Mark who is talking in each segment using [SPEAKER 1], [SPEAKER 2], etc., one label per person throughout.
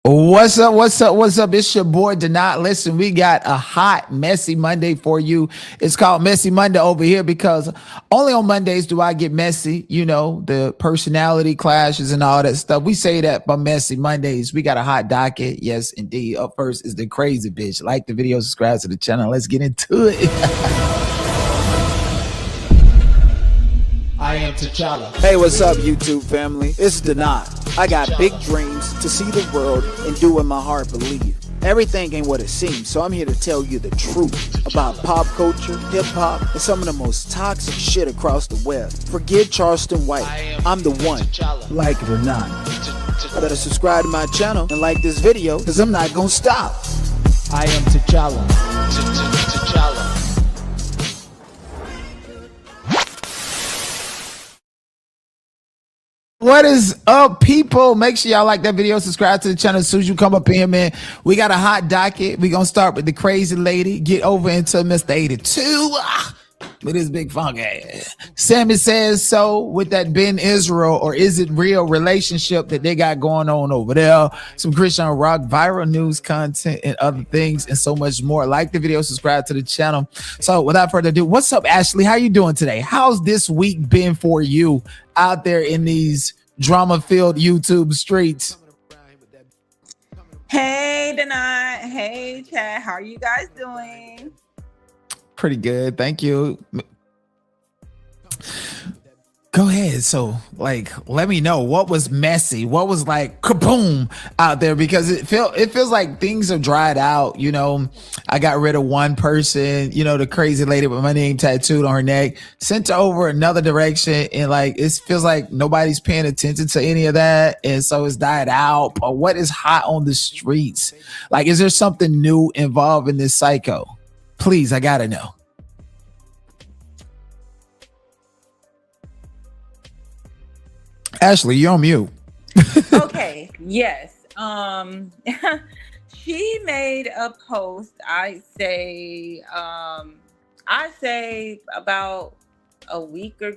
[SPEAKER 1] What's up? What's up? What's up? It's your boy Dinea. Listen, we got a hot, messy Monday for you. It's called Messy Monday over here because only on Mondays do I get messy. You know, the personality clashes and all that stuff. We say that by Messy Mondays. We got a hot docket. Yes, indeed. Up first is the crazy bitch. Like the video, subscribe to the channel. Let's get into it. I am T'Challa.
[SPEAKER 2] Hey, what's up, YouTube family? It's Dinea. I got big dreams to see the world and do what my heart believes. Everything ain't what it seems, so I'm here to tell you the truth about pop culture, hip-hop, and some of the most toxic shit across the web. Forget Charleston White. I'm the one. Like it or not. Better subscribe to my channel and like this video, because I'm not gonna stop.
[SPEAKER 1] I am T'Challa. T'Challa. What is up, people? Make sure y'all like that video, subscribe to the channel as soon as you come up in here, man. We got a hot docket. We're going to start with the crazy lady, get over into Mr. 82 with his big funk ass. Sammy says so with that Ben Israel, or is it real relationship that they got going on over there? Some Christian rock, viral news content, and other things, and so much more. Like the video, subscribe to the channel. So without further ado, what's up, Ashley? How you doing today? How's this week been for you out there in these drama-filled YouTube streets?
[SPEAKER 3] Hey, Dinea. Hey, Chad. How are you guys doing?
[SPEAKER 1] Pretty good, thank you. Go ahead. So, like, let me know what was messy, what was like kaboom out there, because it feels like things have dried out. You know, I got rid of one person, you know, the crazy lady with my name tattooed on her neck, sent her over another direction, and like it feels like nobody's paying attention to any of that, and so it's died out. But what is hot on the streets? Like, is there something new involved in this psycho? Please, I gotta know. Ashley, you're on mute.
[SPEAKER 3] Okay, yes. She made a post, I say about a week or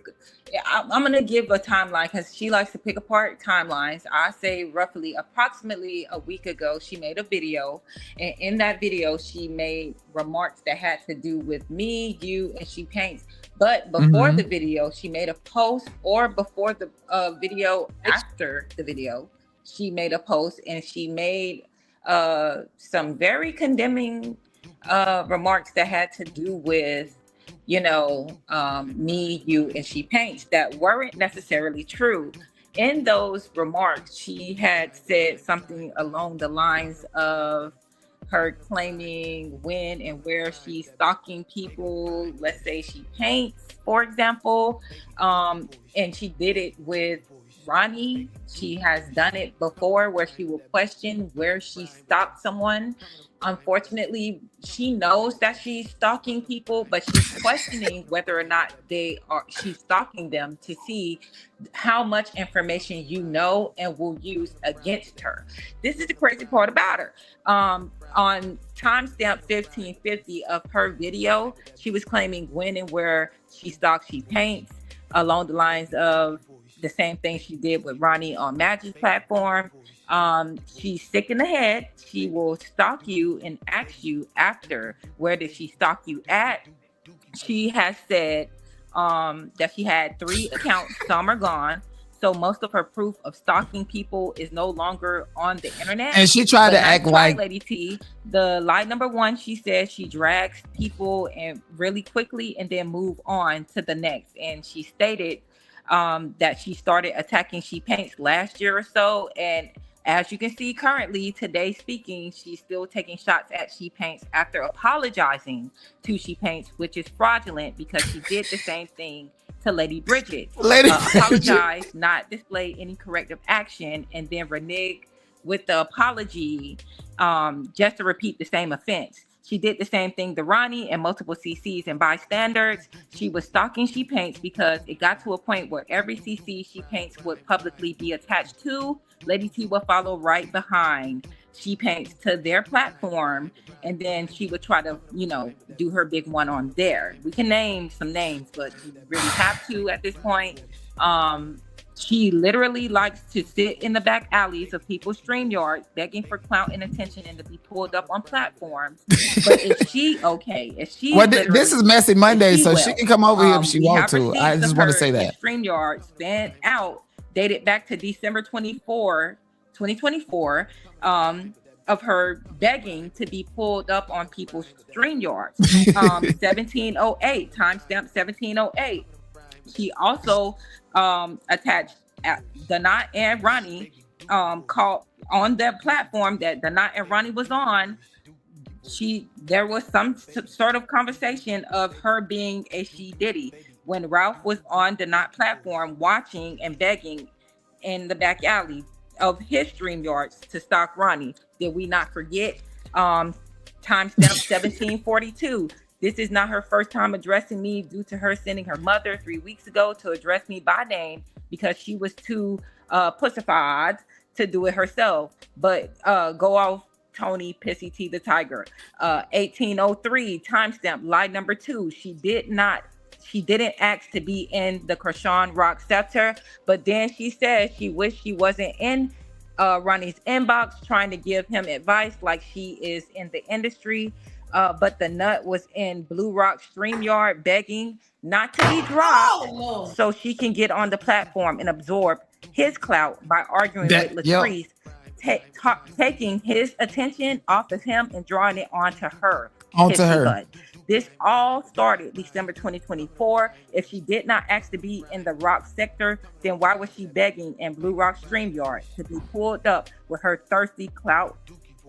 [SPEAKER 3] I'm gonna give a timeline because she likes to pick apart timelines. I say approximately a week ago, she made a video, and in that video she made remarks that had to do with me, you, and she paints. But before the video, she made a post, or before the video, after the video, she made a post, and she made some very condemning remarks that had to do with, you know, me, you, and she paints, that weren't necessarily true. In those remarks, she had said something along the lines of her claiming when and where she's stalking people. Let's say she paints, for example, and she did it with Ronnie. She has done it before where she will question where she stalked someone. Unfortunately, she knows that she's stalking people, but she's questioning whether or not she's stalking them to see how much information you know and will use against her. This is the crazy part about her. On timestamp 1550 of her video, she was claiming when and where she stalks, she paints, along the lines of the same thing she did with Ronnie on Magic's platform. She's sick in the head. She will stalk you and ask you after, where did she stalk you at? She has said that she had 3 accounts, some are gone. So most of her proof of stalking people is no longer on the internet.
[SPEAKER 1] And she tried to act like
[SPEAKER 3] Lady T. The lie number 1, she says she drags people and really quickly and then move on to the next. And she stated that she started attacking She Paints last year or so, and as you can see currently, today speaking, she's still taking shots at She Paints after apologizing to She Paints, which is fraudulent because she did the same thing to Lady Bridget. Apologize, not display any corrective action, and then renege with the apology just to repeat the same offense. She did the same thing to Ronnie and multiple CCs and bystanders. She was stalking She Paints because it got to a point where every CC She Paints would publicly be attached to, Lady T would follow right behind She Paints to their platform, and then she would try to, you know, do her big one on there. We can name some names, but you really have to at this point. She literally likes to sit in the back alleys of people's StreamYards, begging for clout and attention and to be pulled up on platforms. But is she okay? Is she?
[SPEAKER 1] Well, this is Messy Monday, so she can come over here if she wants to. I just want to say that.
[SPEAKER 3] StreamYard spent out, dated back to December 24, 2024, of her begging to be pulled up on people's StreamYards. 1708, timestamp 1708. She also attached Dinea and Ronnie, called on that platform that Dinea and Ronnie was on. There was some sort of conversation of her being a she Diddy when Ralph was on Dinea platform watching and begging in the back alley of his StreamYards to stalk Ronnie. Did we not forget? Timestamp 1742. This is not her first time addressing me due to her sending her mother 3 weeks ago to address me by name because she was too pussified to do it herself. But go off, Tony Pissy T the Tiger. 1803, timestamp, lie number 2. She didn't ask to be in the Chrisean Rock sector, but then she said she wished she wasn't in Ronnie's inbox trying to give him advice like she is in the industry. But the nut was in Blue Rock StreamYard begging not to be dropped so she can get on the platform and absorb his clout by arguing with Latrice, taking his attention off of him and drawing it onto her. This all started December 2024. If she did not ask to be in the rock sector, then why was she begging in Blue Rock StreamYard to be pulled up with her thirsty, clout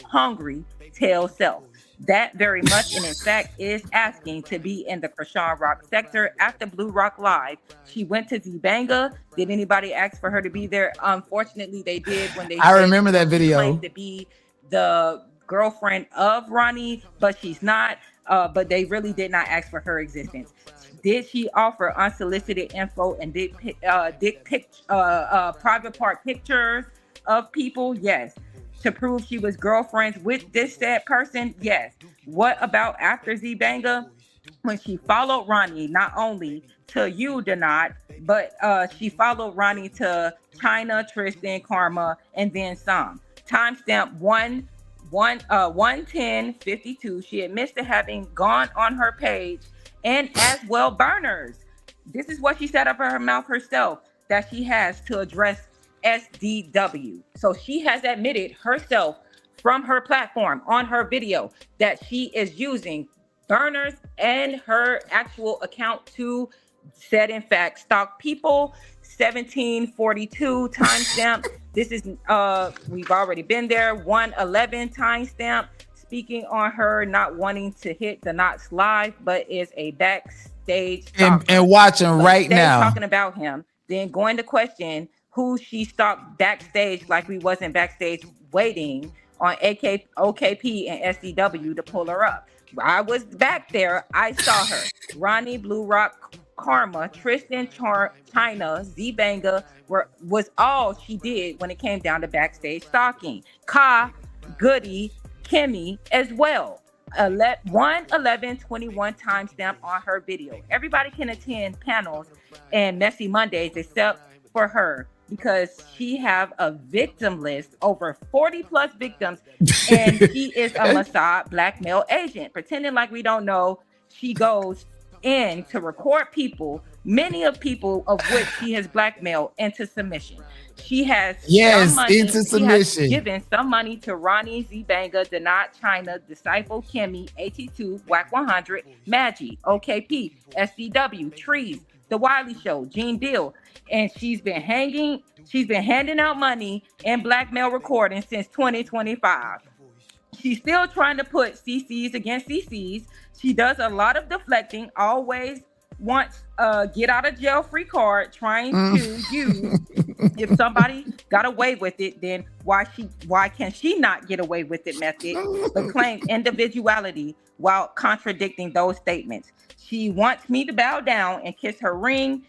[SPEAKER 3] hungry tail self? That very much, and in fact, is asking to be in the Chrisean Rock sector after Blue Rock Live. She went to Zbanga. Did anybody ask for her to be there? Unfortunately, they did when they. I
[SPEAKER 1] remember that video.
[SPEAKER 3] Claimed to be the girlfriend of Ronnie, but she's not. But they really did not ask for her existence. Did she offer unsolicited info and private part pictures of people? Yes. To prove she was girlfriends with this said person? Yes. What about after Zbanga? When she followed Ronnie, not only to you, Dinea, but she followed Ronnie to China, Tristan, Karma, and then some. Timestamp 110:52. She admits to having gone on her page and as well burners. This is what she said up her mouth herself that she has to address SDW. So she has admitted herself from her platform on her video that she is using burners and her actual account to said in fact stalk people. 1742 timestamp. This is we've already been there. 111 timestamp. Speaking on her not wanting to hit the Knots live, but is a backstage
[SPEAKER 1] and watching right now.
[SPEAKER 3] Talking about him, then going to question who she stalked backstage like we wasn't backstage waiting on OKP and SDW to pull her up. I was back there. I saw her. Ronnie, Blue Rock, Karma, Tristan, China, Zbanga was all she did when it came down to backstage stalking. Ka, Goody, Kimmy as well. 111:21 timestamp on her video. Everybody can attend panels and Messy Mondays except for her, because she have a victim list, over 40 plus victims, and she is a Mossad blackmail agent. Pretending like we don't know, she goes in to record people, many of people of which she has blackmailed into submission. She has
[SPEAKER 1] into submission.
[SPEAKER 3] Has given some money to Ronnie, Zbanga, Dinea, China, Disciple, Kimmy, AT2, Whack 100, Maggie, OKP, SDW, Trees, The Wiley Show, Gene Deal, and she's been handing out money and blackmail recording since 2025. She's still trying to put CCs against CCs. She does a lot of deflecting, always wants a get out of jail free card, trying to use, if somebody got away with it, then why can she not get away with it method, but claim individuality while contradicting those statements. She wants me to bow down and kiss her ring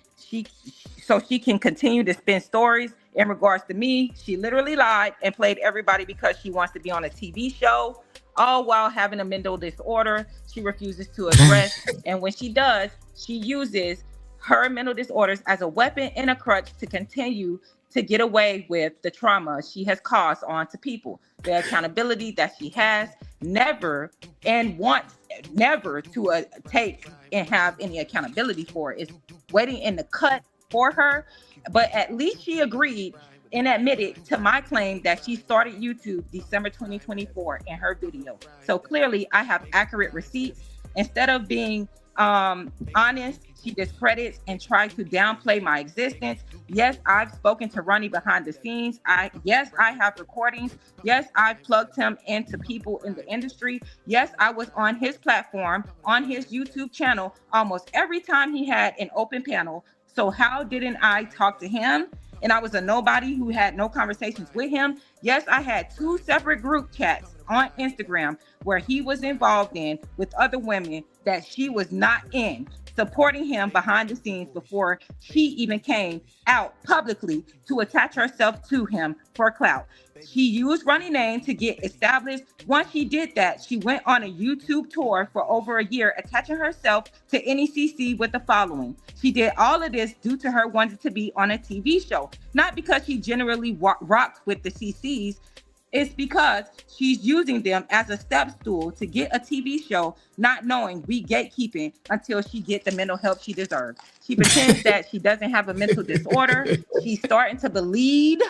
[SPEAKER 3] so she can continue to spin stories in regards to me. She literally lied and played everybody because she wants to be on a TV show, all while having a mental disorder she refuses to address. And when she does, she uses her mental disorders as a weapon and a crutch to continue to get away with the trauma she has caused onto people. The accountability that she has never and wants never to take and have any accountability for is waiting in the cut for her. But at least she agreed and admitted to my claim that she started YouTube December 2024 in her video. So clearly I have accurate receipts. Instead of being honest, she discredits and tries to downplay my existence. Yes, I've spoken to Ronnie behind the scenes. Yes, I have recordings. Yes, I've plugged him into people in the industry. Yes, I was on his platform, on his YouTube channel, almost every time he had an open panel. So how didn't I talk to him? And I was a nobody who had no conversations with him. Yes, I had 2 separate group chats on Instagram where he was involved in with other women that she was not in, supporting him behind the scenes before she even came out publicly to attach herself to him for clout. She used Ronnie's name to get established. Once she did that, she went on a YouTube tour for over a year, attaching herself to NECC with the following. She did all of this due to her wanting to be on a TV show, not because she generally rocks with the CCs. It's because she's using them as a step stool to get a TV show, not knowing we gatekeeping until she gets the mental help she deserves. She pretends that she doesn't have a mental disorder. She's starting to bleed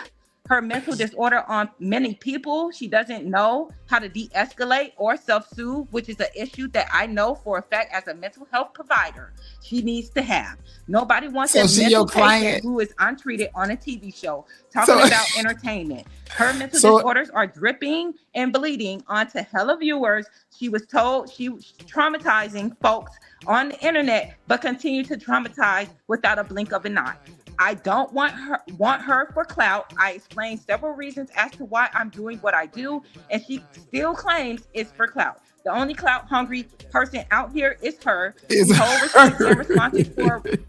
[SPEAKER 3] her mental disorder on many people. She doesn't know how to de-escalate or self-soothe, which is an issue that I know for a fact as a mental health provider she needs to have. Nobody wants a mental patient who is untreated on a TV show talking about entertainment. Her mental disorders are dripping and bleeding onto hella viewers. She was told she was traumatizing folks on the internet, but continue to traumatize without a blink of an eye. I don't want her for clout. I explained several reasons as to why I'm doing what I do, and she still claims it's for clout. The only clout hungry person out here is her. She told receipts and responses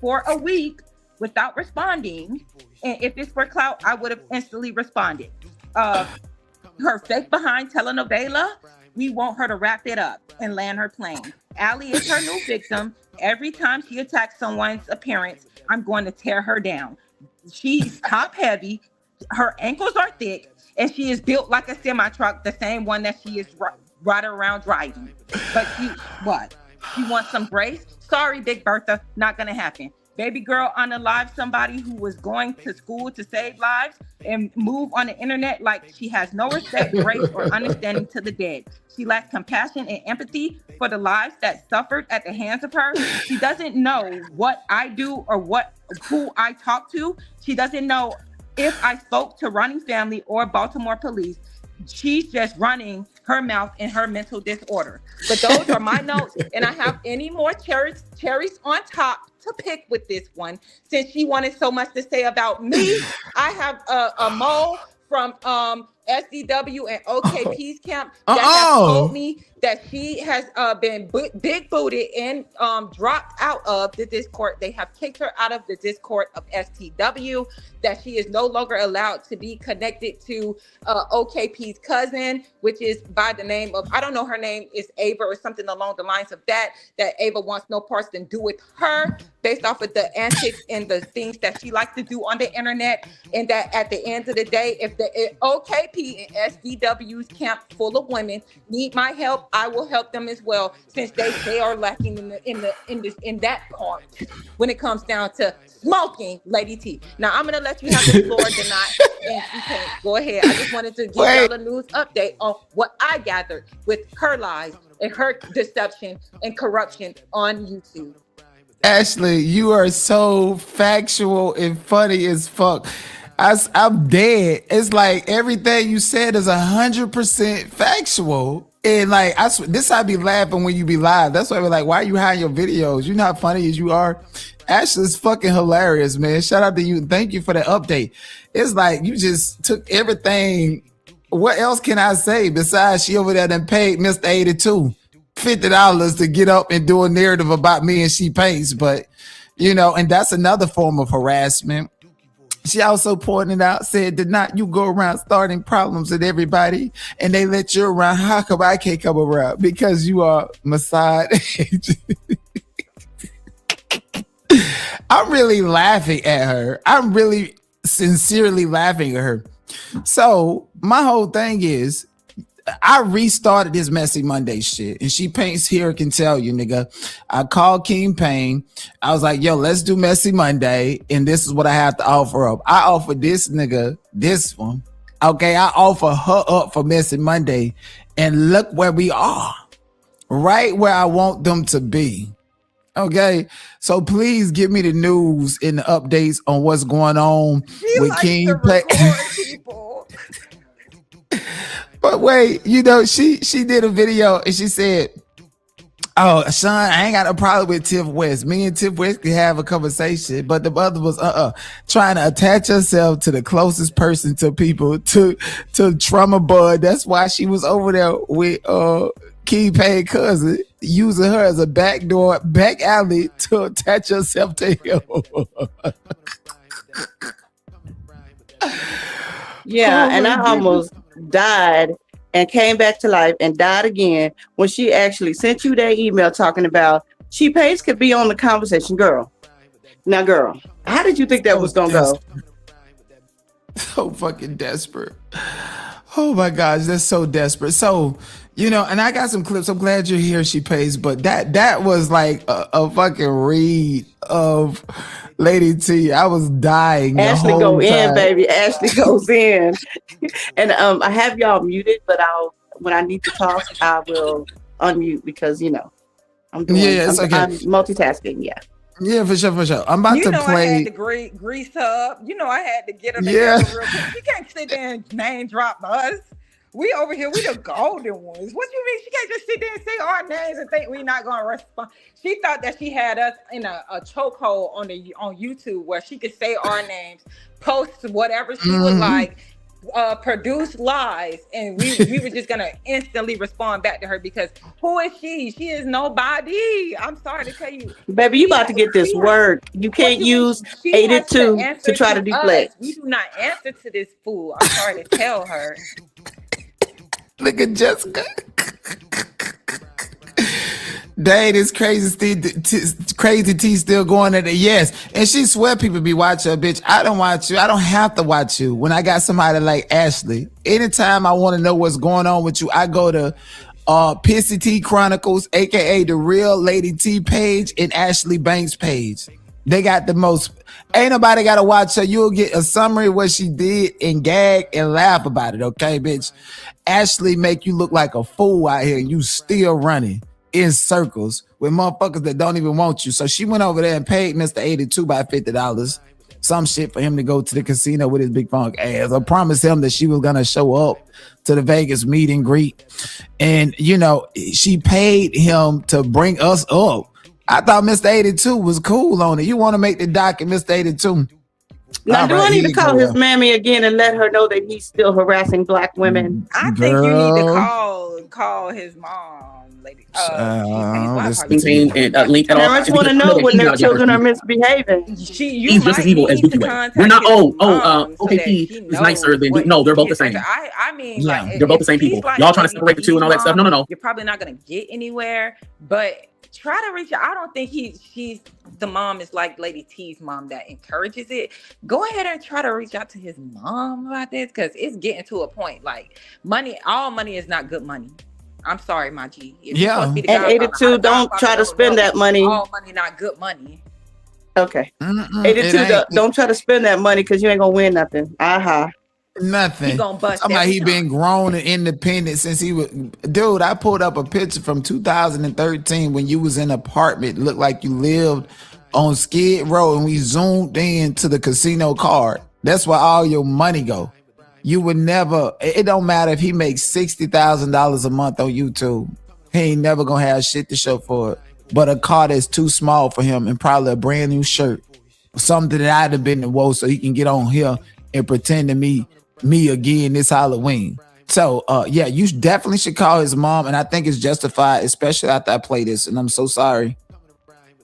[SPEAKER 3] for a week without responding. And if it's for clout, I would have instantly responded. Her fake behind telenovela, we want her to wrap it up and land her plane. Allie is her new victim. Every time she attacks someone's appearance, I'm going to tear her down. She's top heavy. Her ankles are thick, and she is built like a semi truck, the same one that she is right around driving. But she wants some grace. Sorry, Big Bertha, not gonna happen. Baby girl on the live, somebody who was going to school to save lives and move on the internet like she has no respect, grace, or understanding to the dead. She lacks compassion and empathy for the lives that suffered at the hands of her. She doesn't know what I do or who I talk to. She doesn't know if I spoke to Ronnie's family or Baltimore police. She's just running her mouth in her mental disorder. But those are my notes, and I have any more cherries on top to pick with this one. Since she wanted so much to say about me, I have a mole from SDW and OKP's camp that has told me that she has been big booted and dropped out of the Discord. They have kicked her out of the Discord of STW, that she is no longer allowed to be connected to OKP's cousin, which is by the name of, I don't know, her name is Ava or something along the lines of that Ava wants no parts to do with her based off of the antics and the things that she likes to do on the internet. And that at the end of the day, if the OKP and SDW's camp full of women need my help, I will help them as well, since they are lacking in that part when it comes down to smoking, Lady T. Now I'm gonna let you have the floor tonight, and you can go ahead. I just wanted to give y'all a news update on what I gathered with her lies and her deception and corruption on YouTube.
[SPEAKER 1] Ashley, you are so factual and funny as fuck. I'm dead. It's like everything you said is 100% factual. And like, this I be laughing when you be live. That's why we're like, why are you hiding your videos? You're not funny as you are. Ashley's fucking hilarious, man. Shout out to you. Thank you for the update. It's like you just took everything. What else can I say besides she over there done paid Mr. 82 $50 to get up and do a narrative about me and she pays. But, you know, and that's another form of harassment. She also pointed out, said, did not you go around starting problems with everybody and they let you around? How come I can't come around? Because you are Mossad. I'm really laughing at her. I'm really sincerely laughing at her. So my whole thing is, I restarted this Messy Monday shit, and she paints here can tell you, nigga. I called King Payne. I was like, yo, let's do Messy Monday, and this is what I have to offer up. I offer this nigga this one. Okay, I offer her up for Messy Monday, and look where we are. Right where I want them to be. Okay, so please give me the news and the updates on what's going on with King Payne.
[SPEAKER 3] People.
[SPEAKER 1] But wait, you know, she did a video and she said, oh, Sean, I ain't got a problem with Tiff West. Me and Tiff West could have a conversation, but the other was trying to attach herself to the closest person to people, to Trauma Bud. That's why she was over there with King Payne cousin, using her as a back alley to attach herself to him.
[SPEAKER 4] Yeah, and I almost died and came back to life and died again when she actually sent you that email talking about She Pays could be on the conversation. Girl, now girl, how did you think that was gonna go?
[SPEAKER 1] So fucking desperate. Oh my gosh, that's so desperate. So, you know, and I got some clips. I'm glad you're here, She Pays, but that was like a fucking read of Lady T. I was dying.
[SPEAKER 4] Ashley go in, baby. Ashley goes in. And I have y'all muted, but when I need to talk, I will unmute because I'm doing
[SPEAKER 1] it's okay.
[SPEAKER 4] I'm multitasking, yeah.
[SPEAKER 1] Yeah, for sure. I'm about to play.
[SPEAKER 3] I had to grease her up. I had to get her together real quick. She can't sit there and name drop us. We over here, we the golden ones. What do you mean? She can't just sit there and say our names and think we're not gonna respond. She thought that she had us in a chokehold on YouTube where she could say our names, post whatever she would like, produce lies, and we were just gonna instantly respond back to her because who is she? She is nobody. I'm sorry to tell you,
[SPEAKER 4] baby. You about to get this work. You can't use 82 to try to deflect.
[SPEAKER 3] We do not answer to this fool. I'm sorry to tell her.
[SPEAKER 1] Look at Jessica. Dang, this crazy T still going at it. Yes. And she swear people be watching her, bitch. I don't watch you. I don't have to watch you. When I got somebody like Ashley, anytime I want to know what's going on with you, I go to Pissy T Chronicles, aka the Real Lady T page, and Ashley Banks page. They got the most. Ain't nobody got to watch her. You'll get a summary of what she did and gag and laugh about it. Okay, bitch. Ashley make you look like a fool out here. You still running in circles with motherfuckers that don't even want you. So she went over there and paid Mr. 82 by $50. Some shit for him to go to the casino with his big funk ass. I promised him that she was going to show up to the Vegas meet and greet. And, she paid him to bring us up. I thought Mr. 82 was cool on it. You want to make the docket, Mr. 82.
[SPEAKER 4] Now, do I need to call his mammy again and let her know that he's still harassing black women?
[SPEAKER 3] I think you need to call his mom, lady.
[SPEAKER 5] Parents
[SPEAKER 4] want to know when their children are misbehaving.
[SPEAKER 5] He's just as evil as LoveLyTi. We're not. OKP is nicer than. No, they're both the same.
[SPEAKER 3] I mean,
[SPEAKER 5] they're both the same people. Y'all trying to separate the two and all that stuff. No.
[SPEAKER 3] You're probably not gonna get anywhere, but try to reach out. I don't think she's the mom is like Lady T's mom that encourages it. Go ahead and try to reach out to his mom about this because it's getting to a point like all money is not good money. I'm sorry, my G.
[SPEAKER 4] And 82, don't try to spend that money.
[SPEAKER 3] All money, not good money.
[SPEAKER 4] Okay. 82, don't try to spend that money because you ain't gonna win nothing.
[SPEAKER 1] Nothing.
[SPEAKER 3] He gonna bust.
[SPEAKER 1] He been grown and independent since he was. Dude, I pulled up a picture from 2013 when you was in an apartment. Looked like you lived on Skid Row, and we zoomed in to the casino card. That's where all your money go. You would never. It don't matter if he makes $60,000 a month on YouTube. He ain't never gonna have shit to show for it. But a car that's too small for him, and probably a brand new shirt, something that I'd have been to woe so he can get on here and pretend to me again this Halloween. So you definitely should call his mom, and I think it's justified, especially after I play this, and I'm so sorry.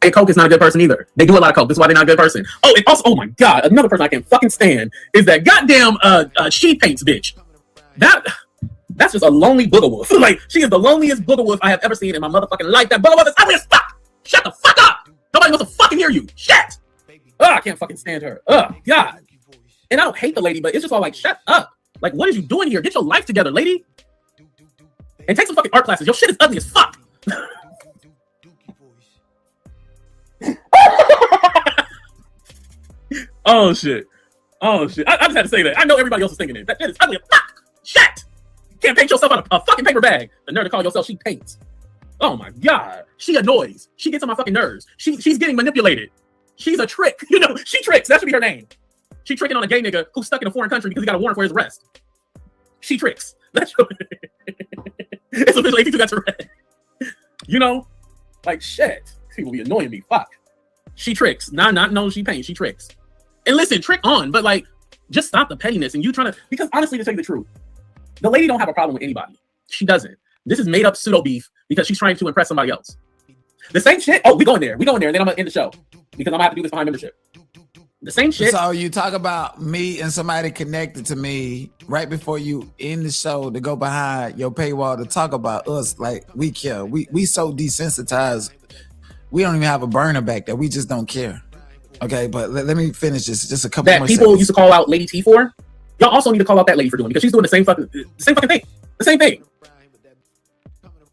[SPEAKER 5] Hey, Coke is not a good person either. They do a lot of Coke. That's why they're not a good person. Oh, and also, oh my God, another person I can't fucking stand is that goddamn She Paints bitch. That's just a lonely booger wolf. Like, she is the loneliest booger wolf I have ever seen in my motherfucking life. That booger wolf is ugly as fuck. Shut the fuck up. Nobody wants to fucking hear you. Shit. I can't fucking stand her. God. And I don't hate the lady, but it's just all like, shut up. Like, what is you doing here? Get your life together, lady. And take some fucking art classes. Your shit is ugly as fuck. Oh shit. I just had to say that. I know everybody else is thinking it. That shit is ugly as fuck. Shit. You can't paint yourself out of a fucking paper bag. The nerve to call yourself she paints. Oh my God. She annoys. She gets on my fucking nerves. She's getting manipulated. She's a trick. You know, she tricks. That should be her name. She tricking on a gay nigga who's stuck in a foreign country because he got a warrant for his arrest. She tricks. That's it's officially 82 got Tourette. You know? Like shit. People be annoying me. Fuck. She tricks. No, she paints. She tricks. And listen, trick on, but like, just stop the pettiness and you trying to, because honestly, to tell you the truth, the lady don't have a problem with anybody. She doesn't. This is made up pseudo beef because she's trying to impress somebody else. The same shit. Oh, we going there, and then I'm gonna end the show because I'm gonna have to do this behind membership. The same shit.
[SPEAKER 1] So you talk about me and somebody connected to me right before you end the show to go behind your paywall to talk about us. Like we care. We so desensitized. We don't even have a burner back there. We just don't care. Okay, but let me finish this. Just a couple
[SPEAKER 5] that
[SPEAKER 1] more
[SPEAKER 5] people
[SPEAKER 1] seconds.
[SPEAKER 5] used to call out Lady T for. Y'all also need to call out that lady for doing because she's doing the same fucking thing. The same thing.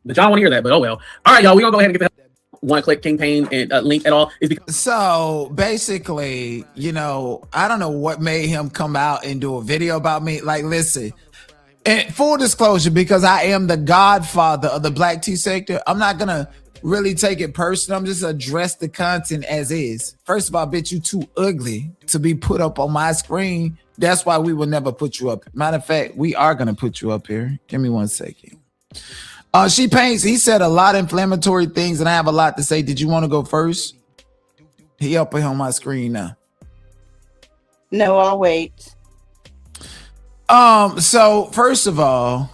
[SPEAKER 5] But y'all want to hear that, but oh well. All right, y'all. We're gonna go ahead and get the one-click campaign and link at all. Is because
[SPEAKER 1] So basically, you know, I don't know what made him come out and do a video about me. Like, listen, and full disclosure, because I am the godfather of the black tea sector, I'm not gonna really take it personal. I'm just address the content as is. First of all, bitch, you too ugly to be put up on my screen. That's why we will never put you up. Matter of fact, we are gonna put you up here. Give me 1 second. She paints. He said a lot of inflammatory things, and I have a lot to say. Did you want to go first? He up here on my screen now.
[SPEAKER 4] No, I'll wait.
[SPEAKER 1] So first of all,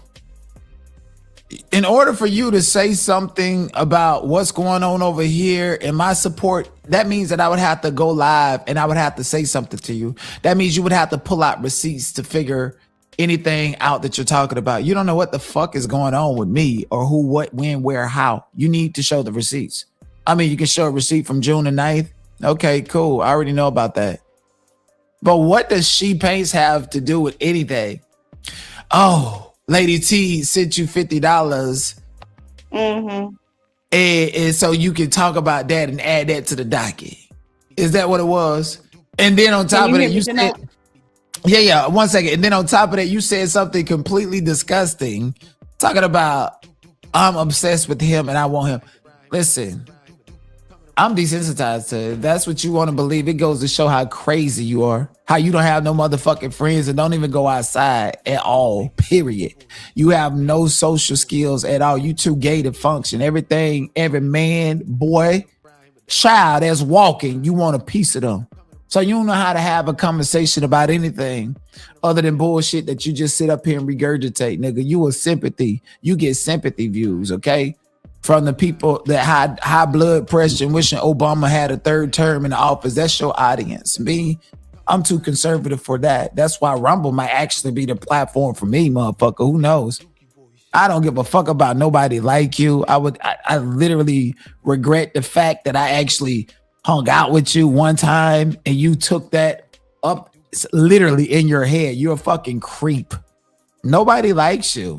[SPEAKER 1] in order for you to say something about what's going on over here and my support, that means that I would have to go live and I would have to say something to you. That means you would have to pull out receipts to figure anything out that you're talking about. You don't know what the fuck is going on with me or who, what, when, where, how. You need to show the receipts. I mean, you can show a receipt from June the 9th. Okay, cool. I already know about that. But what does She Paints have to do with anything? Oh, Lady T sent you $50.
[SPEAKER 4] Mm-hmm.
[SPEAKER 1] And so you can talk about that and add that to the docket. Is that what it was? And then on top of that, you said... Yeah, 1 second. And then on top of that, you said something completely disgusting, talking about I'm obsessed with him and I want him. Listen, I'm desensitized to it. If that's what you want to believe, it goes to show how crazy you are, how you don't have no motherfucking friends and don't even go outside at all, period. You have no social skills at all. You too gay to function. Everything, every man, boy, child that's walking, you want a piece of them. So you don't know how to have a conversation about anything other than bullshit that you just sit up here and regurgitate, nigga. You a sympathy. You get sympathy views, okay? From the people that had high blood pressure and wishing Obama had a third term in the office. That's your audience. Me, I'm too conservative for that. That's why Rumble might actually be the platform for me, motherfucker. Who knows? I don't give a fuck about nobody like you. I literally regret the fact that I actually hung out with you one time and you took that up literally in your head. You're a fucking creep. Nobody likes you.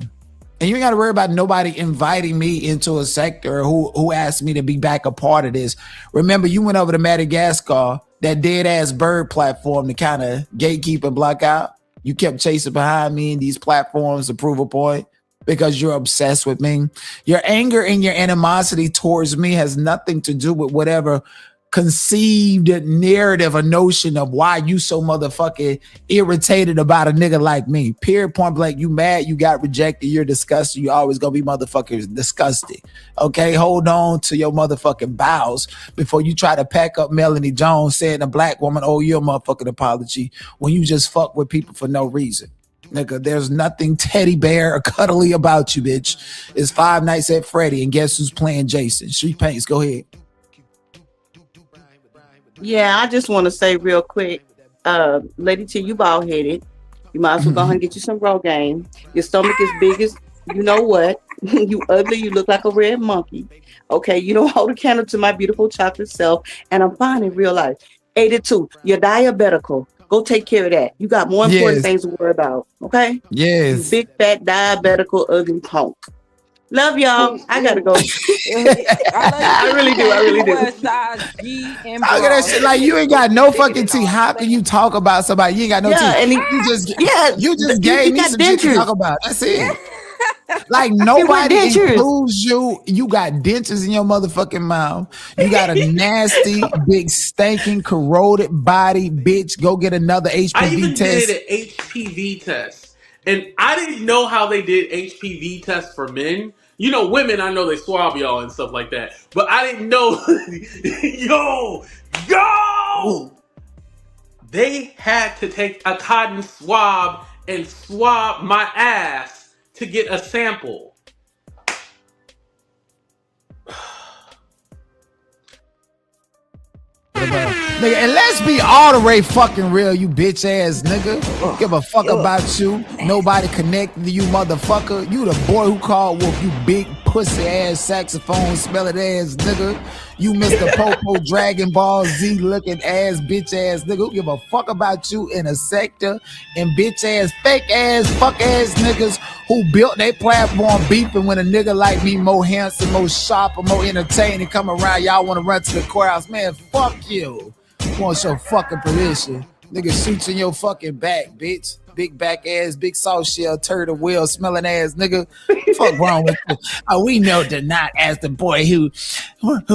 [SPEAKER 1] And you ain't got to worry about nobody inviting me into a sector who asked me to be back a part of this. Remember, you went over to Madagascar, that dead ass bird platform to kind of gatekeep and block out. You kept chasing behind me in these platforms to prove a point because you're obsessed with me. Your anger and your animosity towards me has nothing to do with whatever conceived narrative or notion of why you so motherfucking irritated about a nigga like me. Period, point blank. You mad, you got rejected, you're disgusted, you always gonna be motherfucking disgusted. Okay, hold on to your motherfucking bowels before you try to pack up Melanie Jones saying a black woman owe you a motherfucking apology when you just fuck with people for no reason. Nigga, there's nothing teddy bear or cuddly about you, bitch. It's Five Nights at Freddy, and guess who's playing Jason? She Paints, go ahead.
[SPEAKER 4] Yeah, I just want to say real quick, Lady T, you bald headed. You might as well go ahead and get you some Rogaine. Your stomach is big as you know what. You ugly. You look like a red monkey. Okay, you don't hold a candle to my beautiful chocolate self, and I'm fine in real life. 82, you're diabetical. Go take care of that. You got more important things to worry about. Okay?
[SPEAKER 1] Yes.
[SPEAKER 4] You big fat diabetical ugly punk. Love y'all. I gotta go. I really do. I really do.
[SPEAKER 3] Size G and
[SPEAKER 1] Look at that shit. Like you ain't got no fucking tea. How can you talk about somebody? You ain't got no tea.
[SPEAKER 4] And
[SPEAKER 1] you just gave me some shit to talk about. That's it. Like nobody includes you. You got dentures in your motherfucking mouth. You got a nasty, big, stinking, corroded body, bitch. Go get another HPV
[SPEAKER 5] I even
[SPEAKER 1] test.
[SPEAKER 5] did an HPV test, and I didn't know how they did HPV tests for men. You know, women, I know they swab y'all and stuff like that, but I didn't know. Yo! They had to take a cotton swab and swab my ass to get a sample.
[SPEAKER 1] Nigga, and let's be all the way fucking real, you bitch ass nigga. Give a fuck about you. Nobody connected to you, motherfucker. You the boy who called wolf, you big pussy ass saxophone smelling ass nigga. You Mr. Popo Dragon Ball Z looking ass bitch ass nigga. Who give a fuck about you in a sector and bitch ass fake ass fuck ass niggas who built their platform beefing when a nigga like me more handsome, more sharper, more entertaining come around. Y'all want to run to the courthouse, man? Fuck you. Want your fucking position. Nigga shoots in your fucking back, bitch. Big back ass, big soft shell, turtle wheel smelling ass nigga. Fuck wrong with you? Oh, we know they're not as the boy who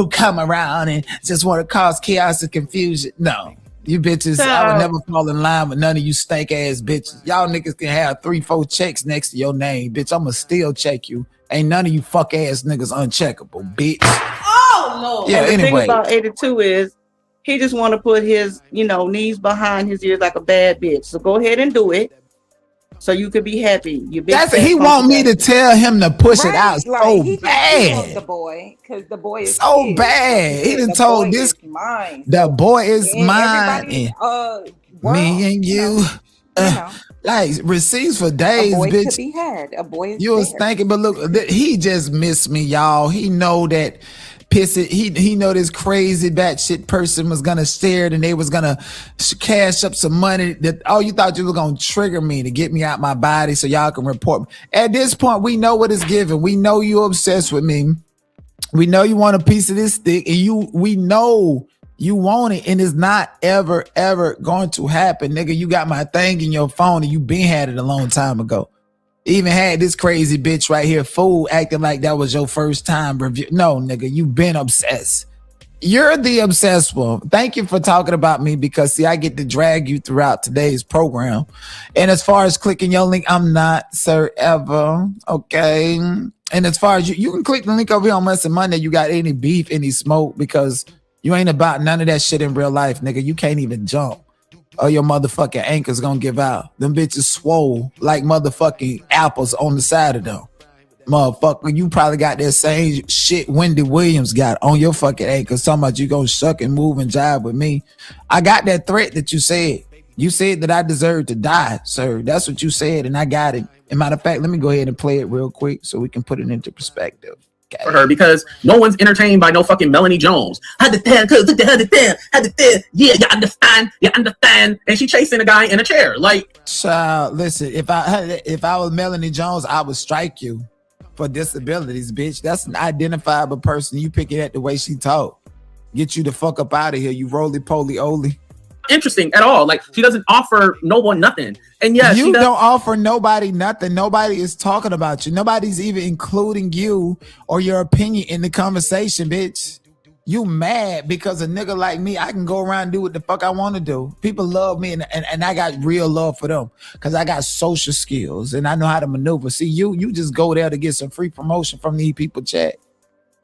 [SPEAKER 1] come around and just want to cause chaos and confusion. No. You bitches, I would never fall in line with none of you stank ass bitches. Y'all niggas can have 3-4 checks next to your name, bitch. I'ma still check you. Ain't none of you fuck ass niggas uncheckable, bitch.
[SPEAKER 4] Oh Lord.
[SPEAKER 1] Yeah,
[SPEAKER 4] and the
[SPEAKER 1] anyway.
[SPEAKER 4] thing about 82 is he just want to put his, knees behind his ears like a bad bitch. So go ahead and do it, so you could be happy. You big.
[SPEAKER 1] That's he want me to tell him to push it out so
[SPEAKER 3] he
[SPEAKER 1] bad.
[SPEAKER 3] The boy, because the boy is
[SPEAKER 1] so
[SPEAKER 3] his.
[SPEAKER 1] Bad. He done told this.
[SPEAKER 3] Mine.
[SPEAKER 1] The boy is mine. Me and you. Like receipts for days,
[SPEAKER 3] a boy
[SPEAKER 1] bitch.
[SPEAKER 3] Could be had. A boy is
[SPEAKER 1] you was thinking, but look, he just missed me, y'all. He know that. He know this crazy batshit person was gonna stare and they was gonna cash up some money. That you thought you were gonna trigger me to get me out my body so y'all can report me. At this point, we know what it's given. We know you're obsessed with me. We know you want a piece of this stick, and we know you want it, and it's not ever going to happen, nigga. You got my thing in your phone, and you been had it a long time ago. Even had this crazy bitch right here, fool, acting like that was your first time review. No, nigga, you been obsessed. You're the obsessed one. Thank you for talking about me because, see, I get to drag you throughout today's program. And as far as clicking your link, I'm not, sir, ever. Okay. And as far as you can click the link over here on Monday Monday. You got any beef, any smoke, because you ain't about none of that shit in real life, nigga. You can't even jump. Or your motherfucking anchor's gonna give out. Them bitches swole like motherfucking apples on the side of them. Motherfucker, you probably got that same shit Wendy Williams got on your fucking anchor. Talking about you gonna shuck and move and jive with me. I got that threat that you said. You said that I deserve to die, sir. That's what you said, and I got it. And matter of fact, let me go ahead and play it real quick so we can put it into perspective. Okay.
[SPEAKER 5] For her, because no one's entertained by no fucking Melanie Jones. Yeah, you understand. And she chasing a guy in a chair. Like,
[SPEAKER 1] child, listen, if I was Melanie Jones, I would strike you for disabilities, bitch. That's an identifiable person. You pick it at the way she talk. Get you the fuck up out of here, you roly-poly-oly.
[SPEAKER 5] Interesting at all. Like, she doesn't offer no one nothing. And yeah,
[SPEAKER 1] you don't offer nobody nothing. Nobody is talking about you. Nobody's even including you or your opinion in the conversation, bitch. You mad because a nigga like me, I can go around and do what the fuck I want to do. People love me and I got real love for them because I got social skills and I know how to maneuver. See, you just go there to get some free promotion from these people chat.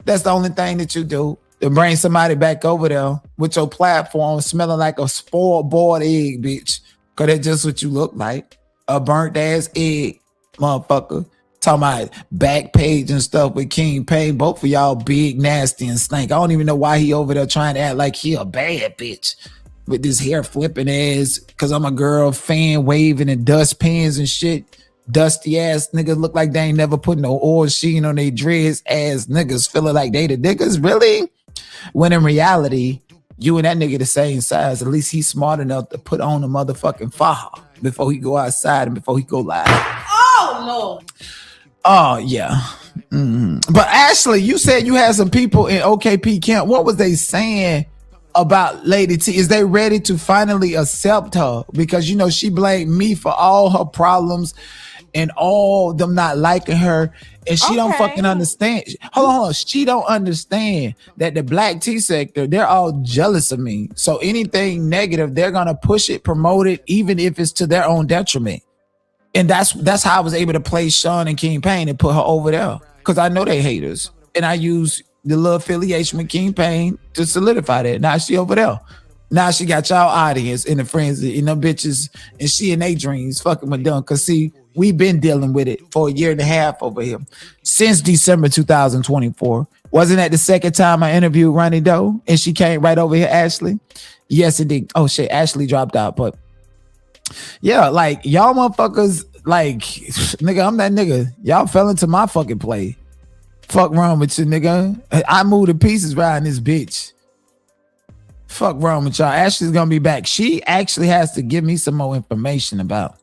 [SPEAKER 1] That's the only thing that you do. To bring somebody back over there with your platform smelling like a spoiled boiled egg, bitch. Cause that's just what you look like. A burnt ass egg, motherfucker. Talking about back page and stuff with King Payne. Both of y'all big, nasty, and stink. I don't even know why he over there trying to act like he a bad bitch. With this hair flipping ass. Cause I'm a girl fan waving and dustpans and shit. Dusty ass niggas look like they ain't never put no oil sheen on their dreads ass niggas feeling like they the niggas, really? When in reality, You and that nigga the same size. At least he's smart enough to put on a motherfucking faja before he go outside and before he go live.
[SPEAKER 3] Oh no.
[SPEAKER 1] Oh yeah. But Ashley, you said you had some people in OKP camp. What was they saying about Lady T? Is they ready to finally accept her? Because you know she blamed me for all her problems and all them not liking her, and she don't fucking understand. Hold on. She don't understand that the Black T sector, they're all jealous of me. So anything negative, they're gonna push it, promote it, even if it's to their own detriment. And that's how I was able to play Sean and King Payne and put her over there. Because I know they haters. And I use the little affiliation with King Payne to solidify that. Now she over there. Now she got y'all audience and the friends and them bitches and she and they dreams fucking with them. Cause see, we've been dealing with it for a year and a half over here. Since December 2024. Wasn't that the second time I interviewed Ronnie Doe? And she came right over here, Ashley? Yes, indeed. Oh shit, Ashley dropped out, but yeah, like y'all motherfuckers, like nigga, I'm that nigga. Y'all fell into my fucking play. Fuck wrong with you, nigga. I moved the pieces around this bitch. Fuck wrong with y'all. Ashley's gonna be back. She actually has to give me some more information about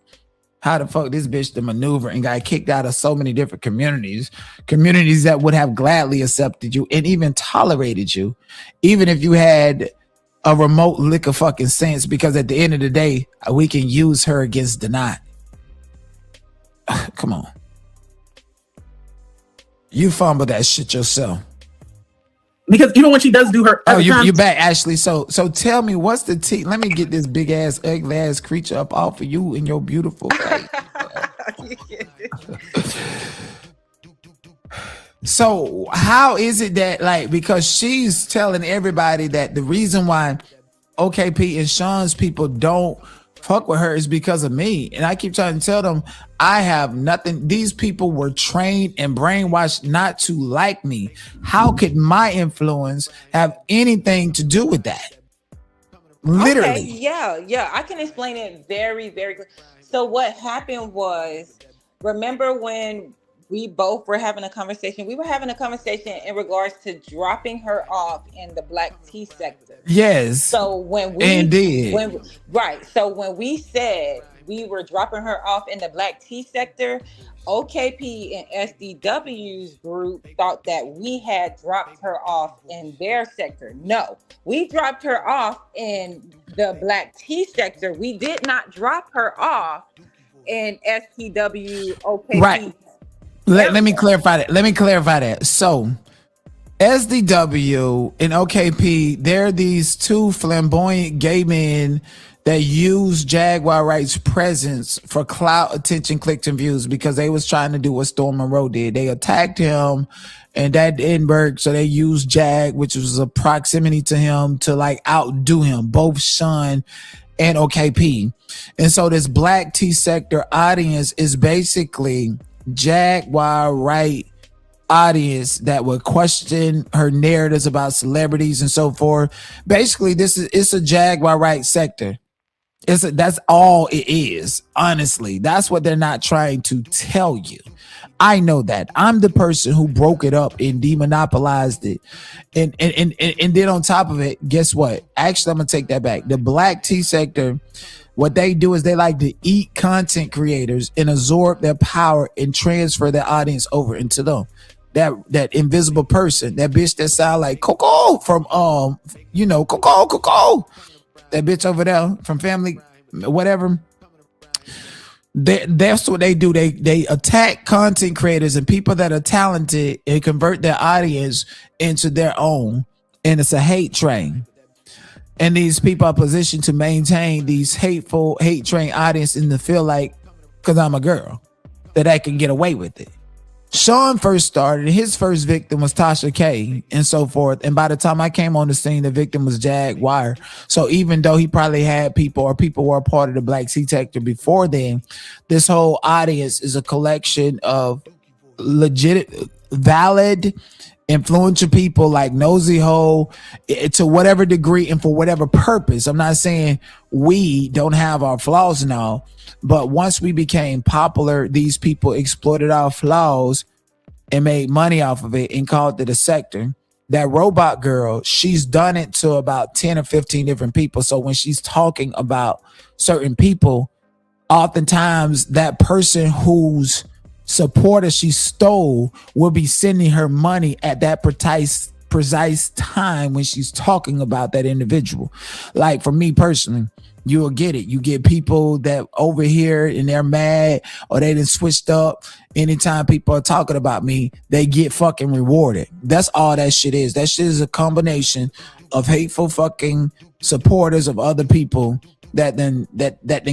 [SPEAKER 1] how the fuck this bitch to maneuver and got kicked out of so many different communities that would have gladly accepted you and even tolerated you, even if you had a remote lick of fucking sense, because at the end of the day, we can use her against Dinea. Come on. You fumble that shit yourself.
[SPEAKER 5] Because you know when she does do her.
[SPEAKER 1] Oh, you back, Ashley. So tell me, what's the tea? Let me get this big ass, ugly ass creature up off of you and your beautiful face. So how is it that, like, because she's telling everybody that the reason why OKP and Sean's people don't fuck with her is because of me. And I keep trying to tell them I have nothing. These people were trained and brainwashed not to like me. How could my influence have anything to do with that? Literally.
[SPEAKER 3] Okay, yeah. I can explain it very, very good. So what happened was, remember when we both were having a conversation? We were having a conversation in regards to dropping her off in the Black T sector.
[SPEAKER 1] Yes.
[SPEAKER 3] So when we So when we said we were dropping her off in the Black T sector, OKP and SDW's group thought that we had dropped her off in their sector. No, we dropped her off in the Black T sector. We did not drop her off in STW OKP.
[SPEAKER 1] Right. Let me clarify that. So SDW and OKP, they're these two flamboyant gay men that use Jaguar Wright's presence for clout, attention, clicks, and views, because they was trying to do what Storm Monroe did. They attacked him and that didn't work, so they used Jag, which was a proximity to him, to like outdo him, both Sean and OKP. And so this Black T sector audience is basically Jaguar Wright audience that would question her narratives about celebrities and so forth. Basically, it's a Jaguar Wright sector. That's all it is. Honestly, that's what they're not trying to tell you. I know that. I'm the person who broke it up and demonopolized it. And then on top of it, guess what? Actually, I'm gonna take that back. The Black T sector, what they do is they like to eat content creators and absorb their power and transfer their audience over into them. That invisible person, that bitch that sound like Coco from Coco. That bitch over there from Family, whatever. That's what they do. They attack content creators and people that are talented and convert their audience into their own. And it's a hate train. And these people are positioned to maintain these hateful, hate train audience in the feel like, because I'm a girl, that I can get away with it. Sean first started, his first victim was Tasha K and so forth. And by the time I came on the scene, the victim was Jaguar. So even though he probably had people or people were a part of the Black T sector before then, this whole audience is a collection of legit, valid, influential people like Nosy Ho to whatever degree and for whatever purpose. I'm not saying we don't have our flaws and all, but once we became popular, these people exploited our flaws and made money off of it and called it a sector. that robot girl, she's done it to about 10 or 15 different people. So when she's talking about certain people, oftentimes that person whose supporter she stole will be sending her money at that precise time when she's talking about that individual. Like for me personally, you will get it. You get people that over here and they're mad or they done switched up. Anytime people are talking about me, they get fucking rewarded. That's all that shit is. That shit is a combination of hateful fucking supporters of other people that then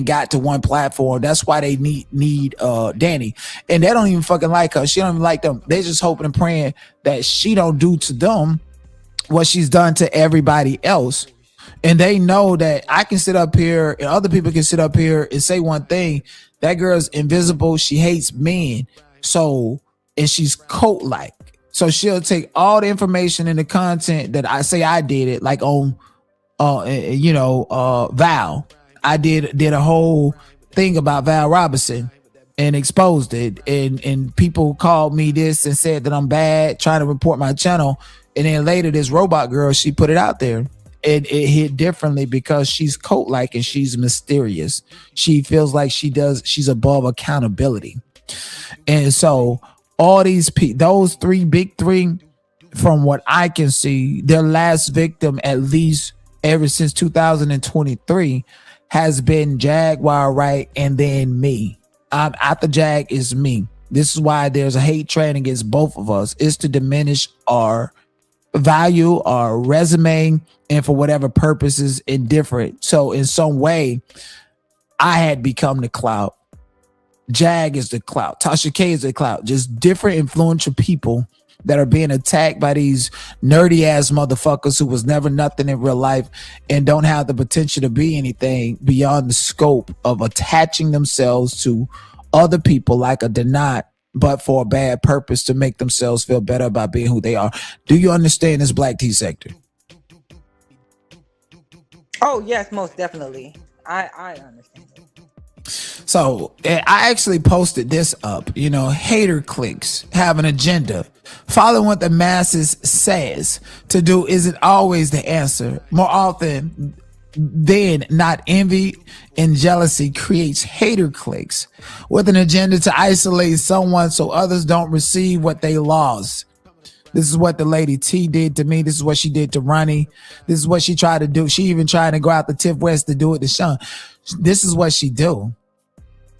[SPEAKER 1] got to one platform. That's why they need Danny. And they don't even fucking like her. She don't even like them. They just hoping and praying that she don't do to them what she's done to everybody else. And they know that I can sit up here and other people can sit up here and say one thing. That girl's invisible. She hates men. So, and she's cult-like. So she'll take all the information and the content that I say I did it, like on Val. I did a whole thing about Val Robinson and exposed it. And people called me this and said that I'm bad, trying to report my channel. And then later this robot girl, she put it out there. It hit differently because she's cult-like and she's mysterious. She feels like she's above accountability. And so all those big three, from what I can see, their last victim, at least ever since 2023, has been Jaguar, right? And then me. After Jag is me. This is why there's a hate train against both of us. It's to diminish our value, our resume, and for whatever purpose is indifferent. So in some way, I had become the clout. Jag is the clout. Tasha K is the clout. Just different influential people that are being attacked by these nerdy ass motherfuckers who was never nothing in real life and don't have the potential to be anything beyond the scope of attaching themselves to other people like a Dinea, but for a bad purpose to make themselves feel better about being who they are. Do you understand this black tea sector?
[SPEAKER 3] Oh yes, most definitely. I understand.
[SPEAKER 1] So I actually posted this up. Hater cliques have an agenda. Following what the masses says to do isn't always the answer. More often than not, envy and jealousy creates hater cliques with an agenda to isolate someone so others don't receive what they lost. This is what the lady T did to me. This is what she did to Ronnie. This is what she tried to do. She even tried to go out to Tiff West to do it to Sean. This is what she do.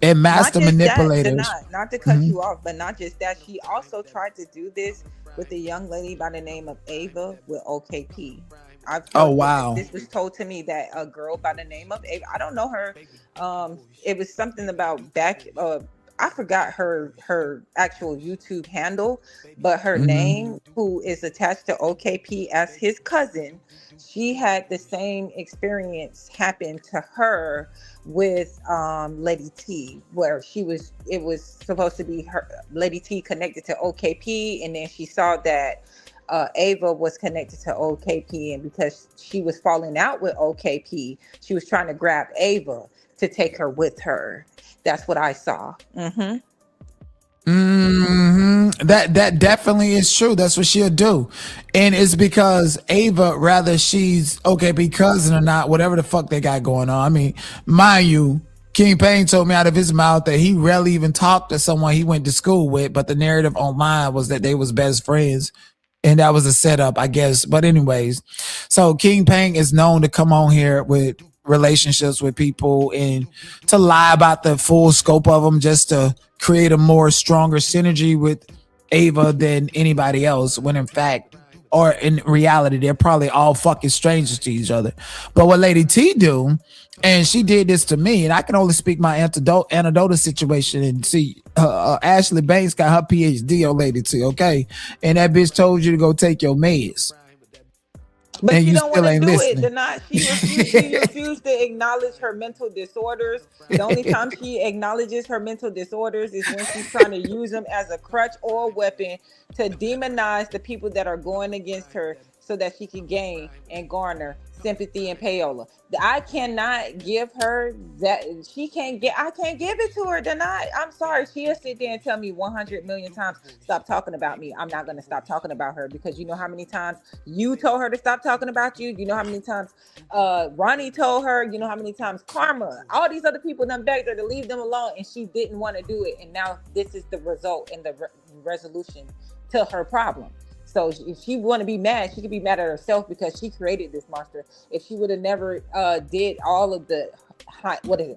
[SPEAKER 1] And master manipulators.
[SPEAKER 3] Not to cut you off, but not just that. She also tried to do this with a young lady by the name of Ava with OKP. Wow. This was told to me that a girl by the name of Ava, I don't know her. It was something about I forgot her actual YouTube handle, but her name, who is attached to OKP as his cousin, she had the same experience happen to her with Lady T, where it was supposed to be her Lady T connected to OKP, and then she saw that Ava was connected to OKP, and because she was falling out with OKP, she was trying to grab Ava to take her with her. That's what I saw.
[SPEAKER 1] That definitely is true. That's what she'll do. And it's because Ava, rather she's OKP cousin or not, whatever the fuck they got going on. I mean, mind you, King Payne told me out of his mouth that he rarely even talked to someone he went to school with, but the narrative online was that they was best friends. And that was a setup, I guess. But anyways, so King Payne is known to come on here with relationships with people and to lie about the full scope of them just to create a more stronger synergy with Ava than anybody else, when in fact, or in reality, they're probably all fucking strangers to each other. But what Lady T do, and she did this to me, and I can only speak my anecdotal situation and see Ashley Banks got her PhD on Lady T, okay? And that bitch told you to go take your meds.
[SPEAKER 3] But
[SPEAKER 1] and
[SPEAKER 3] she
[SPEAKER 1] you
[SPEAKER 3] don't
[SPEAKER 1] still
[SPEAKER 3] want to
[SPEAKER 1] ain't
[SPEAKER 3] do
[SPEAKER 1] listening.
[SPEAKER 3] it. She refused to acknowledge her mental disorders. The only time she acknowledges her mental disorders is when she's trying to use them as a crutch or a weapon to demonize the people that are going against her, so that she can gain and garner sympathy and payola. I cannot give her that. I can't give it to her. I'm sorry. She'll sit there and tell me 100 million times, stop talking about me. I'm not going to stop talking about her, because you know how many times you told her to stop talking about you. You know how many times Ronnie told her. You know how many times Karma, all these other people done begged her to leave them alone, and she didn't want to do it. And now this is the result and the resolution to her problem. So if she want to be mad, she could be mad at herself because she created this monster. If she would have never did all of the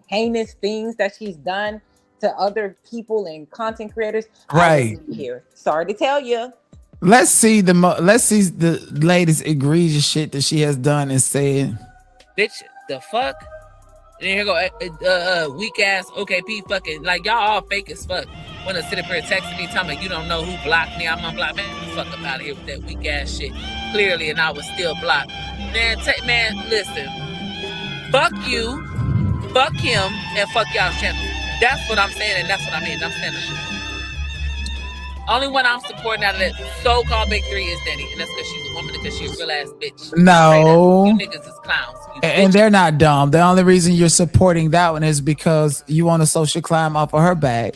[SPEAKER 3] heinous things that she's done to other people and content creators, I wouldn't be here. Sorry to tell you.
[SPEAKER 1] Let's see the latest egregious shit that she has done and said.
[SPEAKER 6] Bitch, the fuck? And then here go weak ass OKP fucking, like, y'all all fake as fuck. Wanna sit up here texting me, telling me you don't know who blocked me, I'm unblocked. Man, get the fuck up out of here with that weak ass shit. Clearly, and I was still blocked. Man, listen. Fuck you, fuck him, and fuck y'all's channel. That's what I'm saying, and that's what I mean. I'm saying the shit. Only one I'm supporting out of that so-called big three is Dinea, and that's because she's a woman, because she's a real ass bitch.
[SPEAKER 1] No,
[SPEAKER 6] you niggas is clowns.
[SPEAKER 1] And they're not dumb. The only reason you're supporting that one is because you want a social climb off of her back,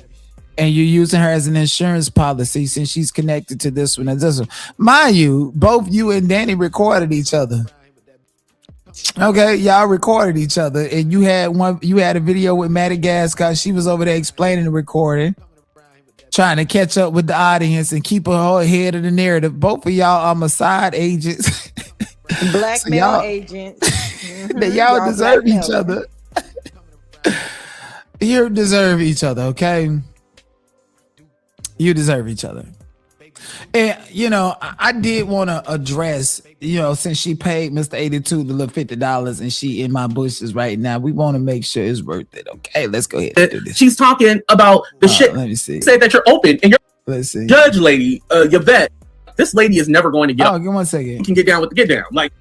[SPEAKER 1] and you're using her as an insurance policy since she's connected to this one and this one. Mind you, both you and Danny recorded each other. Okay, y'all recorded each other, and you had a video with Madagascar. She was over there explaining the recording, trying to catch up with the audience and keep her head of the narrative. Both of y'all are Mossad agents.
[SPEAKER 3] Blackmail agents.
[SPEAKER 1] That y'all deserve each other. You deserve each other, okay? You deserve each other. And, you know, I did want to address, you know, since she paid Mr. 82 the little $50 and she in my bushes right now, we want to make sure it's worth it, okay? Let's go ahead and do this.
[SPEAKER 5] She's talking about the shit.
[SPEAKER 1] Let me see.
[SPEAKER 5] Say that you're open and you're
[SPEAKER 1] Let's see.
[SPEAKER 5] Judge lady, Yvette. This lady is never going to get up.
[SPEAKER 1] Give 1 second.
[SPEAKER 5] You can get down with the get down. Like,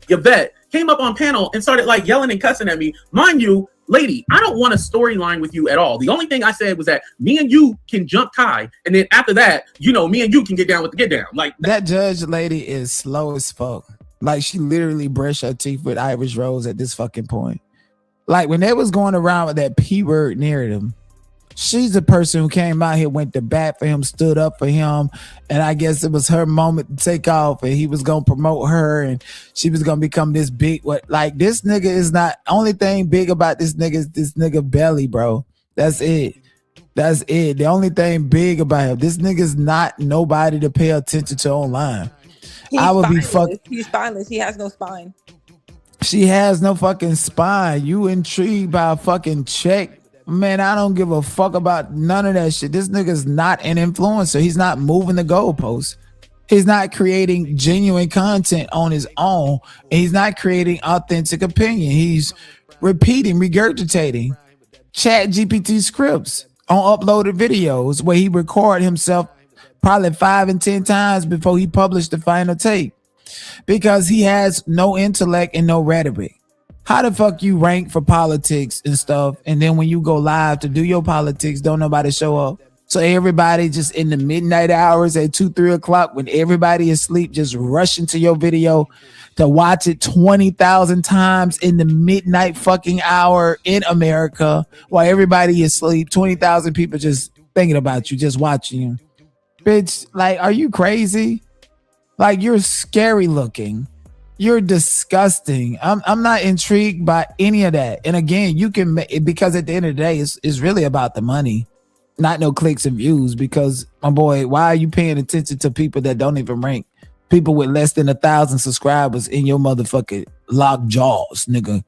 [SPEAKER 5] Yvette came up on panel and started like yelling and cussing at me. Mind you, lady, I don't want a storyline with you at all. The only thing I said was that me and you can jump tie, and then after that, you know, me and you can get down with the get down. Like
[SPEAKER 1] that judge lady is slow as fuck. Like she literally brushed her teeth with Irish Rose at this fucking point. Like when they was going around with that P-word narrative, she's the person who came out here, went to bat for him, stood up for him, and I guess it was her moment to take off, and he was gonna promote her, and she was gonna become this big. Like this nigga is not. Only thing big about this nigga is this nigga belly, bro. That's it. That's it. The only thing big about him, this nigga's not nobody to pay attention to online. I would be fucked.
[SPEAKER 3] He's spineless. He has no spine.
[SPEAKER 1] She has no fucking spine. You intrigued by a fucking check? Man, I don't give a fuck about none of that shit. This nigga's not an influencer. He's not moving the goalposts. He's not creating genuine content on his own. And he's not creating authentic opinion. He's repeating, regurgitating Chat GPT scripts on uploaded videos where he record himself probably 5 and 10 times before he published the final tape, because he has no intellect and no rhetoric. How the fuck you rank for politics and stuff, and then when you go live to do your politics, don't nobody show up? So everybody just in the midnight hours at 2-3 o'clock when everybody is asleep, just rushing to your video to watch it 20,000 times in the midnight fucking hour in America while everybody is asleep. 20,000 people just thinking about you, just watching you. Bitch, like, are you crazy? Like, you're scary looking. You're disgusting. I'm not intrigued by any of that. And again, you can, because at the end of the day, it's really about the money, not no clicks and views. Because my boy, why are you paying attention to people that don't even rank? People with less than 1,000 subscribers in your motherfucking locked jaws, nigga.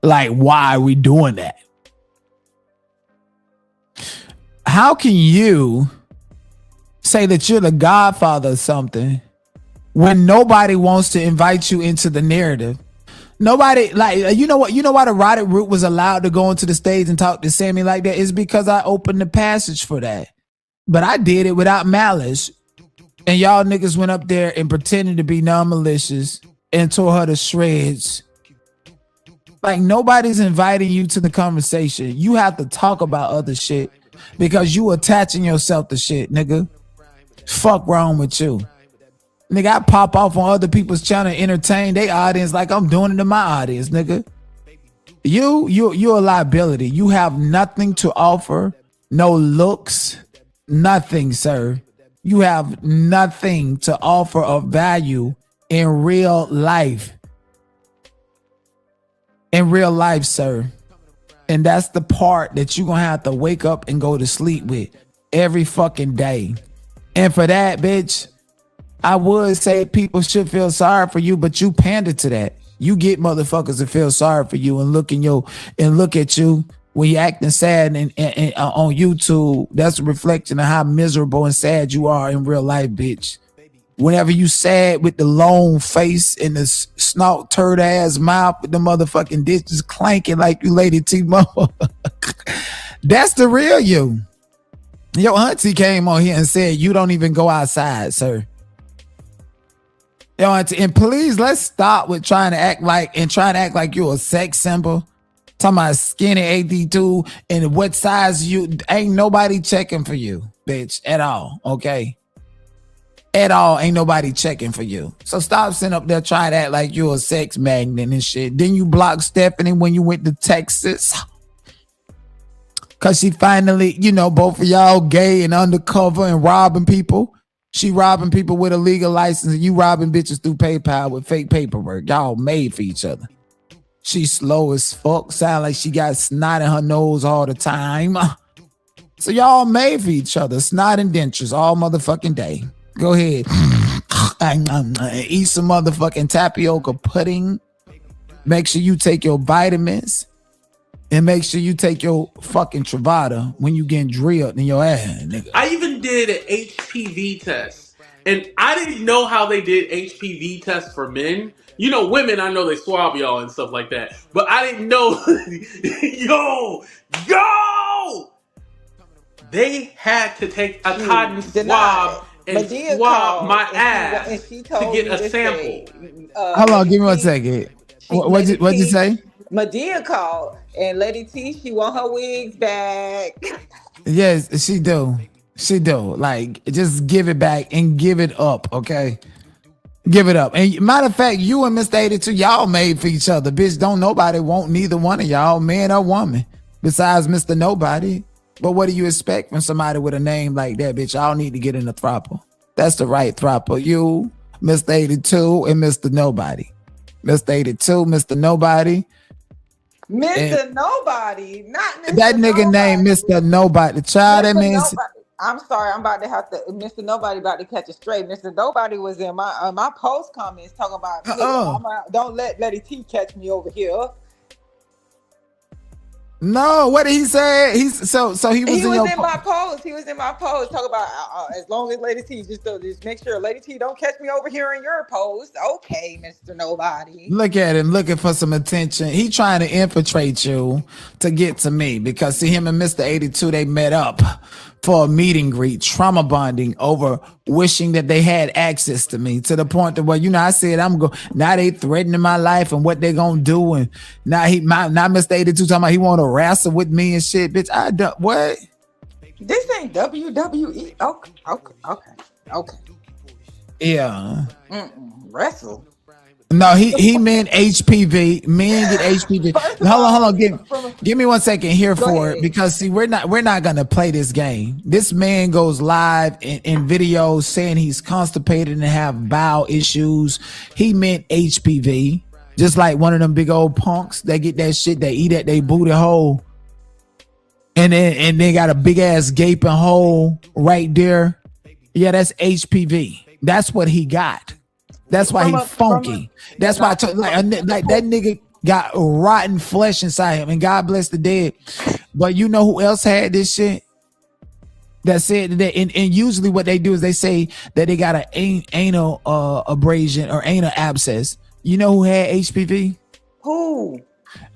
[SPEAKER 1] Like, why are we doing that? How can you say that you're the godfather of something when nobody wants to invite you into the narrative? Nobody, like, you know what? You know why the Rotted Root was allowed to go into the stage and talk to Sammy like that? Is because I opened the passage for that. But I did it without malice. And y'all niggas went up there and pretended to be non-malicious and tore her to shreds. Like, nobody's inviting you to the conversation. You have to talk about other shit because you attaching yourself to shit, nigga. Fuck wrong with you. Nigga, I pop off on other people's channel and entertain their audience like I'm doing it to my audience, nigga. You're a liability. You have nothing to offer. No looks. Nothing, sir. You have nothing to offer of value in real life. In real life, sir. And that's the part that you're going to have to wake up and go to sleep with every fucking day. And for that, bitch, I would say people should feel sorry for you, but you pander to that. You get motherfuckers to feel sorry for you and look at you when you're acting sad and on YouTube. That's a reflection of how miserable and sad you are in real life, bitch. Whenever you sad with the long face and the snort turd ass mouth with the motherfucking dishes clanking like you Lady T mama. That's the real you. Your auntie came on here and said you don't even go outside, sir. Yo, auntie, and please let's stop with trying to act like you're a sex symbol. Talking about skinny AD2 and what size you ain't nobody checking for you, bitch, at all. Okay. At all, ain't nobody checking for you. So stop sitting up there trying to act like you're a sex magnet and shit. Then you blocked Stephanie when you went to Texas. Cause she finally, both of y'all gay and undercover and robbing people. She robbing people with a legal license and you robbing bitches through PayPal with fake paperwork. Y'all made for each other. She slow as fuck. Sound like she got snot in her nose all the time. So y'all made for each other. Snot and dentures all motherfucking day. Go ahead. Eat some motherfucking tapioca pudding. Make sure you take your vitamins. And make sure you take your fucking Truvada when you getting drilled in your ass, nigga.
[SPEAKER 5] I even did an HPV test. And I didn't know how they did HPV tests for men. Women, I know they swab y'all and stuff like that. But I didn't know. Yo! They had to take a cotton swab and swab my ass to get a sample.
[SPEAKER 1] Hold on, give me 1 second. What'd you say?
[SPEAKER 3] Madea called and Lady T, she want her wigs back.
[SPEAKER 1] Yes, she do. She do. Like, just give it back and give it up, okay? Give it up. And matter of fact, you and Mr. 82, y'all made for each other. Bitch, don't nobody want neither one of y'all, man or woman, besides Mr. Nobody. But what do you expect from somebody with a name like that, bitch? Y'all need to get in the throuple. That's the right throuple. You, Mr. 82, and Mr. Nobody. Mr. 82, Mr. Nobody.
[SPEAKER 3] Mr. Nobody, not Mr.
[SPEAKER 1] That nigga named Mr. Nobody. Child, that means
[SPEAKER 3] Nobody. I'm sorry, I'm about to have to. Mr. Nobody about to catch a straight. Mr. Nobody was in my post comments talking about. Don't let Lady T catch me over here.
[SPEAKER 1] No, what did he say? He was in
[SPEAKER 3] my post. He was in my post talking about as long as Lady T just make sure Lady T don't catch me over here in your post. Okay, Mr. Nobody.
[SPEAKER 1] Look at him looking for some attention. He trying to infiltrate you to get to me because see him and Mr. 82, they met up for a meet and greet, trauma bonding over wishing that they had access to me to the point that, I said, now they threatening my life and what they gonna do. And now Mr. 82 talking about he want to wrestle with me and shit. Bitch, I don't, what?
[SPEAKER 3] This ain't WWE. Okay.
[SPEAKER 1] Yeah.
[SPEAKER 3] Wrestle.
[SPEAKER 1] No, he meant HPV. Men get HPV. Hold on. Give me 1 second here for it because see, we're not gonna play this game. This man goes live in videos saying he's constipated and have bowel issues. He meant HPV, just like one of them big old punks. They get that shit. They eat at they booty hole, and they got a big ass gaping hole right there. Yeah, that's HPV. That's what he got. That's why he funky. That's why I told like that nigga got rotten flesh inside him, and God bless the dead. But you know who else had this shit? That said that, and usually what they do is they say that they got an anal abrasion or anal abscess. You know who had HPV?
[SPEAKER 3] Who?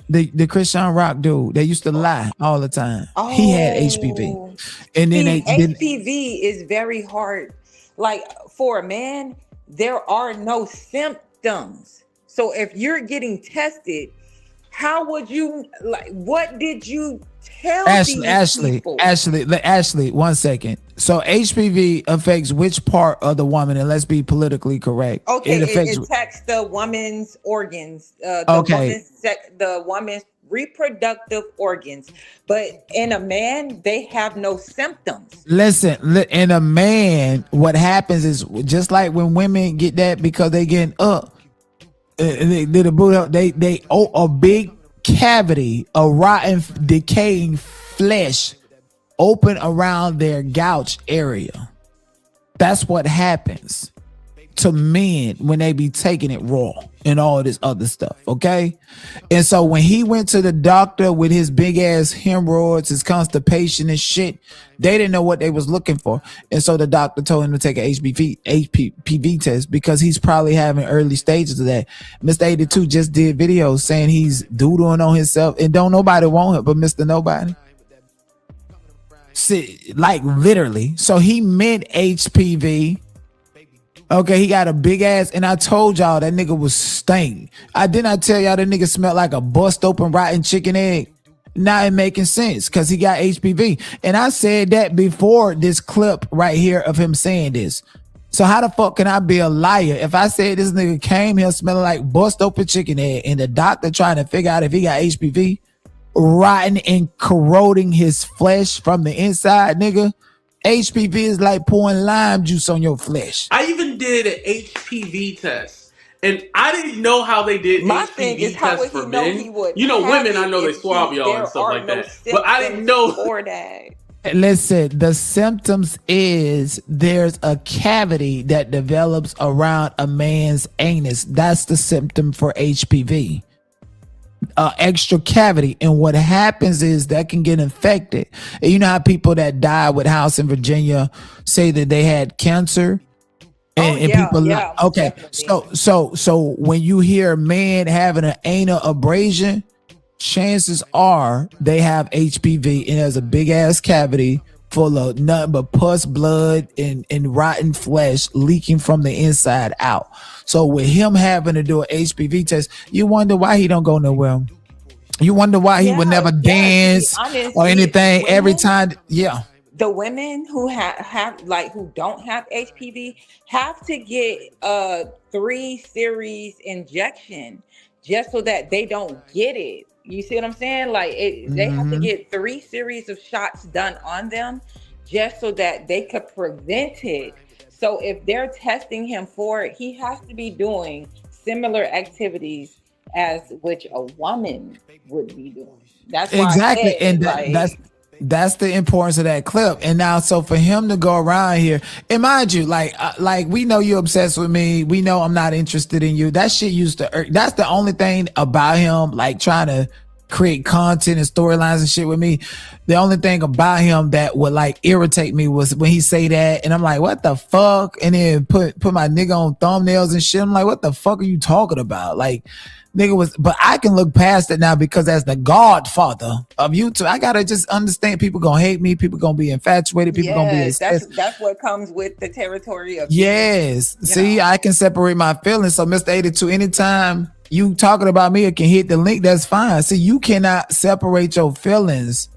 [SPEAKER 1] The Chrisean Rock dude. They used to lie all the time.
[SPEAKER 3] Oh.
[SPEAKER 1] He had HPV, and then
[SPEAKER 3] HPV is very hard. Like for a man, there are no symptoms. So if you're getting tested, how would you like? What did you tell
[SPEAKER 1] Ashley,
[SPEAKER 3] people?
[SPEAKER 1] Ashley, 1 second. So HPV affects which part of the woman? And let's be politically correct.
[SPEAKER 3] Okay,
[SPEAKER 1] it affects.
[SPEAKER 3] it attacks the woman's organs.
[SPEAKER 1] Okay.
[SPEAKER 3] The woman's reproductive organs. But in a man, they have no symptoms.
[SPEAKER 1] Listen, in a man, what happens is just like when women get that because they getting up, they owe a big cavity, a rotten, decaying flesh open around their gouge area. That's what happens to men when they be taking it raw and all this other stuff, okay? And so when he went to the doctor with his big ass hemorrhoids, his constipation and shit, they didn't know what they was looking for. And so the doctor told him to take an HPV test because he's probably having early stages of that. Mr. 82 just did videos saying he's doodling on himself and don't nobody want him but Mr. Nobody. See, like literally. So he meant HPV. Okay, he got a big ass, and I told y'all that nigga was stank. I did not tell y'all that nigga smelled like a bust open rotten chicken egg. Now it making sense because he got HPV. And I said that before this clip right here of him saying this. So how the fuck can I be a liar if I said this nigga came here smelling like bust open chicken egg and the doctor trying to figure out if he got HPV, rotting and corroding his flesh from the inside, nigga? HPV is like pouring lime juice on your flesh.
[SPEAKER 5] I even did an HPV test, and I didn't know how they did
[SPEAKER 3] My
[SPEAKER 5] HPV
[SPEAKER 3] thing is, how
[SPEAKER 5] tests
[SPEAKER 3] would he
[SPEAKER 5] for
[SPEAKER 3] know
[SPEAKER 5] men.
[SPEAKER 3] he would?
[SPEAKER 5] You know,
[SPEAKER 3] have
[SPEAKER 5] women,
[SPEAKER 3] it
[SPEAKER 5] I know they
[SPEAKER 3] if
[SPEAKER 5] swab y'all and
[SPEAKER 3] there
[SPEAKER 5] stuff
[SPEAKER 3] are
[SPEAKER 5] like
[SPEAKER 3] no
[SPEAKER 5] that, but I didn't know.
[SPEAKER 3] for that.
[SPEAKER 1] Listen, the symptoms is there's a cavity that develops around a man's anus. That's the symptom for HPV. Extra cavity, and what happens is that can get infected. And you know how people that died with House in Virginia say that they had cancer, and people okay,
[SPEAKER 3] definitely.
[SPEAKER 1] so when you hear a man having an anal abrasion, chances are they have HPV and there's a big ass cavity full of nothing but pus, blood, and rotten flesh leaking from the inside out. So with him having to do an HPV test, you wonder why he don't go nowhere. You wonder why he would never dance or anything every time. Yeah.
[SPEAKER 3] The women who have like who don't have HPV have to get a 3 series injection just so that they don't get it. You see what I'm saying? Like they have to get 3 series of shots done on them just so that they could prevent it. So if they're testing him for it, he has to be doing similar activities as which a woman would be doing. That's why
[SPEAKER 1] exactly, and
[SPEAKER 3] like,
[SPEAKER 1] that's the importance of that clip. And now, so for him to go around here, and mind you, like we know you're obsessed with me. We know I'm not interested in you. That shit used to irk. That's the only thing about him, like trying to create content and storylines and shit with me. The only thing about him that would like irritate me was when he say that, and I'm like, what the fuck? And then put my nigga on thumbnails and shit. I'm like, what the fuck are you talking about? Like, nigga was, but I can look past it now because as the godfather of YouTube, I gotta just understand people gonna hate me, people gonna be infatuated, people gonna be obsessed.
[SPEAKER 3] That's what comes with the territory of
[SPEAKER 1] see, I can separate my feelings. So Mr. 82, anytime you talking about me, it can hit the link, that's fine. See, you cannot separate your feelings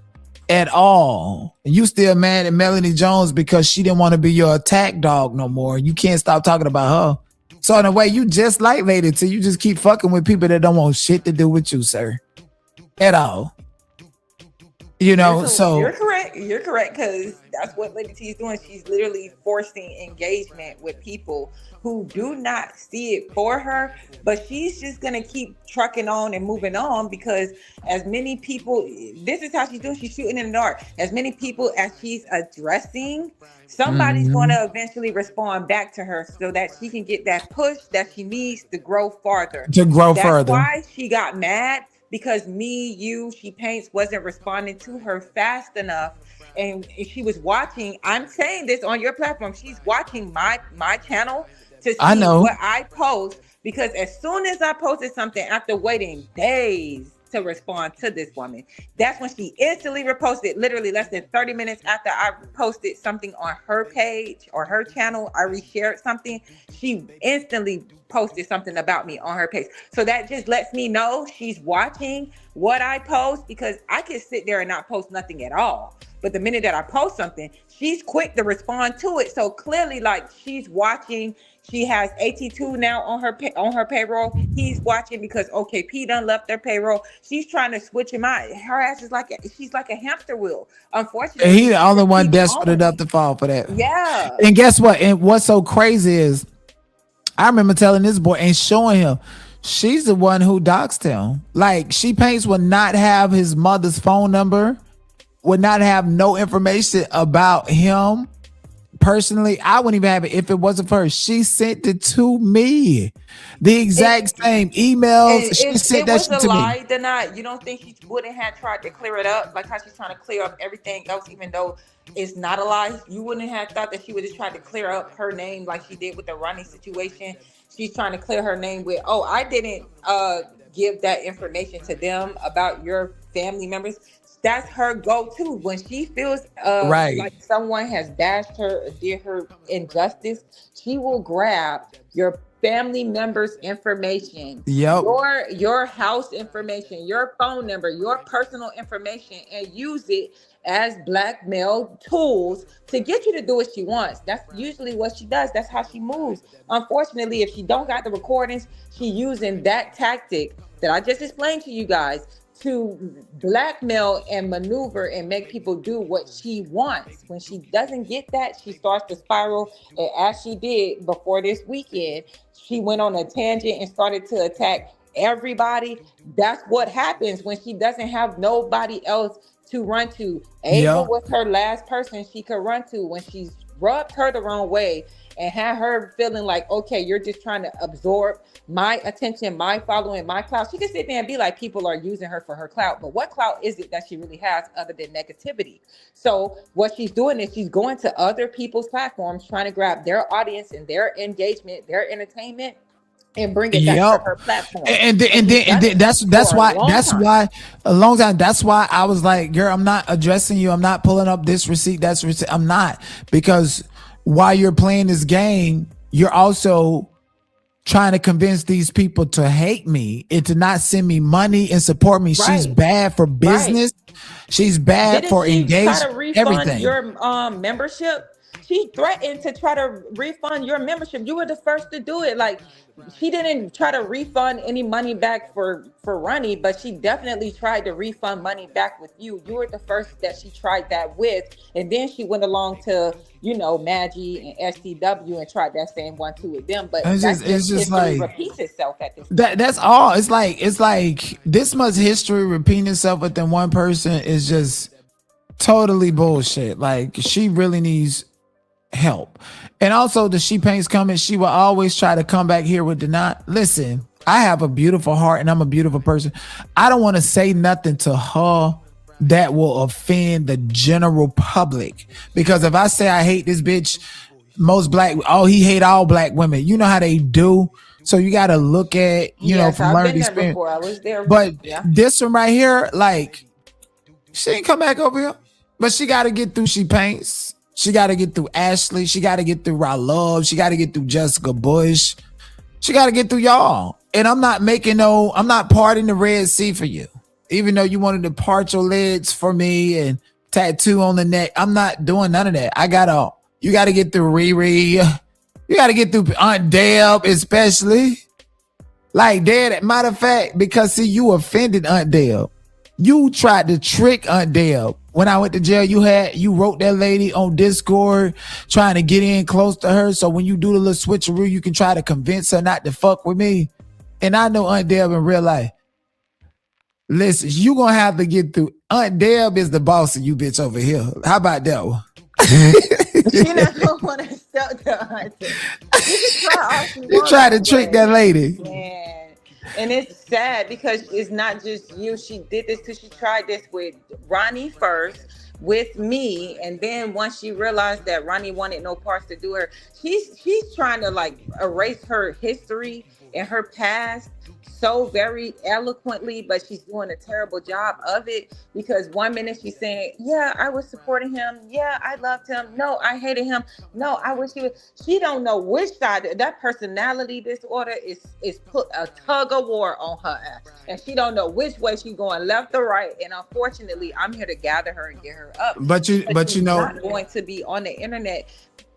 [SPEAKER 1] at all. You still mad at Melanie Jones because she didn't want to be your attack dog no more. You can't stop talking about her. So in a way, you just like Lady T. You just keep fucking with people that don't want shit to do with you, sir. At all. You know, so
[SPEAKER 3] you're correct. You're correct, because that's what Lady T is doing. She's literally forcing engagement with people who do not see it for her, but she's just gonna keep trucking on and moving on because as many people, this is how she's doing. She's shooting in the dark. As many people as she's addressing, somebody's going to eventually respond back to her so that she can get that push that she needs to grow farther. That's why she got mad, because She Paints wasn't responding to her fast enough. And she was watching, I'm saying this on your platform, she's watching my channel to see what I post, because as soon as I posted something after waiting days to respond to this woman. That's when she instantly reposted, literally less than 30 minutes after I posted something on her page or her channel. I reshared something. She instantly posted something about me on her page. So that just lets me know she's watching what I post, because I can sit there and not post nothing at all. But the minute that I post something, she's quick to respond to it. So clearly, like, she's watching. She has AT2 now on her payroll. He's watching because OKP done left their payroll. She's trying to switch him out. Her ass is she's like a hamster wheel. Unfortunately,
[SPEAKER 1] And he the only one desperate enough to fall for that.
[SPEAKER 3] Yeah.
[SPEAKER 1] And guess what? And what's so crazy is, I remember telling this boy and showing him, she's the one who doxed him. Like, She Paints would not have his mother's phone number, would not have no information about him personally. I wouldn't even have it if it wasn't for her. She sent it to me, the exact same emails. She sent that shit to me.
[SPEAKER 3] Dinea, you don't think she wouldn't have tried to clear it up, like how she's trying to clear up everything else, even though it's not a lie? You wouldn't have thought that she would have tried to clear up her name like she did with the Ronnie situation. She's trying to clear her name with, oh, I didn't give that information to them about your family members. That's her go-to when she feels like someone has bashed her or did her injustice. She will grab your family members' information, your house information, your phone number, your personal information, and use it as blackmail tools to get you to do what she wants. That's usually what she does. That's how she moves. Unfortunately, if she don't got the recordings, she using that tactic that I just explained to you guys to blackmail and maneuver and make people do what she wants. When she doesn't get that, she starts to spiral. And as she did before this weekend, she went on a tangent and started to attack everybody. That's what happens when she doesn't have nobody else to run to. Ava was her last person she could run to when she rubbed her the wrong way and had her feeling like, okay, you're just trying to absorb my attention, my following, my clout. She can sit there and be like, people are using her for her clout, but what clout is it that she really has other than negativity? So what she's doing is she's going to other people's platforms, trying to grab their audience and their engagement, their entertainment, and bring it back to her platform. And then
[SPEAKER 1] that's why a long time. That's why I was like, girl, I'm not addressing you. I'm not pulling up this receipt. That's receipt. I'm not, because while you're playing this game, you're also trying to convince these people to hate me and to not send me money and support me. She's bad for business. She's bad for engagement. Everything.
[SPEAKER 3] Your membership. She threatened to try to refund your membership. You were the first to do it. Like, she didn't try to refund any money back for Ronnie, but she definitely tried to refund money back with you. You were the first that she tried that with. And then she went along to, Maggie and STW and tried that same one too with them. But it's just like repeats itself at this point.
[SPEAKER 1] That's all. It's like this much history repeating itself within one person is just totally bullshit. Like, she really needs help. And also, the She Paints comment, she will always try to come back here with Dinea. Listen, I have a beautiful heart and I'm a beautiful person. I don't want to say nothing to her that will offend the general public, because if I say I hate this bitch, he hate all black women. You know how they do. So you got to look at, from learned experience.
[SPEAKER 3] I was there.
[SPEAKER 1] But this one right here, like, she ain't come back over here, but she got to get through She Paints. She got to get through Ashley. She got to get through Raw Love. She got to get through Jessica Bush. She got to get through y'all. And I'm not parting the Red Sea for you. Even though you wanted to part your legs for me and tattoo on the neck, I'm not doing none of that. You got to get through Riri. You got to get through Aunt Deb, especially. Like, Dad, matter of fact, because see, you offended Aunt Deb. You tried to trick Aunt Deb. When I went to jail, you wrote that lady on Discord trying to get in close to her. So when you do the little switcheroo, you can try to convince her not to fuck with me. And I know Aunt Deb in real life. Listen, you gonna have to get through. Aunt Deb is the boss of you bitch over here. How about that one?
[SPEAKER 3] She not gonna want to sell to Auntie.
[SPEAKER 1] You try to trick that lady.
[SPEAKER 3] Man. And it's sad because it's not just you. She did this because she tried this with Ronnie first, with me, and then once she realized that Ronnie wanted no parts to do her, she's trying to like erase her history in her past so very eloquently, but she's doing a terrible job of it, because one minute she's saying, yeah, I was supporting him, yeah, I loved him, no, I hated him, no, I wish he was. She don't know which side. That personality disorder is put a tug of war on her ass, and she don't know which way she's going, left or right. And unfortunately, I'm here to gather her and get her up.
[SPEAKER 1] But you know,
[SPEAKER 3] not going to be on the internet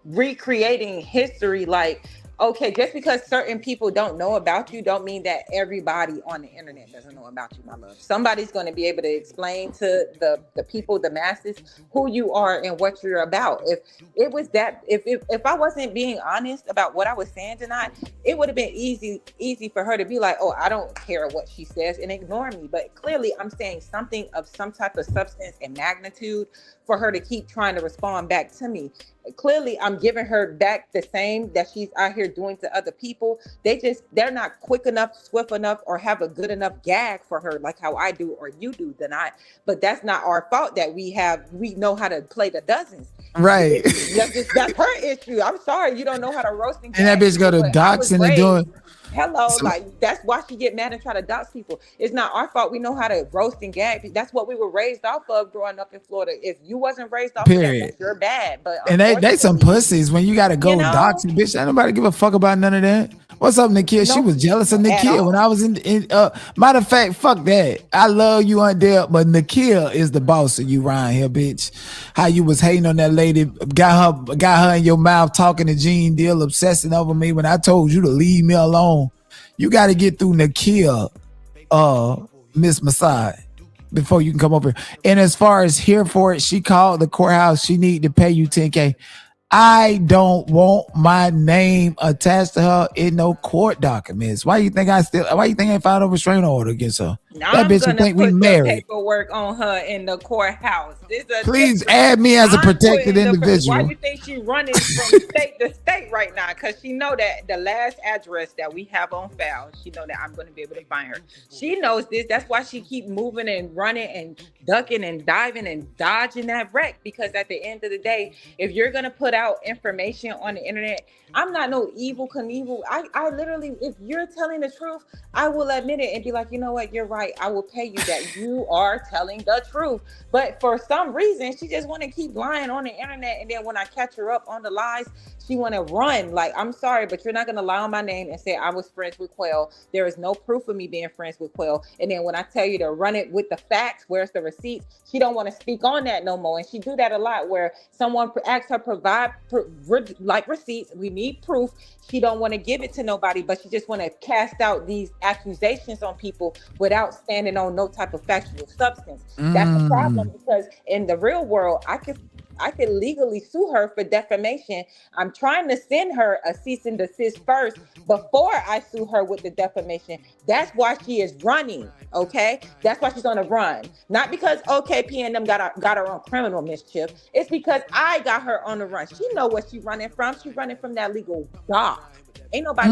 [SPEAKER 3] recreating history. Like, okay, just because certain people don't know about you don't mean that everybody on the internet doesn't know about you, my love. Somebody's going to be able to explain to the people, the masses, who you are and what you're about. If it was that, if I wasn't being honest about what I was saying tonight, it would have been easy for her to be like, oh, I don't care what she says, and ignore me. But clearly I'm saying something of some type of substance and magnitude for her to keep trying to respond back to me. Clearly I'm giving her back the same that she's out here doing to other people. They're not quick enough, swift enough, or have a good enough gag for her like how I do or you do, Dinea. But that's not our fault that we know how to play the dozens.
[SPEAKER 1] Right.
[SPEAKER 3] That's her issue. I'm sorry, you don't know how to roast and
[SPEAKER 1] that bitch go to doxing and doing.
[SPEAKER 3] Hello, like that's why she get mad and try to dox people. It's not our fault. We know how to roast and gag. That's what we were raised off of growing up in Florida. If you wasn't raised off of that, you're bad. But
[SPEAKER 1] and they some pussies when you gotta go doxing, bitch. Ain't nobody give a fuck about none of that. What's up, Nakia? She was jealous of Nakia when I was in matter of fact, fuck that. I love you undead, but Nakia is the boss of you around here, bitch. How you was hating on that lady, got her in your mouth talking to Gene Deal, obsessing over me when I told you to leave me alone. You got to get through Nakia, Miss Masai, before you can come over. And as far as here for it, she called the courthouse. She need to pay you $10K. I don't want my name attached to her in no court documents. Why you think I filed a restraining order against her?
[SPEAKER 3] That bitch will think we married. Paperwork on her in the courthouse.
[SPEAKER 1] Please add me as a protected individual.
[SPEAKER 3] Why do you think she's running from state to state right now? Because she know that the last address that we have on file, she know that I'm going to be able to find her. She knows this. That's why she keep moving and running and ducking and diving and dodging that wreck. Because at the end of the day, if you're going to put out information on the internet, I'm not no evil Knievel. I literally, if you're telling the truth, I will admit it and be like, you know what, you're right. I will pay you that you are telling the truth. But for some reason, she just want to keep lying on the internet. And then when I catch her up on the lies, she want to run. Like, I'm sorry, but you're not going to lie on my name and say I was friends with Quell. There is no proof of me being friends with Quell. And then when I tell you to run it with the facts, where's the receipts? She don't want to speak on that no more. And she do that a lot where someone asks her provide like receipts. We need proof. She don't want to give it to nobody, but she just want to cast out these accusations on people without standing on no type of factual substance. That's the problem, because in the real world, I could legally sue her for defamation. I'm trying to send her a cease and desist first before I sue her with the defamation. That's why she is running, okay? That's why she's on a run. Not because OKP and them got her on criminal mischief. It's because I got her on the run. She know what she's running from. She's running from that legal dog. Ain't nobody.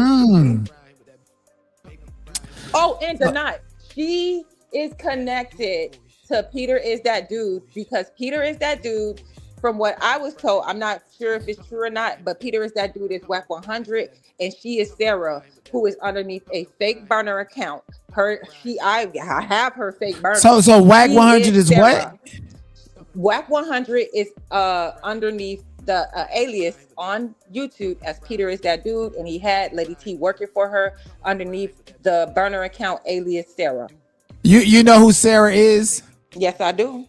[SPEAKER 3] Oh, and Dinea, she is connected to Peter Is That Dude, because Peter Is That Dude, from what I was told, I'm not sure if it's true or not, but Peter Is That Dude is WAC 100, and she is Sarah, who is underneath a fake burner account. I have her fake burner.
[SPEAKER 1] So WAC 100 is what?
[SPEAKER 3] WAC 100 is underneath the alias on YouTube as Peter Is That Dude, and he had Lady T working for her underneath the burner account alias Sarah. You know who Sarah is? Yes, I do.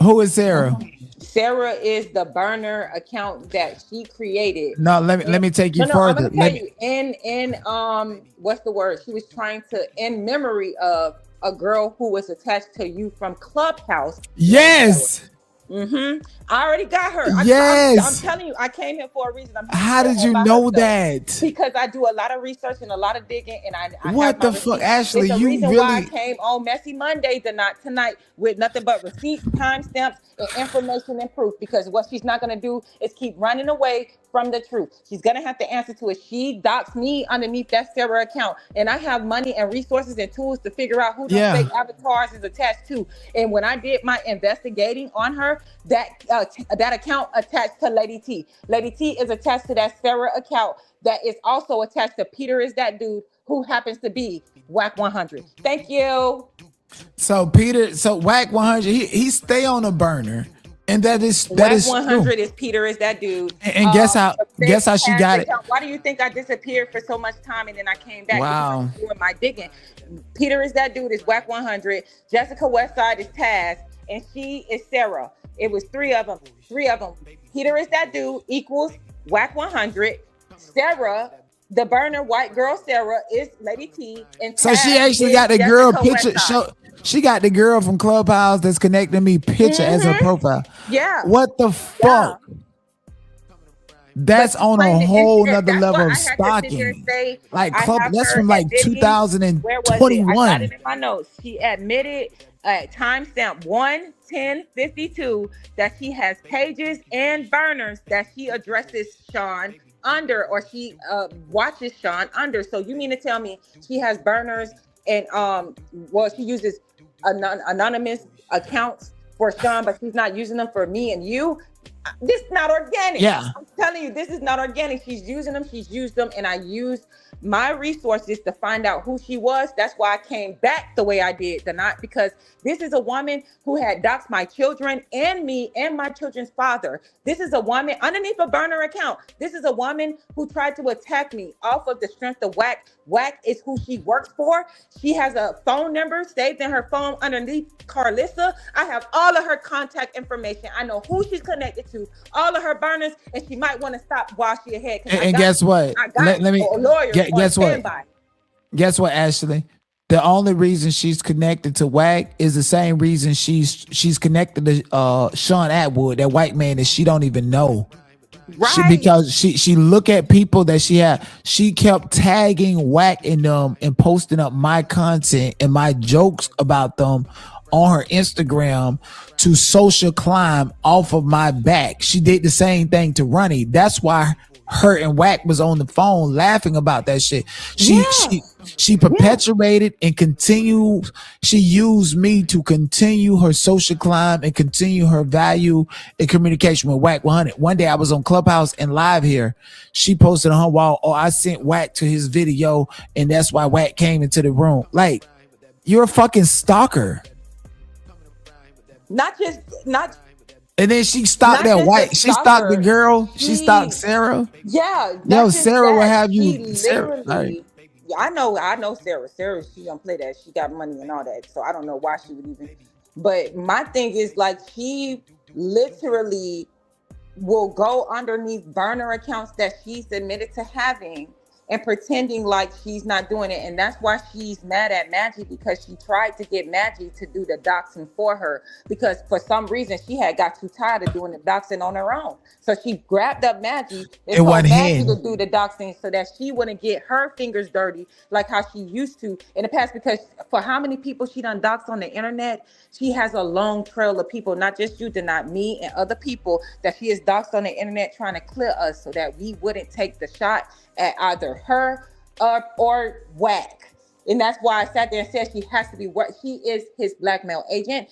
[SPEAKER 3] Who is Sarah? Sarah is the burner account that she created. No, let me take you further. I'm gonna tell you, in what's the word? She was trying to, in memory of a girl who was attached to you from Clubhouse. Yes. I already got her. I'm telling you, I came here for a reason. How did you know that? Because I do a lot of research and a lot of digging, and I what the fuck, Ashley? You reason really? Why I came on Messy Mondays and not tonight with nothing but receipts, timestamps, and information and proof. Because what she's not gonna do is keep running away from the truth. She's gonna have to answer to it. She doxed me underneath that Sarah account, and I have money and resources and tools to figure out who those fake avatars is attached to. And when I did my investigating on her, that account attached to Lady T. Lady T is attached to that Sarah account that is also attached to Peter Is That Dude, who happens to be Whack 100. Thank you.
[SPEAKER 1] So Whack 100, he stay on a burner, and that is
[SPEAKER 3] Whack
[SPEAKER 1] true.
[SPEAKER 3] 100 is Peter, is that dude.
[SPEAKER 1] And guess how she got it.
[SPEAKER 3] Why do you think I disappeared for so much time and then I came back?
[SPEAKER 1] Wow.
[SPEAKER 3] Because I'm doing my digging. Peter is that dude, is Whack 100. Jessica Westside is Taz, and she is Sarah. It was three of them. Peter is that dude equals Whack 100. Sarah, the burner white girl Sarah, is Lady T. And
[SPEAKER 1] So
[SPEAKER 3] Taz
[SPEAKER 1] she actually
[SPEAKER 3] is
[SPEAKER 1] got the
[SPEAKER 3] Jessica
[SPEAKER 1] girl picture.
[SPEAKER 3] Westside.
[SPEAKER 1] She got the girl from Clubhouse that's connecting me picture as her profile.
[SPEAKER 3] Yeah.
[SPEAKER 1] What the fuck? That's on a whole nother level of stalking. Like that's from like 2021.
[SPEAKER 3] I got it in my notes. She admitted at timestamp 1:10:52 that she has pages and burners that she addresses Sean under, or she watches Sean under. So you mean to tell me she has burners and she uses anonymous accounts for Sean, but she's not using them for me and you? This is not organic.
[SPEAKER 1] Yeah.
[SPEAKER 3] I'm telling you, this is not organic. She's using them. She's used them. And I used my resources to find out who she was. That's why I came back the way I did, because this is a woman who had doxed my children and me and my children's father. This is a woman underneath a burner account. This is a woman who tried to attack me off of the strength of Whack. Whack is who she works for. She has a phone number saved in her phone underneath Carlissa. I have all of her contact information. I know who she's connected to, all of her burners, and she might want to stop while she's ahead.
[SPEAKER 1] And guess what?
[SPEAKER 3] Let me
[SPEAKER 1] guess what? Guess what, Ashley? The only reason she's connected to Whack is the same reason she's connected to Sean Atwood, that white man that she don't even know. Right. Because she look at people that she had. She kept tagging Whack in them and posting up my content and my jokes about them on her Instagram to social climb off of my back. She did the same thing to Ronnie. That's why her and Whack was on the phone laughing about that shit. She perpetuated and continued. She used me to continue her social climb and continue her value in communication with Whack 100. One day I was on Clubhouse and live here. She posted on her wall, I sent Whack to his video and that's why Whack came into the room. Like, you're a fucking stalker. And then she stalked that white. She stalked the girl. She stalked Sarah.
[SPEAKER 3] Yeah.
[SPEAKER 1] Yo, Sarah will have you. Sarah,
[SPEAKER 3] I know Sarah. Sarah, she don't play that. She got money and all that. So I don't know why she would even. But my thing is, like, she literally will go underneath burner accounts that she's admitted to having and pretending like she's not doing it. And that's why she's mad at Maggie, because she tried to get Maggie to do the doxing for her, because for some reason she had got too tired of doing the doxing on her own. So she grabbed up Maggie and told Maggie to do the doxing so that she wouldn't get her fingers dirty like how she used to in the past, because for how many people she done doxed on the internet, she has a long trail of people, not just you, not me, and other people that she has doxed on the internet trying to clear us so that we wouldn't take the shot at either her or Whack. And that's why I sat there and said she has to be what she is, his blackmail agent.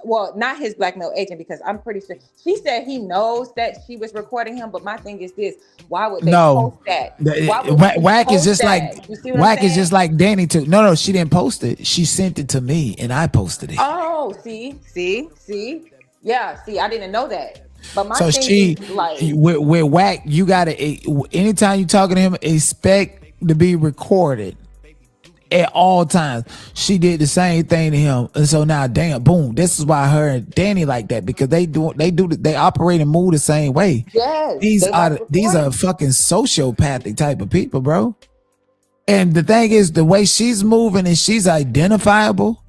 [SPEAKER 3] Not his blackmail agent, because I'm pretty sure she said he knows that she was recording him. But my thing is this: why would they post that?
[SPEAKER 1] Whack is just Whack is just like Danny too. No, she didn't post it. She sent it to me, and I posted it.
[SPEAKER 3] Oh, see, yeah, I didn't know that. But my
[SPEAKER 1] so
[SPEAKER 3] thing is, like,
[SPEAKER 1] with Whack, you gotta anytime you talking to him, expect to be recorded at all times. She did the same thing to him, and so now, damn, boom. This is why her and Danny like that, because they operate and move the same way.
[SPEAKER 3] Yes,
[SPEAKER 1] these are fucking sociopathic type of people, bro. And the thing is, the way she's moving and she's identifiable.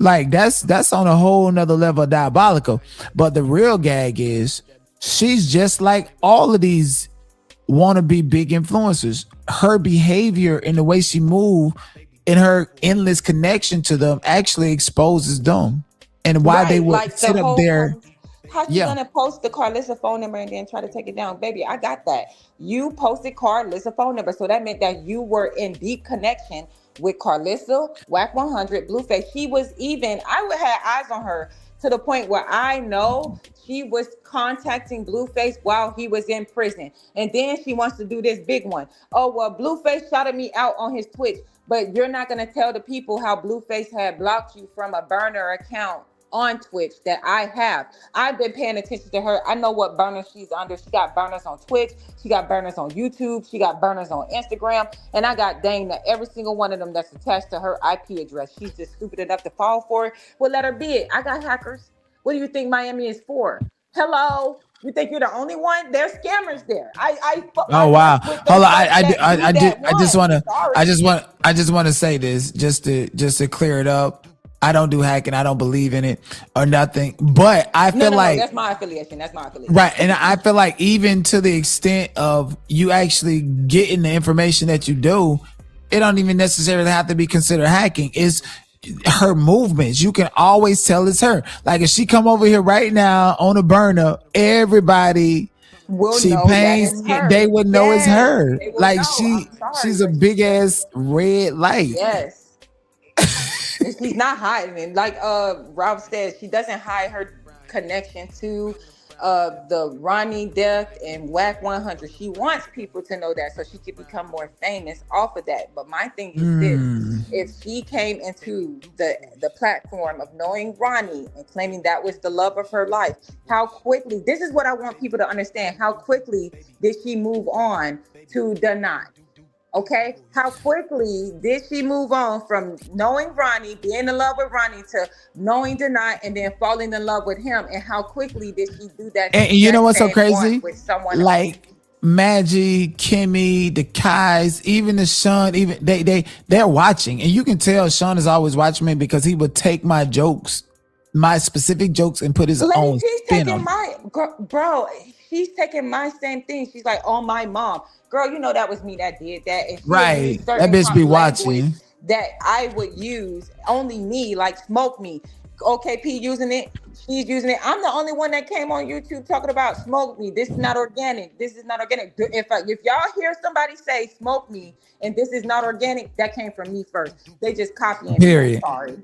[SPEAKER 1] Like that's on a whole nother level of diabolical. But the real gag is she's just like all of these wannabe big influencers. Her behavior and the way she moved and her endless connection to them actually exposes them and why they would like sit up there.
[SPEAKER 3] How you gonna post the Carlissa phone number and then try to take it down? Baby, I got that. You posted Carlissa phone number, so that meant that you were in deep connection with Carlissa, Whack 100, Blueface. She was even, I would have eyes on her to the point where I know she was contacting Blueface while he was in prison. And then she wants to do this big one. Oh, well, Blueface shouted me out on his Twitch, but you're not going to tell the people how Blueface had blocked you from a burner account on Twitch that I have. I've been paying attention to her. I know what burner she's under. She got burners on Twitch. She got burners on YouTube. She got burners on Instagram. And I got dang that every single one of them that's attached to her IP address. She's just stupid enough to fall for it. Well, let her be it. I got hackers. What do you think Miami is for? Hello? You think you're the only one? There's scammers there.
[SPEAKER 1] Oh wow! Hold on, I just want to say this just to clear it up. I don't do hacking. I don't believe in it or nothing. But I feel like
[SPEAKER 3] that's my affiliation.
[SPEAKER 1] Right, and I feel like even to the extent of you actually getting the information that you do, it don't even necessarily have to be considered hacking. It's her movements. You can always tell it's her. Like if she come over here right now on a burner, everybody she paints, they would know it's her. Like she's a big ass red light.
[SPEAKER 3] Yes. And she's not hiding it. Like Rob said, she doesn't hide her connection to the Ronnie death and Whack 100. She wants people to know that so she could become more famous off of that. But my thing is this: if she came into the platform of knowing Ronnie and claiming that was the love of her life, how quickly, this is what I want people to understand, how quickly did she move on to Dinea? Okay, how quickly did she move on from knowing Ronnie, being in love with Ronnie, to knowing Dinea and then falling in love with him? And how quickly did she do that?
[SPEAKER 1] And you know what's so crazy?
[SPEAKER 3] With someone
[SPEAKER 1] like
[SPEAKER 3] else?
[SPEAKER 1] Maggie, Kimmy, the Kais, even the Sean, even they're watching, and you can tell Sean is always watching me because he would take my jokes, my specific jokes, and put his own spin on.
[SPEAKER 3] Bro, she's taking my same thing. She's like, oh, my mom. Girl, you know that was me that did that. And
[SPEAKER 1] right. That bitch be watching.
[SPEAKER 3] That I would use, only me, like Smoke Me. OKP using it, she's using it. I'm the only one that came on YouTube talking about Smoke Me. This is not organic. This is not organic. If y'all hear somebody say Smoke Me and this is not organic, that came from me first. They just copying.
[SPEAKER 1] Period.
[SPEAKER 3] Sorry.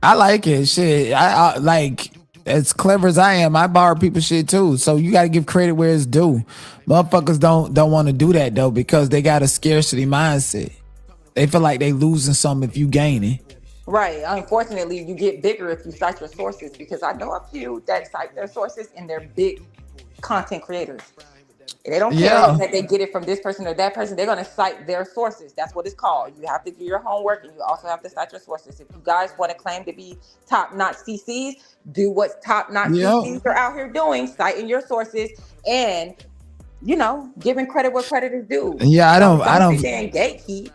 [SPEAKER 1] I like it. Shit. I like, as clever as I am, I borrow people's shit too. So you got to give credit where it's due. Motherfuckers don't want to do that though because they got a scarcity mindset. They feel like they losing something if you gaining.
[SPEAKER 3] Right. Unfortunately, you get bigger if you cite your sources, because I know a few that cite their sources and they're big content creators. They don't care that they get it from this person or that person. They're going to cite their sources. That's what it's called. You have to do your homework and you also have to cite your sources. If you guys want to claim to be top-notch CCs, do what top-notch CCs are out here doing, citing your sources and, you know, giving credit where credit is due.
[SPEAKER 1] Yeah, I don't
[SPEAKER 3] gatekeep.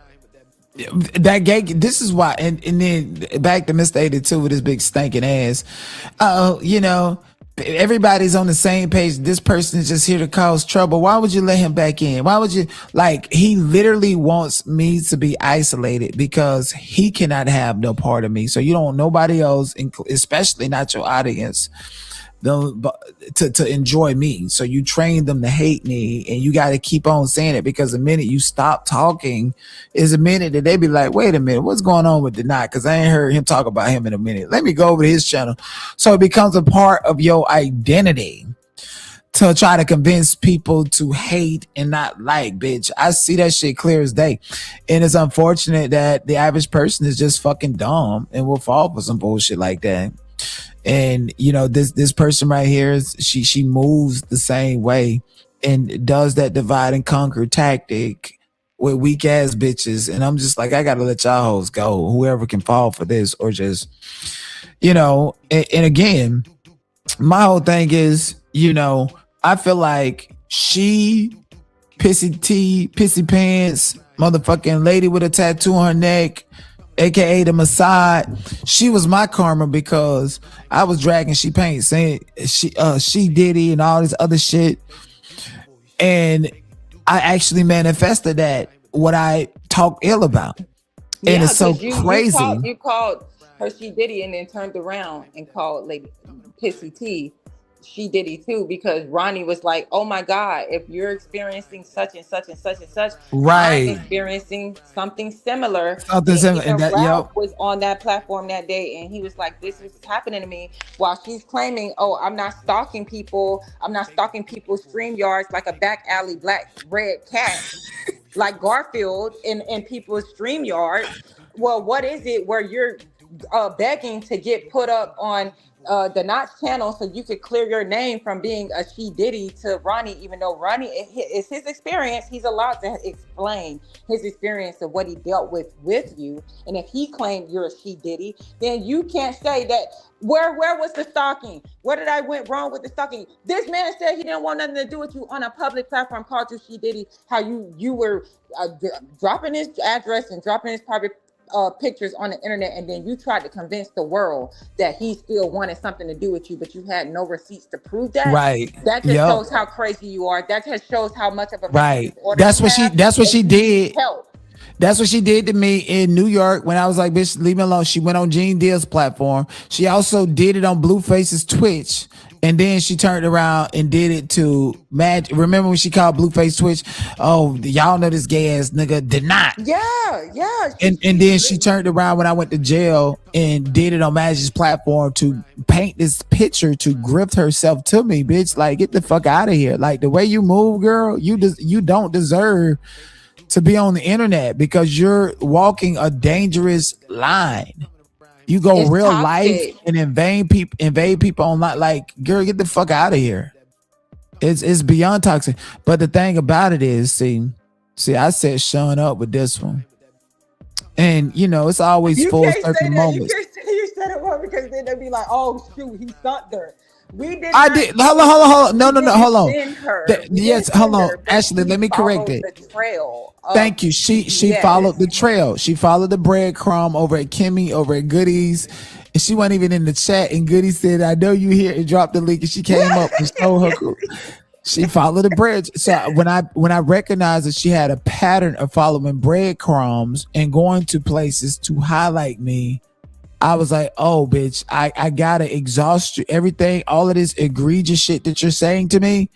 [SPEAKER 1] That gate. This is why, and then back to Mr. 82 with his big stinking ass. You know, everybody's on the same page. This person is just here to cause trouble. Why would you let him back in? Why would you, like, he literally wants me to be isolated because he cannot have no part of me. So you don't want nobody else, especially not your audience, to enjoy me. So you train them to hate me, and you got to keep on saying it, because the minute you stop talking is a minute that they be like, wait a minute, what's going on with Dinea? Because I ain't heard him talk about him in a minute. Let me go over to his channel. So it becomes a part of your identity to try to convince people to hate and not like. Bitch, I see that shit clear as day. And it's unfortunate that the average person is just fucking dumb and will fall for some bullshit like that. And you know, this person right here is she moves the same way and does that divide and conquer tactic with weak ass bitches. And I'm just like, I gotta let y'all hoes go, whoever can fall for this, or just, you know. And again, my whole thing is, you know, I feel like she pissy pants motherfucking lady with a tattoo on her neck, aka the Mossad, she was my karma, because I was dragging She Paint, saying she Diddy and all this other shit, and I actually manifested that what I talk ill about. And it's so crazy.
[SPEAKER 3] You called her She Diddy and then turned around and called Lady Pissy T she Diddy too, because Ronnie was like, oh my God, if you're experiencing such and such and such and such, I'm
[SPEAKER 1] Right.
[SPEAKER 3] experiencing something similar.
[SPEAKER 1] Something
[SPEAKER 3] And
[SPEAKER 1] similar.
[SPEAKER 3] even
[SPEAKER 1] And that,
[SPEAKER 3] Ralph was on that platform that day, and he was like, this is happening to me, while she's claiming, oh, I'm not stalking people. I'm not stalking people's stream yards like a back alley black red cat, like Garfield in people's stream yards. Well, what is it where you're begging to get put up on the Notch channel so you could clear your name from being a she Diddy to Ronnie, even though Ronnie, it's his experience. He's allowed to explain his experience of what he dealt with you. And if he claimed you're a she Diddy, then you can't say that. Where was the stalking? Where did I went wrong with the stalking? This man said he didn't want nothing to do with you on a public platform, called you she Diddy. How you were dropping his address and dropping his private pictures on the internet, and then you tried to convince the world that he still wanted something to do with you, but you had no receipts to prove that.
[SPEAKER 1] Right.
[SPEAKER 3] That just shows how crazy you are. That just shows how much of a
[SPEAKER 1] right. That's what she did.
[SPEAKER 3] Help.
[SPEAKER 1] That's what she did to me in New York when I was like, bitch, leave me alone. She went on Gene Deal's platform. She also did it on Blueface's Twitch. And then she turned around and did it to Magic. Remember when she called Blueface Twitch? Oh, y'all know this gay ass nigga did not.
[SPEAKER 3] Yeah.
[SPEAKER 1] And then she turned around when I went to jail and did it on Magic's platform to paint this picture to grift herself to me, bitch. Like, get the fuck out of here. Like, the way you move, girl, you don't deserve to be on the internet because you're walking a dangerous line. You go it's real toxic. Life and invade people online. Like, girl, get the fuck out of here. It's beyond toxic. But the thing about it is, see, I set Sean up with this one. And it's always full circle moments.
[SPEAKER 3] You can't say you set it up because then they'll be like, oh shoot, he stuck there. We did.
[SPEAKER 1] I did. Hold on. No. Hold on. Yes, hold on. Ashley, let me correct it. Thank you. She followed the trail. She followed the breadcrumb over at Kimmy, over at Goodies, and she wasn't even in the chat. And Goodies said, "I know you here," and dropped the link. And she came up and showed her. Cool. She followed the bread. So when I recognized that she had a pattern of following breadcrumbs and going to places to highlight me, I was like, oh, bitch, I gotta exhaust you. Everything, all of this egregious shit that you're saying to me,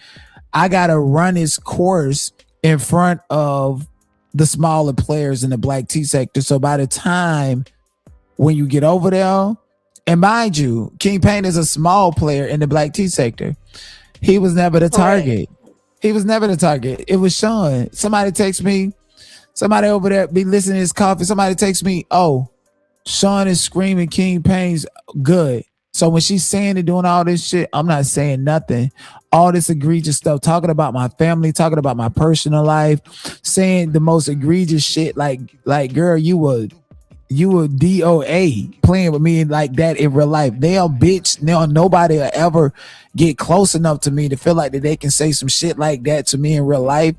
[SPEAKER 1] I gotta run its course in front of the smaller players in the black tea sector. So by the time when you get over there, and mind you, King Payne is a small player in the black tea sector. He was never the target. He was never the target. It was Sean. Somebody text me, somebody over there be listening to his coffee. Somebody text me, oh, Sean is screaming King Payne's good. So when she's saying and doing all this shit, I'm not saying nothing. All this egregious stuff, talking about my family, talking about my personal life, saying the most egregious shit, like girl, you were DOA playing with me like that in real life. Bitch, nobody will ever get close enough to me to feel like that they can say some shit like that to me in real life.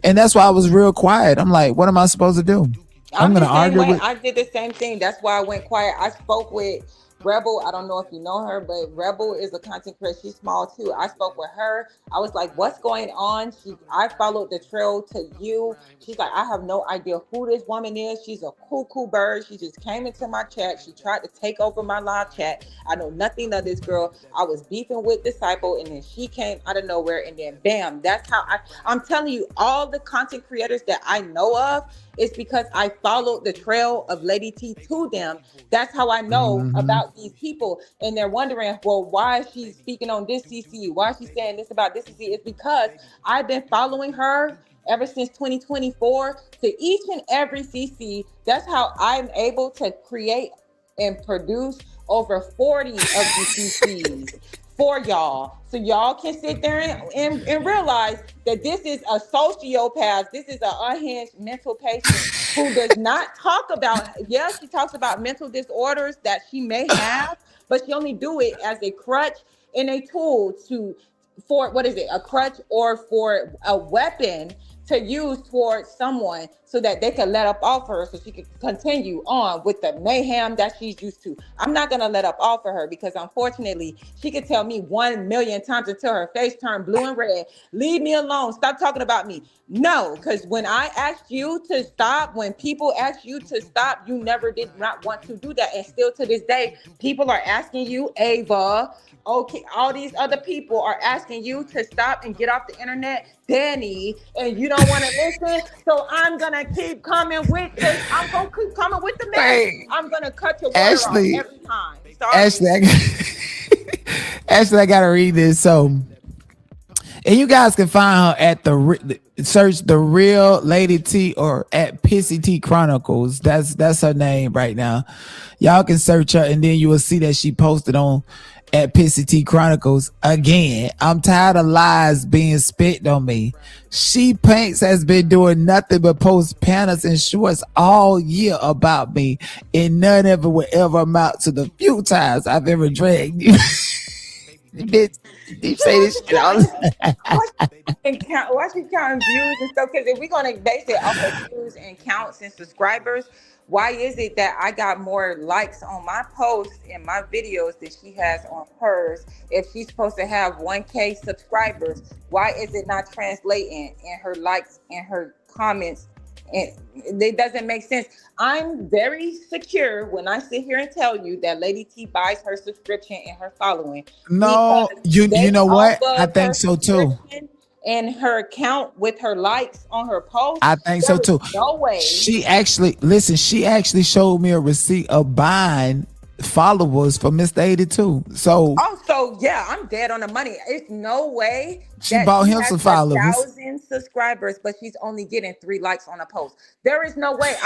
[SPEAKER 1] And that's why I was real quiet. I'm like, what am I supposed to do? I'm gonna argue with.
[SPEAKER 3] I did the same thing. That's why I went quiet. I spoke with Rebel. I don't know if you know her, but Rebel is a content creator. She's small too. I spoke with her. I was like, what's going on? I followed the trail to you. She's like, I have no idea who this woman is. She's a cool bird. She just came into my chat. She tried to take over my live chat. I know nothing of this girl. I was beefing with Disciple, and then she came out of nowhere, and then bam, that's how I'm telling you, all the content creators that I know of, it's because I followed the trail of Lady T to them. That's how I know about these people. And they're wondering, well, why is she speaking on this CC? Why is she saying this about this CC? It's because I've been following her ever since 2024 to each and every CC. That's how I'm able to create and produce over 40 of these CCs for y'all. So y'all can sit there and realize that this is a sociopath. This is an unhinged mental patient who does not talk about, she talks about mental disorders that she may have, but she only do it as a crutch and a tool for a crutch or for a weapon to use towards someone so that they can let up off her so she can continue on with the mayhem that she's used to. I'm not going to let up off of her because unfortunately she could tell me 1,000,000 times until her face turned blue and red, leave me alone, stop talking about me. No, because when I asked you to stop, when people asked you to stop, you never did not want to do that. And still to this day, people are asking you, Ava, okay, all these other people are asking you to stop and get off the internet, Danny, and you don't want to listen. So I'm gonna keep coming with this. I'm gonna keep coming with the mess.
[SPEAKER 1] Hey,
[SPEAKER 3] I'm gonna cut your water
[SPEAKER 1] Ashley,
[SPEAKER 3] off every time. Sorry.
[SPEAKER 1] Ashley, I gotta read this. So, and you guys can find her at search the real Lady T or at Pissy T Chronicles. That's her name right now. Y'all can search her, and then you will see that she posted on at Pissy T Chronicles again. I'm tired of lies being spit on me. She Paints has been doing nothing but post panels and shorts all year about me, and none of it will ever amount to the few times I've ever dragged you. Bitch, you say this shit all the time.
[SPEAKER 3] Why she counting views and stuff? Because if we're gonna base it off of views and counts and subscribers, why is it that I got more likes on my posts and my videos than she has on hers? If she's supposed to have 1K subscribers, why is it not translating in her likes and her comments? And it doesn't make sense. I'm very secure when I sit here and tell you that Lady T buys her subscription and her following.
[SPEAKER 1] No, you know what? I think so too.
[SPEAKER 3] And her account with her likes on her post.
[SPEAKER 1] I think so too.
[SPEAKER 3] No way.
[SPEAKER 1] She actually showed me a receipt of buying followers for Mr. 82. So
[SPEAKER 3] yeah, I'm dead on the money. It's no way
[SPEAKER 1] she bought him some followers.
[SPEAKER 3] 1,000 subscribers, but she's only getting 3 likes on a post. There is no way.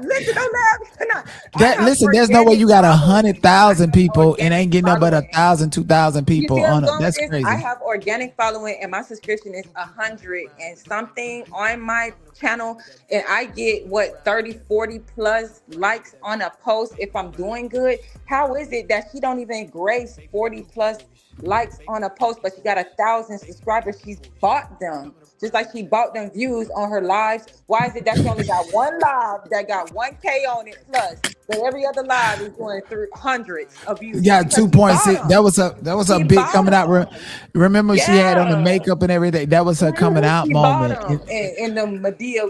[SPEAKER 3] Listen, don't laugh.
[SPEAKER 1] Listen, there's no way you got 100,000 people and ain't getting no but 1,000, 2,000 people on it. That's crazy.
[SPEAKER 3] I have organic following and my subscription is 100 and something on my channel, and I get 30, 40 plus likes on a post if I'm doing good. How is it that she don't even grace 40 plus likes on a post, but she got 1,000 subscribers? She's bought them, just like she bought them views on her lives. Why is it that she only got one live that got 1K on it plus, but every other live is doing through hundreds of views?
[SPEAKER 1] Yeah, 2.6. That was a big coming out. Remember she had on the makeup and everything. That was her coming out moment.
[SPEAKER 3] In the Medea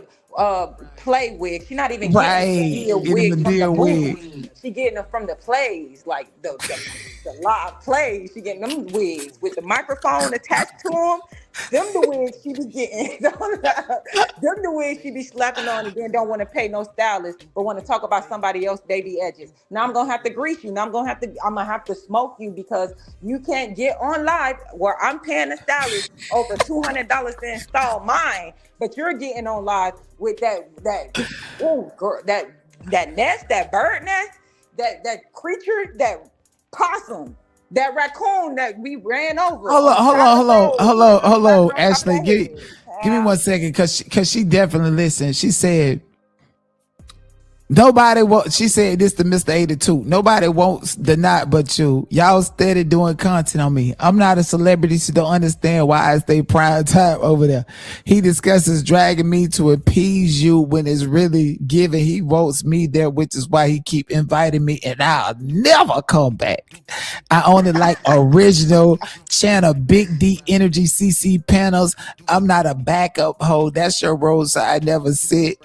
[SPEAKER 3] play wig. She's not even
[SPEAKER 1] getting
[SPEAKER 3] the Medea wig. She getting them from the plays, like the live plays. She getting them wigs with the microphone attached to them. Them the wigs she be getting. Them the wigs she be slapping on and then don't want to pay no stylist, but want to talk about somebody else's baby edges. Now I'm gonna have to grease you. Now I'm gonna have to smoke you because you can't get on live where I'm paying a stylist over $200 to install mine, but you're getting on live with that nest, that bird nest, that creature, that possum, that raccoon that we ran over.
[SPEAKER 1] Hello, Ashley. Give me 1 second, cause she definitely listened. She said she said this to Mr. 82. Nobody wants Dinea but you. Y'all steady doing content on me. I'm not a celebrity, so don't understand why I stay prime time over there. He discusses dragging me to appease you when it's really given. He wants me there, which is why he keep inviting me, and I'll never come back. I only like original channel, Big D Energy CC panels. I'm not a backup hoe. That's your role, so I never sit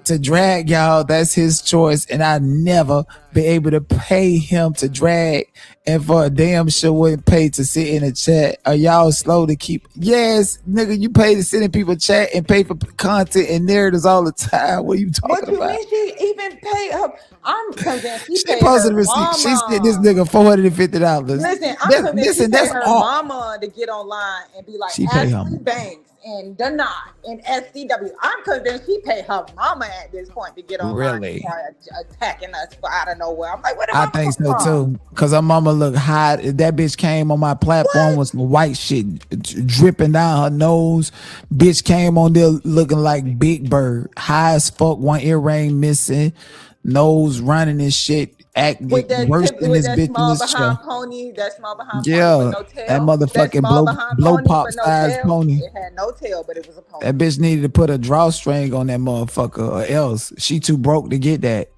[SPEAKER 1] to drag y'all. That's his choice, and I never be able to pay him to drag, and for a damn sure wouldn't pay to sit in a chat. Are y'all slow to keep? Yes, nigga, you pay to sit in people's chat and pay for content and narratives all the time. What are you talking about?
[SPEAKER 3] Mean she even pay her? I'm convinced she
[SPEAKER 1] posted a receipt. She sent this nigga $450.
[SPEAKER 3] Listen, I'm convinced she paid her mama to get online and be like, Ashley Banks and Dinea and SCW. I'm convinced she paid her mama at this point to get online and start attacking us for out of nowhere. I'm like, what? I think so too,
[SPEAKER 1] because her mama looked hot. That bitch came on my platform with some white shit dripping down her nose. Bitch came on there looking like Big Bird, high as fuck, one earring missing, nose running and shit. act
[SPEAKER 3] With that
[SPEAKER 1] worse
[SPEAKER 3] tip,
[SPEAKER 1] than
[SPEAKER 3] with
[SPEAKER 1] this
[SPEAKER 3] that
[SPEAKER 1] bitch in
[SPEAKER 3] small
[SPEAKER 1] this show.
[SPEAKER 3] behind pony, that small behind pony with
[SPEAKER 1] Yeah,
[SPEAKER 3] no
[SPEAKER 1] that
[SPEAKER 3] tail, that
[SPEAKER 1] motherfucking
[SPEAKER 3] small behind
[SPEAKER 1] blow
[SPEAKER 3] pony
[SPEAKER 1] pop
[SPEAKER 3] but no
[SPEAKER 1] size
[SPEAKER 3] tail.
[SPEAKER 1] pony.
[SPEAKER 3] It had no tail, but it was a pony.
[SPEAKER 1] That bitch needed to put a drawstring on that motherfucker, or else she too broke to get that.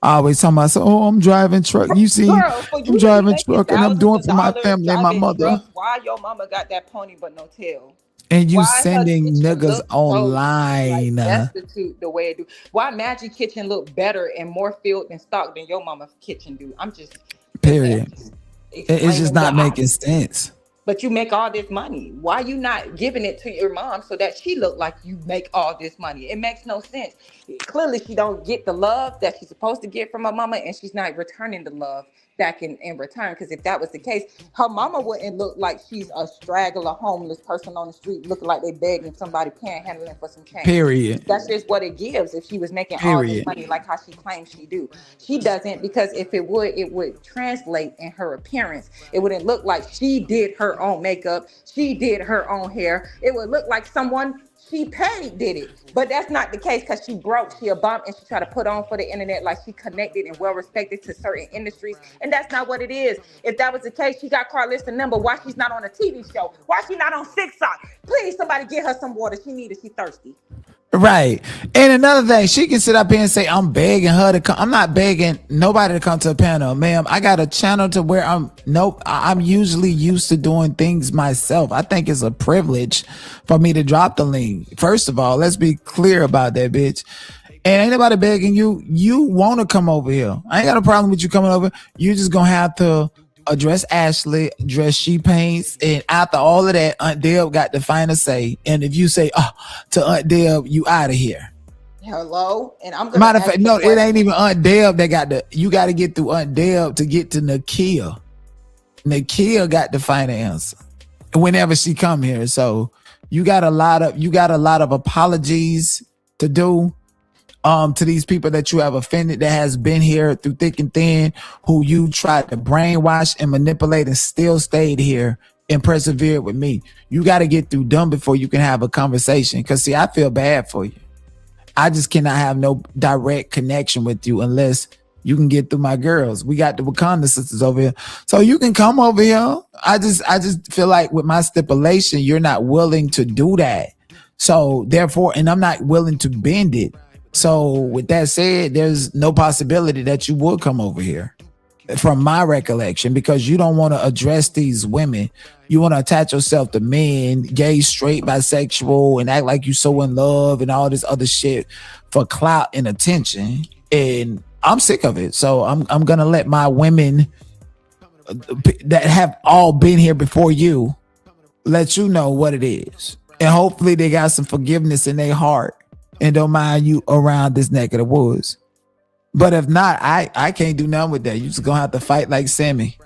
[SPEAKER 1] I always talking about, so, oh, I'm driving truck. You see,
[SPEAKER 3] Girl, for
[SPEAKER 1] I'm
[SPEAKER 3] you to be
[SPEAKER 1] driving
[SPEAKER 3] making
[SPEAKER 1] truck, and I'm
[SPEAKER 3] thousands
[SPEAKER 1] doing
[SPEAKER 3] of
[SPEAKER 1] for my
[SPEAKER 3] dollars
[SPEAKER 1] family and my
[SPEAKER 3] driving
[SPEAKER 1] mother.
[SPEAKER 3] trucks, why your mama got that pony but no tail?
[SPEAKER 1] And you
[SPEAKER 3] Why her
[SPEAKER 1] sending
[SPEAKER 3] kitchen
[SPEAKER 1] niggas
[SPEAKER 3] look so like
[SPEAKER 1] online.
[SPEAKER 3] destitute the way it do? Why Magic Kitchen look better and more filled and stocked than your mama's kitchen do? I'm just
[SPEAKER 1] Period. It's just
[SPEAKER 3] explaining
[SPEAKER 1] not
[SPEAKER 3] why.
[SPEAKER 1] making sense.
[SPEAKER 3] But you make all this money. Why you not giving it to your mom so that she look like you make all this money? It makes no sense. Clearly, she don't get the love that she's supposed to get from her mama, and she's not returning the love back in return. Because if that was the case, her mama wouldn't look like she's a straggler, homeless person on the street, looking like they begging somebody panhandling for some change.
[SPEAKER 1] Period.
[SPEAKER 3] That's just what it gives. If she was making all this
[SPEAKER 1] Period.
[SPEAKER 3] money like how she claims she do, she doesn't, because if it would translate in her appearance. It wouldn't look like she did her own makeup, she did her own hair. It would look like someone she paid did it. But that's not the case, because she broke, she a bum, and she tried to put on for the internet like she connected and well respected to certain industries, and that's not what it is. If that was the case, she got Carlista number. Why she's not on a TV show? Why she not on Six Sock? Please, somebody get her some water. She needed. She thirsty.
[SPEAKER 1] Right. And another thing, she can sit up here and say, I'm begging her to come. I'm not begging nobody to come to a panel, ma'am. I got a channel to where I'm usually used to doing things myself. I think it's a privilege for me to drop the link. First of all, let's be clear about that, bitch. And ain't nobody begging you. You want to come over here. I ain't got a problem with you coming over. You're just going to have to address Ashley, address She Paints, and after all of that, Aunt Deb got the final say. And if you say to Aunt Deb, you out of here.
[SPEAKER 3] Hello, and I'm gonna
[SPEAKER 1] Matter of fact, no,
[SPEAKER 3] question.
[SPEAKER 1] it ain't even Aunt Deb that you got to get through Aunt Deb to get to Nakia. Nakia got the final answer whenever she come here. So you got a lot of apologies to do to these people that you have offended, that has been here through thick and thin, who you tried to brainwash and manipulate and still stayed here and persevered with me. You got to get through them before you can have a conversation. Because see, I feel bad for you. I just cannot have no direct connection with you unless you can get through my girls. We got the Wakanda sisters over here, so you can come over here. I just feel like with my stipulation, you're not willing to do that. So therefore, and I'm not willing to bend it. So with that said, there's no possibility that you would come over here from my recollection, because you don't want to address these women. You want to attach yourself to men, gay, straight, bisexual, and act like you so in love and all this other shit for clout and attention. And I'm sick of it. So I'm going to let my women that have all been here before you let you know what it is. And hopefully they got some forgiveness in their heart and don't mind you around this neck of the woods. But if not, I can't do nothing with that. You just gonna have to fight like Sammy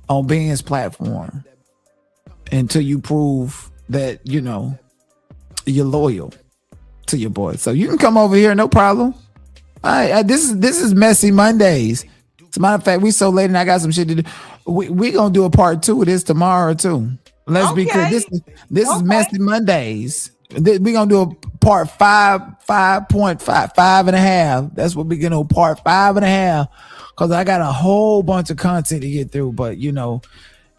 [SPEAKER 1] on Ben's platform until you prove that, you're loyal to your boy. So you can come over here, no problem. All right, this is Messy Mondays. As a matter of fact, we so late and I got some shit to do. We gonna do a part 2 of this tomorrow too. Let's be clear. This is Messy Mondays. We're gonna do a part 5.5. That's what we're gonna do, part 5.5, because I got a whole bunch of content to get through. But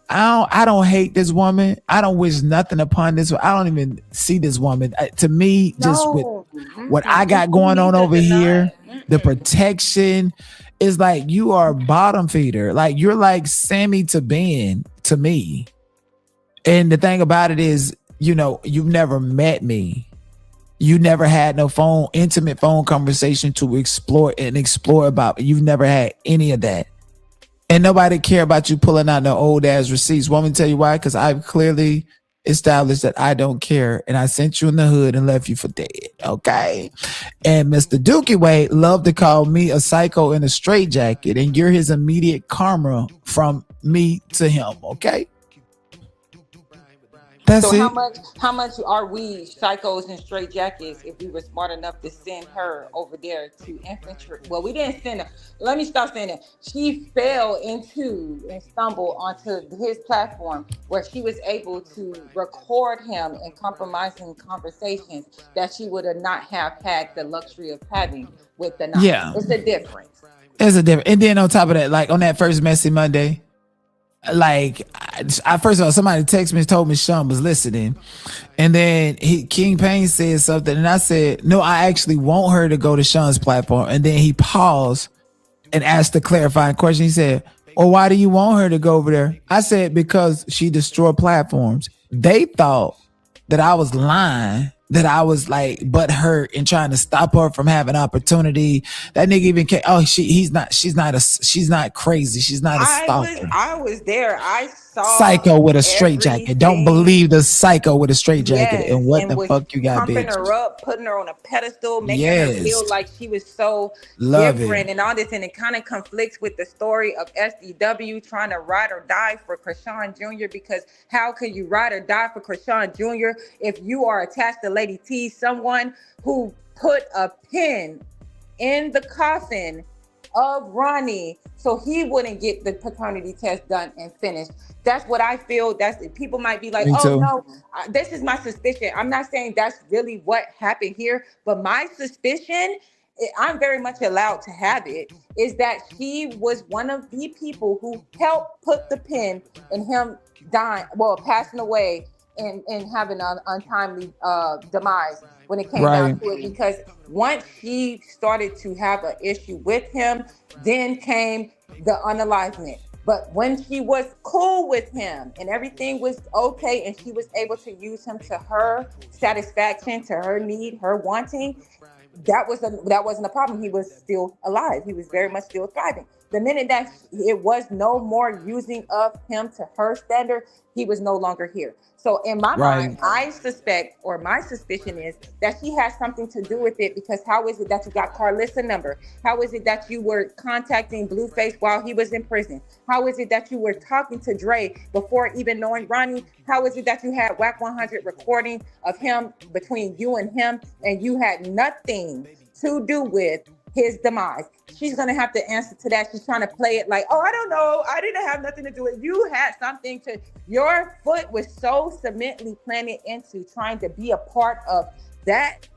[SPEAKER 1] I don't hate this woman. I don't wish nothing upon this. I don't even see this woman. To me, just with what I got going on over here, the protection is like you are a bottom feeder. Like you're like Sammy to Ben to me. And the thing about it is, you've never met me. You never had no intimate phone conversation to explore about. You've never had any of that. And nobody care about you pulling out no old ass receipts. Want me to tell you why? Because I've clearly established that I don't care. And I sent you in the hood and left you for dead. Okay. And Mr. DavieWay loved to call me a psycho in a straitjacket. And you're his immediate karma from me to him. Okay. That's
[SPEAKER 3] so
[SPEAKER 1] it.
[SPEAKER 3] how much are we psychos and straight jackets if we were smart enough to send her over there to infiltrate? Well, we didn't send her. Let me stop saying that. She fell into and stumbled onto his platform where she was able to record him in compromising conversations that she would have not have had the luxury of having with the
[SPEAKER 1] Yeah.
[SPEAKER 3] It's a difference.
[SPEAKER 1] It's a different. And then on top of that, like on that first Messy Monday, like I first of all, somebody texted me, told me Sean was listening, and then King Payne said something, and I said, no, I actually want her to go to Sean's platform. And then he paused and asked a clarifying question. He said, well, why do you want her to go over there? I said, because she destroyed platforms. They thought that I was lying, that I was like butt hurt and trying to stop her from having opportunity. That nigga even came, she's not crazy. She's not a stalker.
[SPEAKER 3] I was there. I saw
[SPEAKER 1] psycho with a straight jacket. Don't believe the psycho with a straight jacket.
[SPEAKER 3] Yes,
[SPEAKER 1] and what
[SPEAKER 3] and
[SPEAKER 1] the
[SPEAKER 3] was
[SPEAKER 1] fuck you got,
[SPEAKER 3] pumping
[SPEAKER 1] bitch?
[SPEAKER 3] her up, putting her on a pedestal, making
[SPEAKER 1] Yes.
[SPEAKER 3] her feel like she was so
[SPEAKER 1] Love
[SPEAKER 3] different
[SPEAKER 1] it.
[SPEAKER 3] and all this, and it kind of conflicts with the story of SDW trying to ride or die for Chrisean Jr. Because how can you ride or die for Chrisean Jr. if you are attached to Lady T, someone who put a pin in the coffin of Ronnie so he wouldn't get the paternity test done and finished? That's what I feel. That's, people might be like,
[SPEAKER 1] Me
[SPEAKER 3] oh
[SPEAKER 1] too.
[SPEAKER 3] no, this is my suspicion. I'm not saying that's really what happened here, but my suspicion, I'm very much allowed to have it, is that she was one of the people who helped put the pin in him dying, passing away and having an untimely demise when it came down to it. Because once she started to have an issue with him, then came the unalivement. But when she was cool with him and everything was okay and she was able to use him to her satisfaction, to her need, her wanting, that wasn't a problem. He was still alive. He was very much still thriving. The minute that it was no more using of him to her standard, he was no longer here. So in my mind, I suspect, or my suspicion is that she has something to do with it, because how is it that you got Carlissa's number? How is it that you were contacting Blueface while he was in prison? How is it that you were talking to Dre before even knowing Ronnie? How is it that you had WAC 100 recording of him between you and him, and you had nothing to do with his demise? She's going to have to answer to that. She's trying to play it like, oh, I don't know. I didn't have nothing to do with it. You had something to, your foot was so cemently planted into trying to be a part of that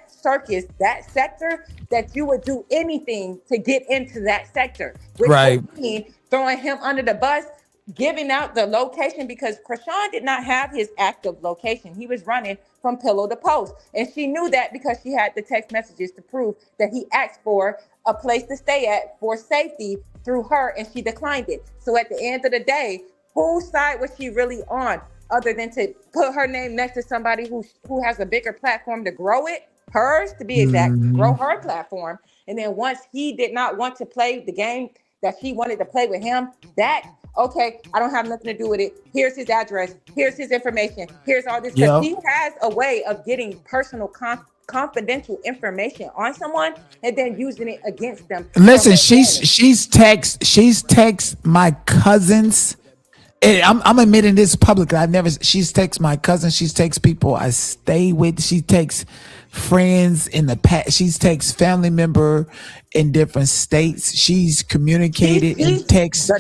[SPEAKER 3] circus, that sector, that you would do anything to get into that sector. Which would mean throwing him under the bus, giving out the location, because Chrisean did not have his active location. He was running from pillow to post. And she knew that because she had the text messages to prove that he asked for a place to stay at for safety through her, and she declined it. So at the end of the day, whose side was she really on, other than to put her name next to somebody who has a bigger platform to grow it? Hers, to be exact, grow her platform. And then once he did not want to play the game that she wanted to play with him, okay, I don't have nothing to do with it. Here's his address. Here's his information. Here's all this. Because he has a way of getting personal confidential information on someone and then using it against them.
[SPEAKER 1] Listen, she's text my cousins. And I'm admitting this publicly. She's text my cousins. She's text people I stay with. She texts friends in the past. She's text family member in different states. She's communicated and text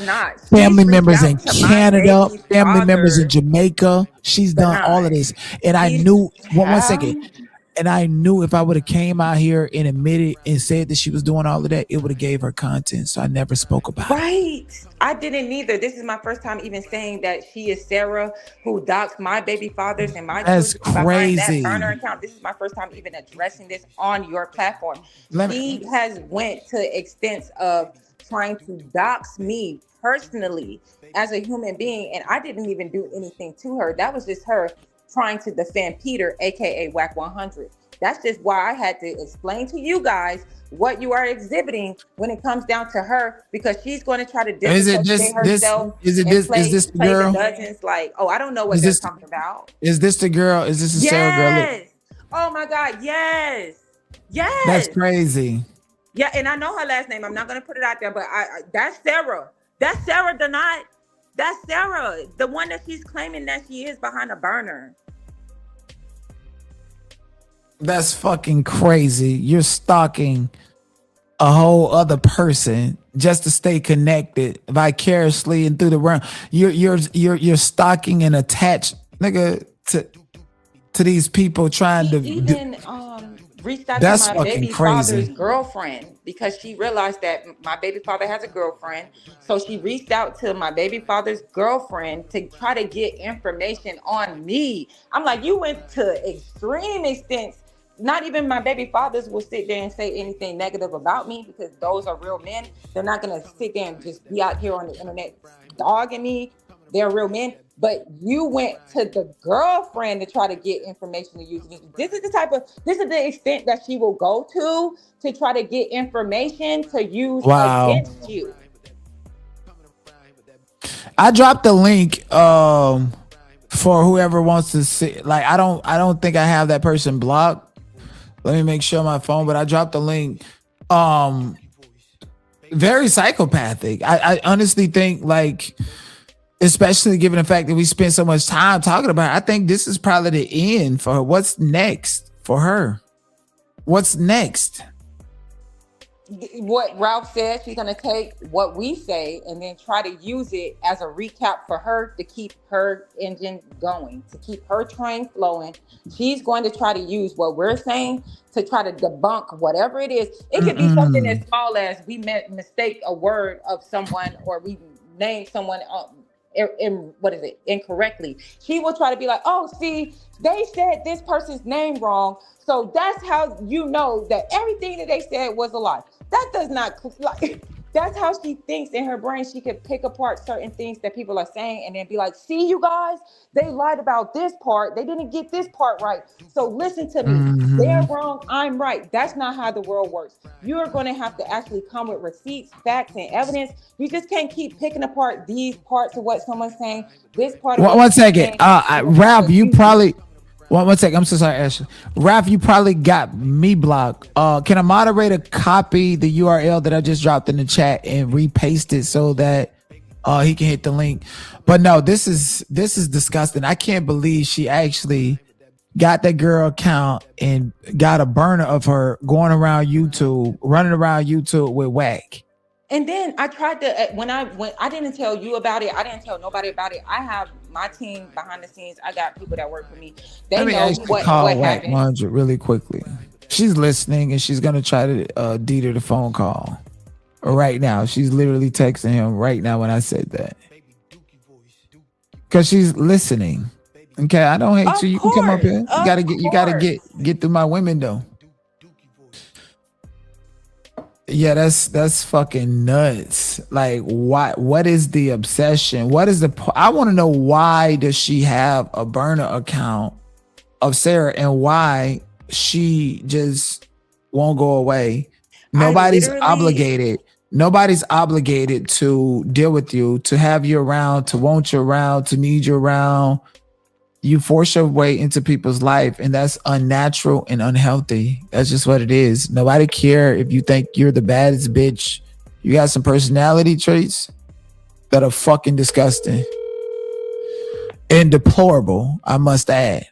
[SPEAKER 1] family members in Canada, family members in Jamaica. She's done all of this. And I knew, one second. And I knew if I would have came out here and admitted and said that she was doing all of that, it would have gave her content. So I never spoke about it.
[SPEAKER 3] Right. I didn't either. This is my first time even saying that she is Sarah who doxed my baby fathers and my
[SPEAKER 1] That's crazy.
[SPEAKER 3] That burner account. This is my first time even addressing this on your platform. She has went to extents of trying to dox me personally as a human being, and I didn't even do anything to her. That was just her trying to defend Peter, aka WAC 100. That's just why I had to explain to you guys what you are exhibiting when it comes down to her, because she's going to try to disassociate herself. Is this the girl? Dozens, like, oh, I don't know what they're talking about.
[SPEAKER 1] Is this the girl? Is this the Sarah girl?
[SPEAKER 3] Yes. Oh my God. Yes. Yes.
[SPEAKER 1] That's crazy.
[SPEAKER 3] Yeah, and I know her last name. I'm not going to put it out there, but that's Sarah. That's Sarah Dinea. That's Sarah, the one that she's claiming that she is behind a burner.
[SPEAKER 1] That's fucking crazy. You're stalking a whole other person just to stay connected vicariously and through the realm. You're stalking and attached, nigga, to these people trying to.
[SPEAKER 3] reached out
[SPEAKER 1] That's
[SPEAKER 3] to my
[SPEAKER 1] fucking
[SPEAKER 3] baby father's
[SPEAKER 1] crazy.
[SPEAKER 3] girlfriend because she realized that my baby father has a girlfriend. So she reached out to my baby father's girlfriend to try to get information on me. I'm like, you went to extreme extents. Not even my baby fathers will sit there and say anything negative about me because those are real men. They're not going to sit there and just be out here on the internet dogging me. They're real men. But you went to the girlfriend to try to get information to use. This is the extent that she will go to try to get information to use
[SPEAKER 1] Wow.
[SPEAKER 3] against you.
[SPEAKER 1] I dropped the link for whoever wants to see. Like, I don't think I have that person blocked. Let me make sure on my phone, but I dropped the link. Very psychopathic. I honestly think, like, especially given the fact that we spent so much time talking about it, I think this is probably the end for her. What's next for her? What's next?
[SPEAKER 3] What Ralph said, she's going to take what we say and then try to use it as a recap for her to keep her engine going, to keep her train flowing. She's going to try to use what we're saying to try to debunk whatever it is. It could be something as small as we mistake a word of someone, or we name someone incorrectly. She will try to be like, oh, see, they said this person's name wrong, so that's how you know that everything that they said was a lie. That does not, like, that's how she thinks in her brain. She could pick apart certain things that people are saying and then be like, see, you guys, they lied about this part. They didn't get this part right. So listen to me. They're wrong. I'm right. That's not how the world works. You're going to have to actually come with receipts, facts, and evidence. You just can't keep picking apart these parts of what someone's saying. This part of
[SPEAKER 1] one second. Ralph, you probably... One second. I'm so sorry, Ashley. Ralph, you probably got me blocked. Can a moderator copy the URL that I just dropped in the chat and repaste it so that he can hit the link? But no, this is disgusting. I can't believe she actually got that girl account and got a burner of her going around YouTube, running around YouTube with whack.
[SPEAKER 3] And then I tried to, when I didn't tell you about it, I didn't tell nobody about it. I have my team behind the scenes. I got people that work for me. They know what happened.
[SPEAKER 1] 100 really quickly. She's listening and she's going to try to deed the phone call right now. She's literally texting him right now when I said that. Because she's listening. Okay, I don't hate you. You can come up here. You gotta get through my women though. Yeah, that's fucking nuts. Like, what is the obsession? What is I want to know, why does she have a burner account of Sarah and why she just won't go away? Nobody's obligated to deal with you, to have you around, to want you around, to need you around. You force your way into people's life, and that's unnatural and unhealthy. That's just what it is. Nobody care if you think you're the baddest bitch. You got some personality traits that are fucking disgusting and deplorable, I must add.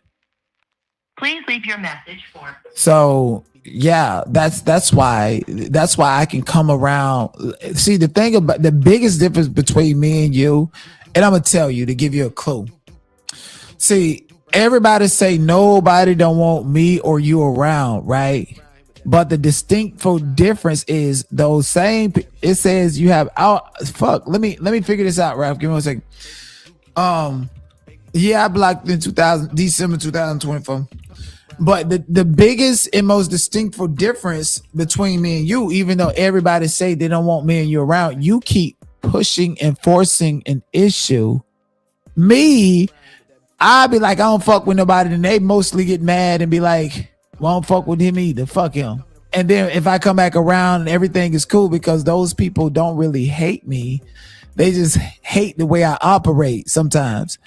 [SPEAKER 7] Please leave your message for.
[SPEAKER 1] So yeah, that's why I can come around. See, the thing about the biggest difference between me and you, and I'm gonna tell you to give you a clue. See, everybody say nobody don't want me or you around, right? But the distinctful difference is those same. It says you have let me figure this out, Ralph. Give me 1 second. Yeah, I blocked in December 2024. But the biggest and most distinctful difference between me and you, even though everybody say they don't want me and you around, you keep pushing and forcing an issue. Me, I'll be like, I don't fuck with nobody, and they mostly get mad and be like, well, I don't fuck with him either. Fuck him. And then if I come back around and everything is cool, because those people don't really hate me. They just hate the way I operate sometimes,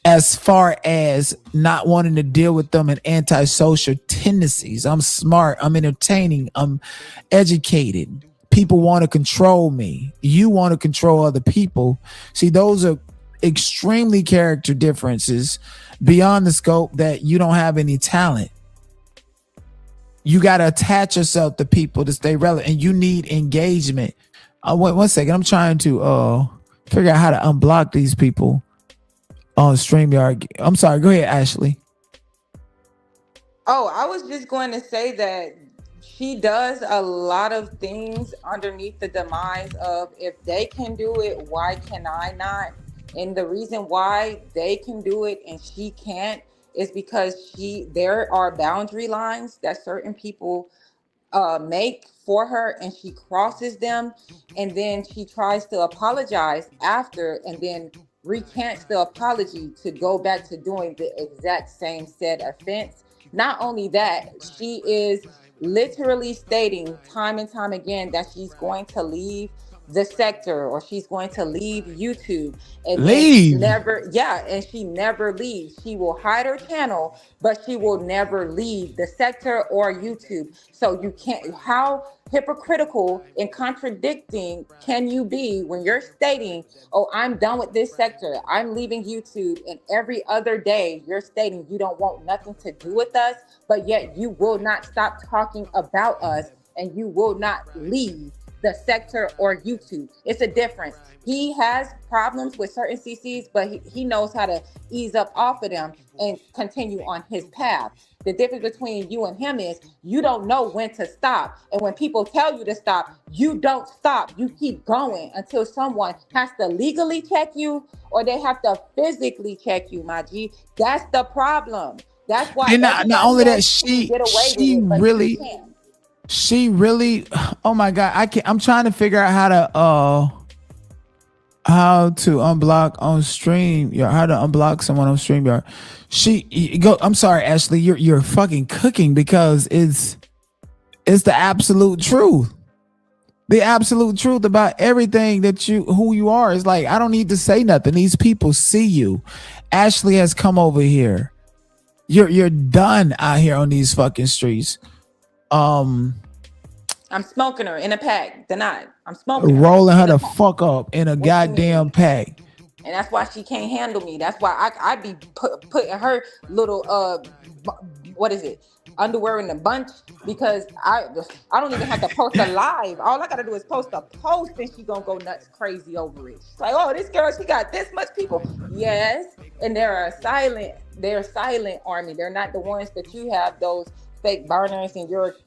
[SPEAKER 1] as far as not wanting to deal with them and antisocial tendencies. I'm smart. I'm entertaining. I'm educated. People want to control me. You want to control other people. See, those are extremely character differences beyond the scope that you don't have any talent. You got to attach yourself to people to stay relevant, and you need engagement. Wait 1 second. I'm trying to figure out how to unblock these people on StreamYard. I'm sorry. Go ahead, Ashley.
[SPEAKER 3] Oh, I was just going to say that she does a lot of things underneath the demise of, if they can do it, why can I not? And the reason why they can do it and she can't is because there are boundary lines that certain people make for her, and she crosses them, and then she tries to apologize after, and then recants the apology to go back to doing the exact same said offense. Not only that, she is literally stating time and time again that she's going to leave the sector, or she's going to leave YouTube, and then
[SPEAKER 1] Leave.
[SPEAKER 3] she never leaves. She will hide her channel, but she will never leave the sector or YouTube. So you can't, how hypocritical and contradicting can you be when you're stating, oh, I'm done with this sector, I'm leaving YouTube, and every other day you're stating you don't want nothing to do with us, but yet you will not stop talking about us, and you will not leave the sector or YouTube. It's a difference. He has problems with certain CCs, but he knows how to ease up off of them and continue on his path. The difference between you and him is you don't know when to stop. And when people tell you to stop, you don't stop. You keep going until someone has to legally check you, or they have to physically check you, my G. That's the problem. That's why.
[SPEAKER 1] And not only that, she really,
[SPEAKER 3] can't.
[SPEAKER 1] she really, oh my God, I'm trying to figure out how to unblock on StreamYard, how to unblock someone on StreamYard. I'm sorry, Ashley, you're fucking cooking, because it's the absolute truth. The absolute truth about everything who you are. Is like, I don't need to say nothing. These people see you. Ashley has come over here. You're done out here on these fucking streets. I'm
[SPEAKER 3] smoking her in a pack. Denied. I'm smoking
[SPEAKER 1] rolling her the fuck up in a goddamn pack.
[SPEAKER 3] And that's why she can't handle me. That's why I be putting her little what is it, underwear in the bunch, because I don't even have to post a live. All I gotta do is post a post, and she gonna go nuts crazy over it. She's like, oh, this girl, she got this much people. Yes, and they're a silent army. They're not the ones that you have, those fake burners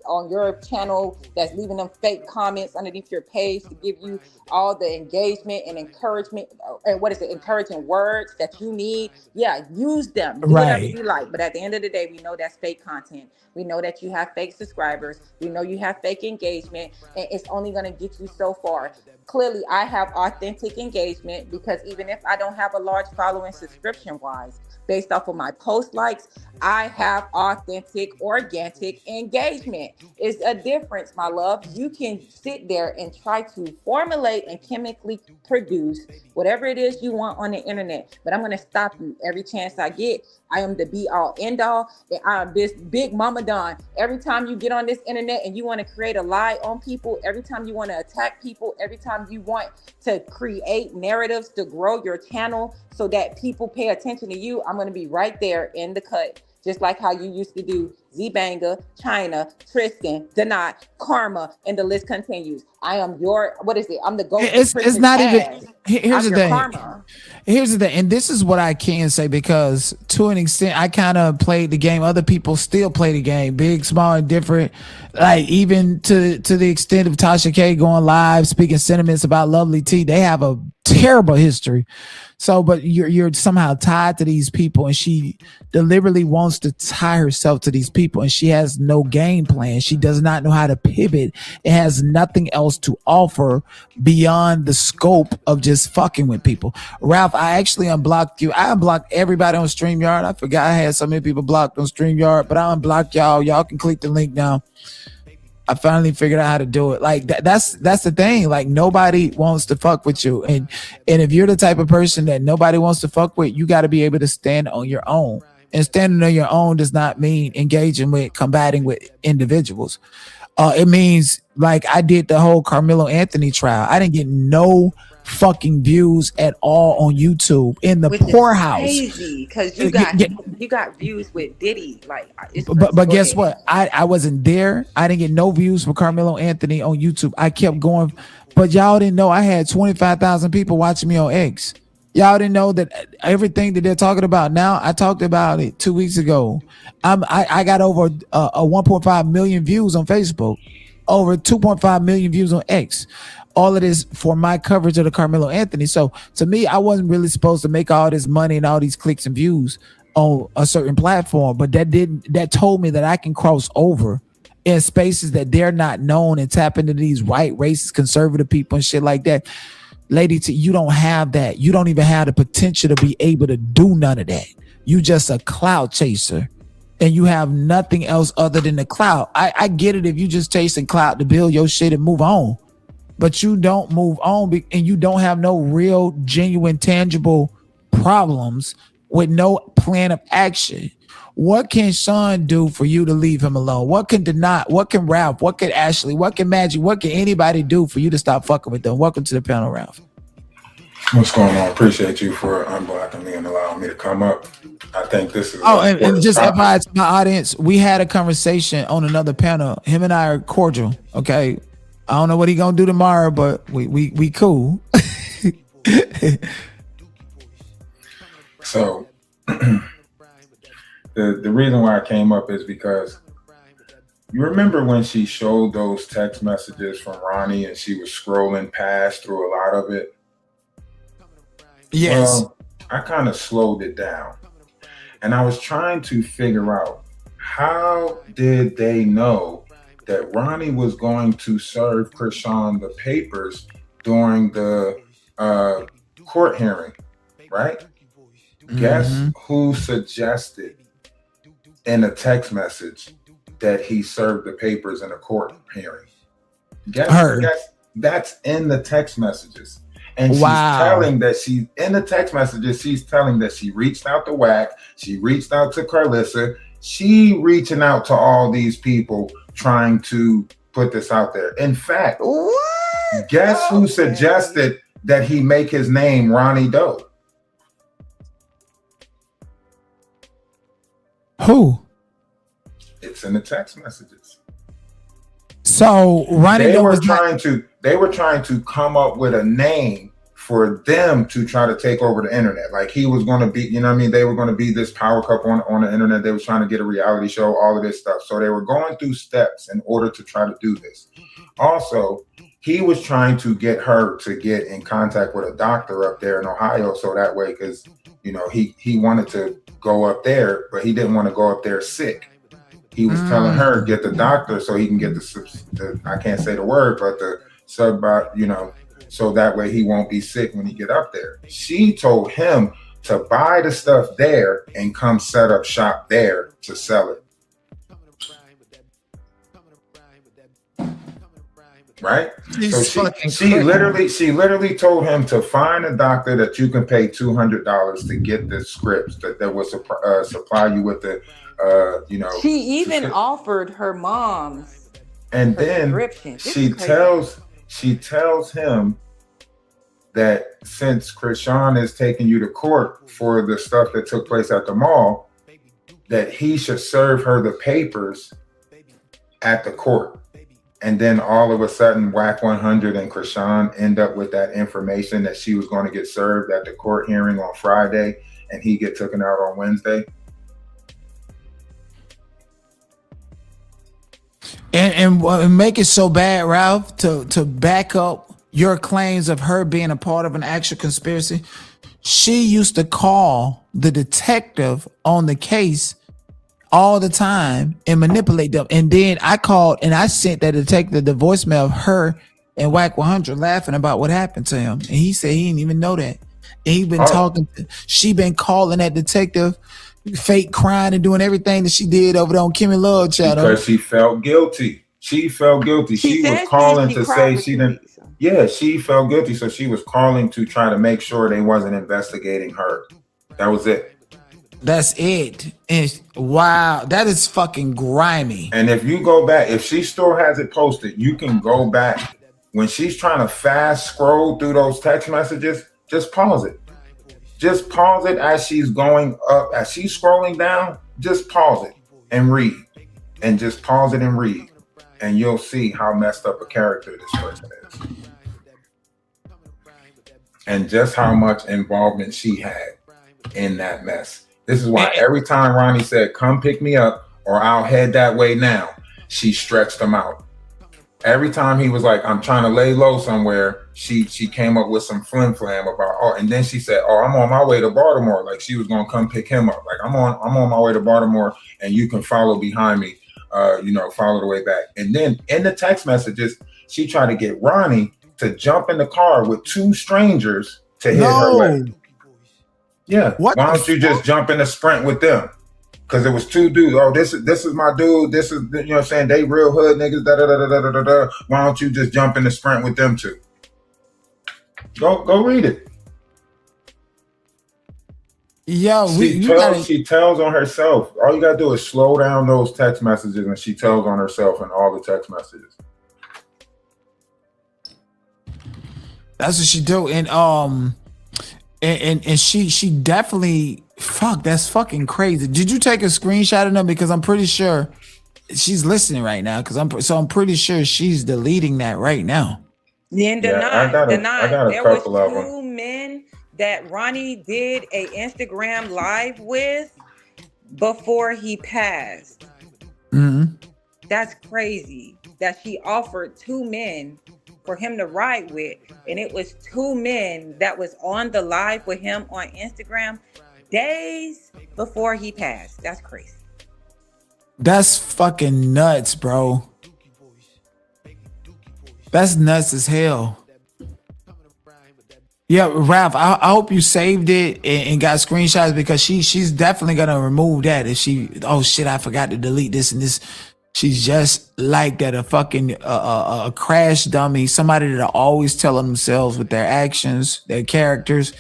[SPEAKER 3] on your channel that's leaving them fake comments underneath your page to give you all the engagement and encouragement, and encouraging words that you need. Yeah, use them. Do whatever you like. But at the end of the day, we know that's fake content. We know that you have fake subscribers. We know you have fake engagement, and it's only going to get you so far. Clearly, I have authentic engagement, because even if I don't have a large following subscription wise, based off of my post likes, I have authentic, organic engagement. It's a difference, my love. You can sit there and try to formulate and chemically produce whatever it is you want on the internet, but I'm going to stop you every chance I get. I am the be all end all, and I am this big mama Don. Every time you get on this internet and you want to create a lie on people, every time you want to attack people, every time you want to create narratives to grow your channel so that people pay attention to you, I'm going to be right there in the cut. Just like how you used to do Z-Banga, China, Tristan, Dinea, Karma, and the list continues. I am I'm the go-to.
[SPEAKER 1] It's not
[SPEAKER 3] even,
[SPEAKER 1] here's the thing. Karma. Here's the thing, and this is what I can say, because to an extent, I kind of played the game. Other people still play the game, big, small, and different. Like, even to the extent of Tasha K going live, speaking sentiments about LoveLyTi, they have a terrible history. So, but you're somehow tied to these people, and she deliberately wants to tie herself to these people, and she has no game plan. She does not know how to pivot. It has nothing else to offer beyond the scope of just fucking with people. Ralph, I actually unblocked you. I unblocked everybody on StreamYard. I forgot I had so many people blocked on StreamYard, but I unblocked y'all. Y'all can click the link now. I finally figured out how to do it. Like that's the thing. Like, nobody wants to fuck with you. And if you're the type of person that nobody wants to fuck with, you got to be able to stand on your own. And standing on your own does not mean combating with individuals. It means, like, I did the whole Carmelo Anthony trial. I didn't get no fucking views at all on YouTube in the poorhouse.
[SPEAKER 3] Crazy, because you got views with Diddy. Like,
[SPEAKER 1] but guess what? I wasn't there. I didn't get no views for Carmelo Anthony on YouTube. I kept going, but y'all didn't know I had 25,000 people watching me on X. Y'all didn't know that everything that they're talking about now, I talked about it 2 weeks ago. I got over a 1.5 million views on Facebook, over 2.5 million views on X. All of this for my coverage of the Carmelo Anthony. So to me, I wasn't really supposed to make all this money and all these clicks and views on a certain platform, but that told me that I can cross over in spaces that they're not known and tap into these white, racist, conservative people and shit like that. Lady T, you don't have that. You don't even have the potential to be able to do none of that. You just a cloud chaser, and you have nothing else other than the cloud. I get it if you just chasing cloud to build your shit and move on, but you don't move on and you don't have no real, genuine, tangible problems with no plan of action. What can Sean do for you to leave him alone? What can Dinea? What can Ralph? What can Ashley? What can Magic? What can anybody do for you to stop fucking with them? Welcome to the panel, Ralph.
[SPEAKER 8] What's going on? Appreciate you for unblocking me and allowing me to come up. I think this is
[SPEAKER 1] and just FYI to my audience, we had a conversation on another panel. Him and I are cordial. Okay, I don't know what he gonna do tomorrow, but we cool.
[SPEAKER 8] So the reason why I came up is because you remember when she showed those text messages from Ronnie and she was scrolling past through a lot of it.
[SPEAKER 1] Yes.
[SPEAKER 8] Well, I kind of slowed it down and I was trying to figure out, how did they know that Ronnie was going to serve Chrisean the papers during the court hearing, right? Mm-hmm. Guess who suggested in a text message that he served the papers in a court hearing? Guess that's in the text messages. And she's telling that she, in the text messages, she's telling that she reached out to WAC, she reached out to Carlissa, she reaching out to all these people trying to put this out there. In fact, guess who suggested that he make his name Ronnie Doe?
[SPEAKER 1] Who?
[SPEAKER 8] It's in the text messages.
[SPEAKER 1] So Ronnie
[SPEAKER 8] they were trying to come up with a name for them to try to take over the internet. Like he was going to be, you know what I mean? They were going to be this power couple on the internet. They were trying to get a reality show, all of this stuff. So they were going through steps in order to try to do this. Also, he was trying to get her to get in contact with a doctor up there in Ohio. So that way, because, you know, he wanted to go up there, but he didn't want to go up there sick. He was telling her, get the doctor so he can get the I can't say the word, but the you know, so that way he won't be sick when he get up there. She told him to buy the stuff there and come set up shop there to sell it. Right? So she literally told him to find a doctor that you can pay $200 to get the scripts that will supply you with the you know.
[SPEAKER 3] She even offered her mom's
[SPEAKER 8] and then she tells him that since Chrisean is taking you to court for the stuff that took place at the mall, that he should serve her the papers at the court. And then all of a sudden, WAC 100 and Chrisean end up with that information that she was going to get served at the court hearing on Friday, and he get taken out on Wednesday.
[SPEAKER 1] And make it so bad, Ralph, to back up your claims of her being a part of an actual conspiracy. She used to call the detective on the case all the time and manipulate them. And then I called and I sent that detective the voicemail of her and WAC 100 laughing about what happened to him. And he said he didn't even know that. And he been she been calling that detective, fake crying and doing everything that she did over there on Kimmy Love channel.
[SPEAKER 8] Because she felt guilty. She felt guilty. She was calling to say she didn't. Yeah, she felt guilty. So she was calling to try to make sure they wasn't investigating her. That was it.
[SPEAKER 1] That's it. And wow, that is fucking grimy.
[SPEAKER 8] And if you go back, if she still has it posted, you can go back. When she's trying to fast scroll through those text messages, just pause it. Just pause it as she's going up. As she's scrolling down, just pause it and read. And just pause it and read. And you'll see how messed up a character this person is. and just how much involvement she had in that mess. This is why every time Ronnie said, "Come pick me up or I'll head that way now," she stretched him out. Every time he was like, "I'm trying to lay low somewhere," she came up with some flim flam about, oh, and then she said, "Oh, I'm on my way to Baltimore." Like she was gonna come pick him up. Like I'm on my way to Baltimore, and you can follow behind me. Follow the way back. And then in the text messages, she tried to get Ronnie to jump in the car with two strangers to hit her way. Yeah. Why don't you just jump in a Sprint with them? Because it was two dudes. Oh, this is my dude. This is, you know what I'm saying? They real hood niggas. Da, da, da, da, da, da, da. Why don't you just jump in the Sprint with them two? Go read it.
[SPEAKER 1] Yo,
[SPEAKER 8] she tells on herself. All you gotta do is slow down those text messages, and she tells on herself in all the text messages.
[SPEAKER 1] That's what she do, and she definitely that's fucking crazy. Did you take a screenshot of them? Because I'm pretty sure she's listening right now. Because I'm pretty sure she's deleting that right now.
[SPEAKER 3] And
[SPEAKER 8] I got a couple of them.
[SPEAKER 3] Two men that Ronnie did a Instagram live with before he passed.
[SPEAKER 1] Mm-hmm.
[SPEAKER 3] That's crazy that she offered two men for him to ride with, and it was two men that was on the live with him on Instagram days before he passed. That's crazy.
[SPEAKER 1] That's fucking nuts, bro. That's nuts as hell. Yeah, Ralph, I hope you saved it and got screenshots, because she's definitely gonna remove that if she, oh shit, I forgot to delete this and this. She's just like that, a fucking a crash dummy, somebody that always telling themselves with their actions, their characters.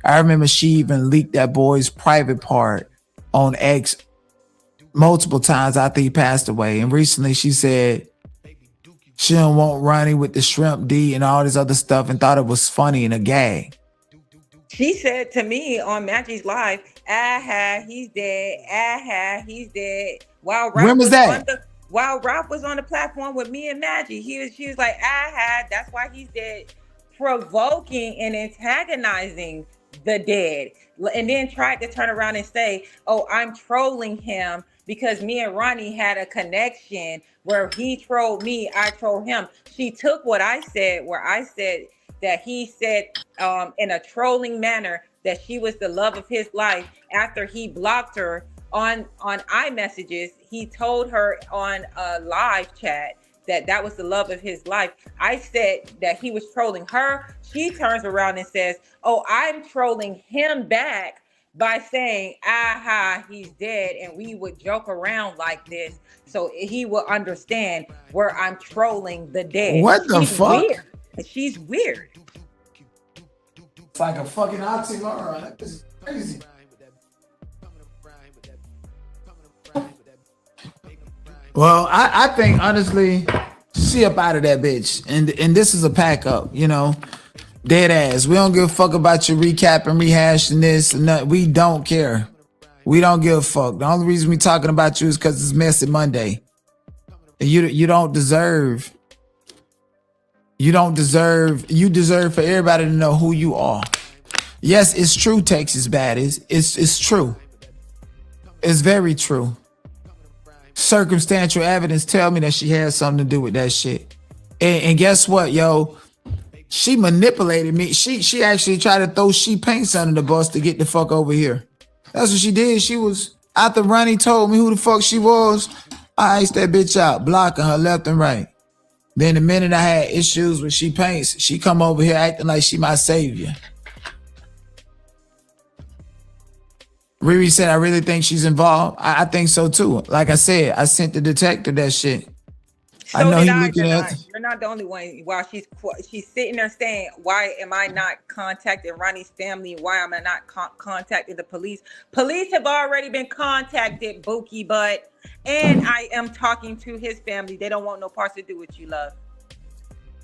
[SPEAKER 1] I remember she even leaked that boy's private part on X multiple times after he passed away. And recently she said she don't want Ronnie with the shrimp D and all this other stuff, and thought it was funny and a gag.
[SPEAKER 3] She said to me on Maggie's live, "Aha, he's dead. Aha, he's dead."
[SPEAKER 1] When was that?
[SPEAKER 3] While Ralph was on the platform with me and Maggie, she was like, "Aha, that's why he's dead," provoking and antagonizing the dead, and then tried to turn around and say, "Oh, I'm trolling him because me and Ronnie had a connection where he trolled me, I trolled him." She took what I said, where I said that he said in a trolling manner that she was the love of his life. After he blocked her on iMessages, he told her on a live chat that was the love of his life. I said that he was trolling her. She turns around and says, "Oh, I'm trolling him back by saying, aha, he's dead." And we would joke around like this so he will understand where I'm trolling the dead.
[SPEAKER 1] What the fuck?
[SPEAKER 3] Weird. She's weird.
[SPEAKER 1] It's like a fucking oxymoron. This is crazy. Well, I think honestly, she up out of that bitch, and this is a pack up, you know, dead ass. We don't give a fuck about your recap and rehashing this. We don't care. We don't give a fuck. The only reason we talking about you is because it's Messy Monday. And you don't deserve. You deserve for everybody to know who you are. Yes, it's true. Texas bad. It's true. It's very true. Circumstantial evidence tell me that she had something to do with that shit. And guess what, yo? She manipulated me. She actually tried to throw She Paints under the bus to get the fuck over here. That's what she did. She was, after Ronnie told me who the fuck she was, I iced that bitch out, blocking her left and right. Then the minute I had issues with She Paints, she come over here acting like she my savior. Riri said, "I really think she's involved." I think so too. Like I said, I sent the detective that shit.
[SPEAKER 3] So
[SPEAKER 1] I know he
[SPEAKER 3] did
[SPEAKER 1] looking at.
[SPEAKER 3] You're not the only one. While she's sitting there saying, "Why am I not contacting Ronnie's family? Why am I not contacting the police?" Police have already been contacted, Bookie Butt, and I am talking to his family. They don't want no parts to do with you, love.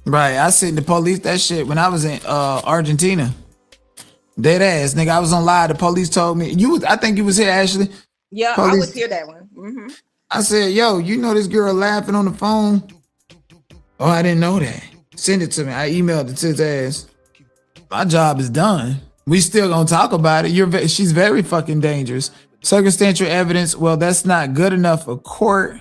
[SPEAKER 1] Right, I sent the police that shit when I was in Argentina. Dead ass, nigga. I was on live. The police told me I think you was here, Ashley.
[SPEAKER 3] Yeah,
[SPEAKER 1] police.
[SPEAKER 3] I was here that one. Mm-hmm.
[SPEAKER 1] I said, "Yo, you know this girl laughing on the phone?" "Oh, I didn't know that." "Send it to me." I emailed it to his ass. my job is done. We still gonna talk about it. She's very fucking dangerous. Circumstantial evidence. Well, that's not good enough for court.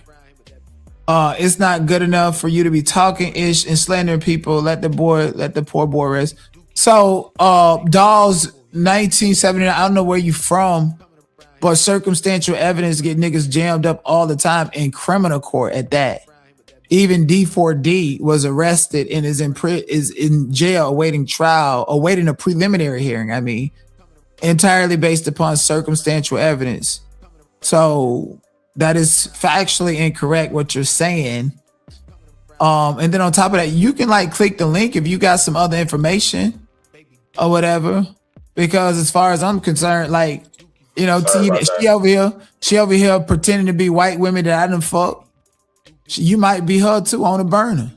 [SPEAKER 1] It's not good enough for you to be talking ish and slandering people. Let the poor boy rest. So, Dolls 1979. I don't know where you from, but circumstantial evidence get niggas jammed up all the time in criminal court at that. Even D4D was arrested and is in jail awaiting trial, awaiting a preliminary hearing. I mean, entirely based upon circumstantial evidence. So that is factually incorrect what you're saying. And then on top of that, you can like click the link if you got some other information or whatever. Because as far as I'm concerned, like, you know, she over here pretending to be white women that I done fuck. You might be her too on a burner.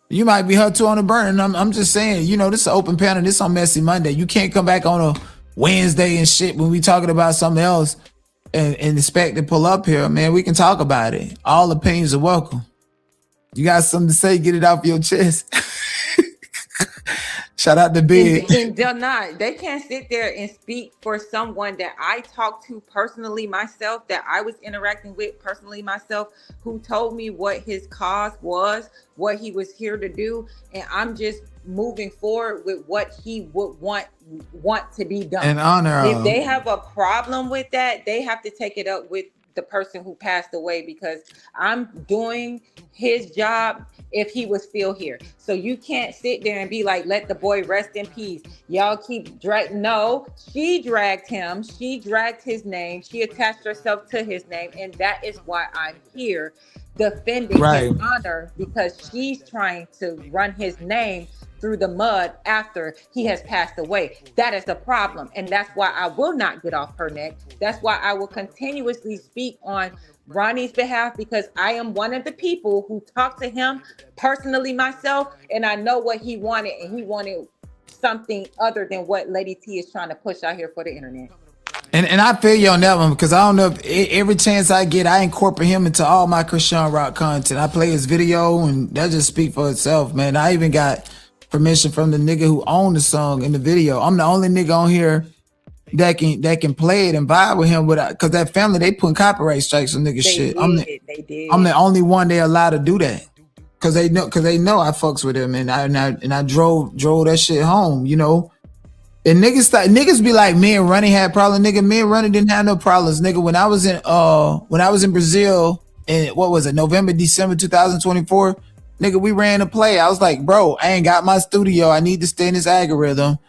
[SPEAKER 1] You might be her too on a burner. And I'm just saying, you know, this is an open panel. This on Messy Monday. You can't come back on a Wednesday and shit when we talking about something else and expect to pull up here. Man, we can talk about it. All opinions are welcome. You got something to say, get it off your chest. Shout out to Big.
[SPEAKER 3] And they're not. They can't sit there and speak for someone that I talked to personally myself, that I was interacting with personally myself, who told me what his cause was, what he was here to do, and I'm just moving forward with what he would want to be done.
[SPEAKER 1] In honor of.
[SPEAKER 3] If they have a problem with that, they have to take it up with the person who passed away, because I'm doing his job if he was still here. So you can't sit there and be like, let the boy rest in peace. Y'all keep no, she dragged him. She dragged his name. She attached herself to his name. And that is why I'm here defending his honor, because she's trying to run his name through the mud after he has passed away. That is the problem. And that's why I will not get off her neck. That's why I will continuously speak on Ronnie's behalf, because I am one of the people who talked to him personally myself, and I know what he wanted, and he wanted something other than what Lady T is trying to push out here for the internet.
[SPEAKER 1] And I feel you on that one, because I don't know if every chance I get, I incorporate him into all my Chrisean Rock content. I play his video, and that just speak for itself, man. I even got permission from the nigga who owned the song in the video. I'm the only nigga on here that can play it and vibe with him, because that family, they putting copyright strikes on nigga shit. I'm the only one they allowed to do that, because they know I fucks with him, and I drove that shit home, you know. And niggas be like, me and Ronnie had problems. Nigga, me and Ronnie didn't have no problems. Nigga, when I was in Brazil in what was it, November, December 2024, nigga, we ran a play. I was like, bro, I ain't got my studio. I need to stay in this algorithm.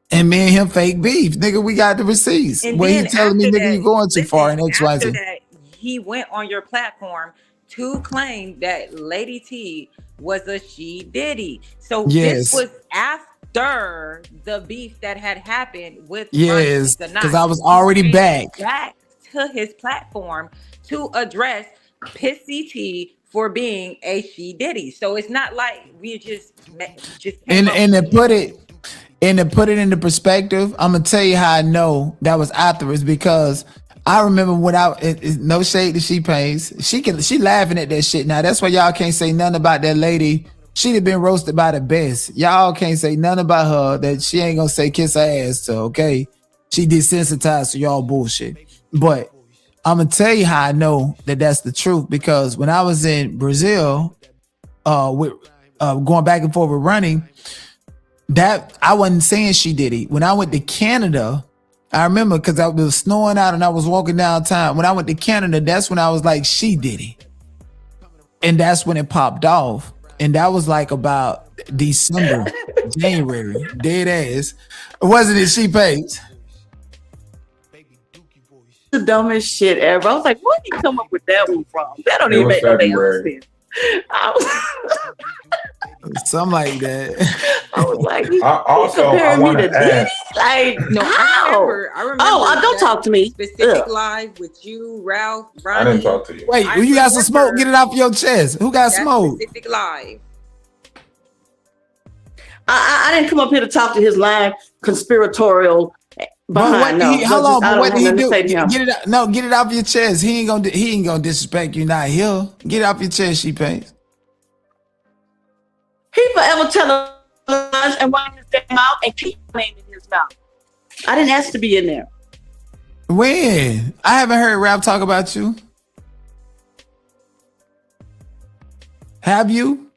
[SPEAKER 1] And me and him fake beef. Nigga, we got the receipts. Where you telling me, nigga, you going too far in XYZ.
[SPEAKER 3] After that, he went on your platform to claim that Lady T was a she diddy. So this was after the beef that had happened with
[SPEAKER 1] because I was already back
[SPEAKER 3] to his platform to address Pissy T for being a she diddy. So it's not like we just
[SPEAKER 1] and to put it into perspective, I'm gonna tell you how I know that was afterwards, because I remember when no shade to She Pays. She laughing at that shit now. That's why y'all can't say nothing about that lady. She'd have been roasted by the best. Y'all can't say nothing about her that she ain't gonna say kiss her ass to, okay? She desensitized to y'all bullshit. But I'm gonna tell you how I know that that's the truth, because when I was in Brazil, with going back and forth with running, that I wasn't saying she did it. When I went to Canada, I remember, because I was snowing out and I was walking downtown. When I went to Canada, that's when I was like, she did it. And that's when it popped off. And that was like about December, January, dead ass. Wasn't it She Pays?
[SPEAKER 4] The dumbest shit ever. I was like, where did you come up with that one from? That don't even make no damn sense.
[SPEAKER 1] Something like that.
[SPEAKER 4] I was like,
[SPEAKER 8] I want to add.
[SPEAKER 4] Like,
[SPEAKER 3] no,
[SPEAKER 4] how?
[SPEAKER 3] I remember.
[SPEAKER 4] Don't talk to me.
[SPEAKER 3] Specific live with you, Ralph, Ronnie.
[SPEAKER 8] I didn't talk to you.
[SPEAKER 1] Wait, you got some smoke? Get it off your chest. Who got smoke?
[SPEAKER 3] Specific live.
[SPEAKER 4] I didn't come up here to talk to his live conspiratorial. Behind,
[SPEAKER 1] how long? What did he do? Get it out. No, get it off your chest. He ain't gonna disrespect you. Not here. Get it off your chest. She Pays.
[SPEAKER 4] He forever tell lies and run his damn mouth and keep my name in his mouth. I didn't ask to be in there.
[SPEAKER 1] When? I haven't heard Rap talk about you. Have you?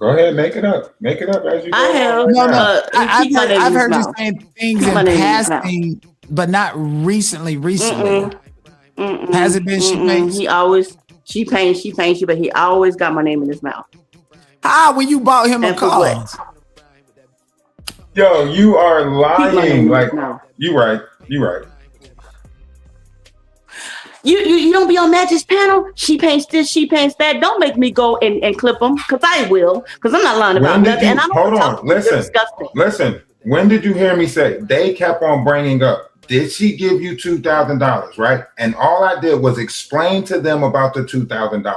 [SPEAKER 8] Go ahead, make it up. Make it up as you go.
[SPEAKER 4] I have.
[SPEAKER 1] No. I've heard you
[SPEAKER 4] mouth.
[SPEAKER 1] saying things
[SPEAKER 4] Keep my
[SPEAKER 1] in
[SPEAKER 4] name in his
[SPEAKER 1] passing, but not recently. Has it been she paints?
[SPEAKER 4] He always she paints, but he always got my name in his mouth.
[SPEAKER 1] How when you bought him a
[SPEAKER 4] And for
[SPEAKER 1] car?
[SPEAKER 4] what?
[SPEAKER 8] Yo, you are
[SPEAKER 4] Keep my name
[SPEAKER 8] lying.
[SPEAKER 4] in
[SPEAKER 8] Like
[SPEAKER 4] his mouth.
[SPEAKER 8] you right. You right.
[SPEAKER 4] You don't be on Magic's panel. She paints this, she paints that. Don't make me go and clip them, because I will. Because I'm not lying about
[SPEAKER 8] When did
[SPEAKER 4] nothing.
[SPEAKER 8] you,
[SPEAKER 4] And I don't
[SPEAKER 8] hold
[SPEAKER 4] talk
[SPEAKER 8] on,
[SPEAKER 4] to you. You're
[SPEAKER 8] listen,
[SPEAKER 4] disgusting.
[SPEAKER 8] listen. When did you hear me say they kept on bringing up? Did she give you $2,000? Right, and all I did was explain to them about the $2,000.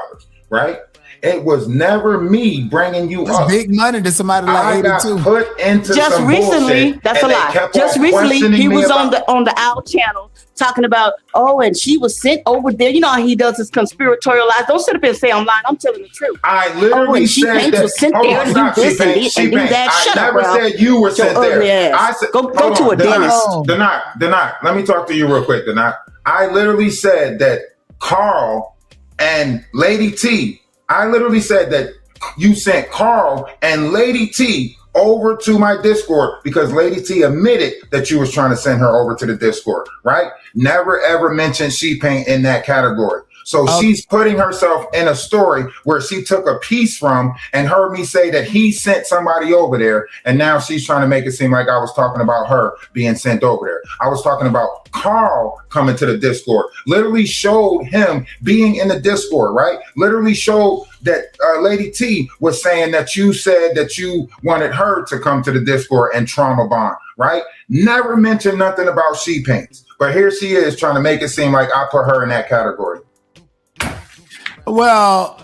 [SPEAKER 8] Right, it was never me bringing you
[SPEAKER 1] That's
[SPEAKER 8] up.
[SPEAKER 1] big money to somebody like
[SPEAKER 8] I got
[SPEAKER 1] 82.
[SPEAKER 8] put into
[SPEAKER 4] Just
[SPEAKER 8] some
[SPEAKER 4] recently,
[SPEAKER 8] bullshit,
[SPEAKER 4] that's a
[SPEAKER 8] and they
[SPEAKER 4] lie.
[SPEAKER 8] kept
[SPEAKER 4] Just
[SPEAKER 8] on
[SPEAKER 4] recently,
[SPEAKER 8] questioning
[SPEAKER 4] he
[SPEAKER 8] me
[SPEAKER 4] was
[SPEAKER 8] about-
[SPEAKER 4] on the OWL channel talking about, and she was sent over there. You know how he does his conspiratorial lies. Don't sit up and say I'm lying. I'm telling the truth.
[SPEAKER 8] I literally
[SPEAKER 4] and she
[SPEAKER 8] said
[SPEAKER 4] paints
[SPEAKER 8] that.
[SPEAKER 4] was sent
[SPEAKER 8] Hold
[SPEAKER 4] there
[SPEAKER 8] on,
[SPEAKER 4] to
[SPEAKER 8] stop.
[SPEAKER 4] do this and
[SPEAKER 8] She
[SPEAKER 4] do
[SPEAKER 8] paints.
[SPEAKER 4] that.
[SPEAKER 8] I
[SPEAKER 4] Shut up,
[SPEAKER 8] never
[SPEAKER 4] Ralph.
[SPEAKER 8] said you were
[SPEAKER 4] Your
[SPEAKER 8] sent
[SPEAKER 4] ugly
[SPEAKER 8] there.
[SPEAKER 4] ass.
[SPEAKER 8] I said,
[SPEAKER 4] Go
[SPEAKER 8] hold
[SPEAKER 4] to
[SPEAKER 8] on,
[SPEAKER 4] a dentist.
[SPEAKER 8] Denai, let me talk to you real quick, Denai. I literally said that Carl and Lady T, I literally said that you sent Carl and Lady T over to my Discord because Lady T admitted that you was trying to send her over to the Discord, right? Never ever mentioned She Paint in that category. So she's putting herself in a story where she took a piece from and heard me say that he sent somebody over there. And now she's trying to make it seem like I was talking about her being sent over there. I was talking about Carl coming to the Discord, literally showed him being in the Discord, right? Literally showed that Lady T was saying that you said that you wanted her to come to the Discord and trauma bond, right? Never mentioned nothing about She Paints. But here she is trying to make it seem like I put her in that category.
[SPEAKER 1] Well,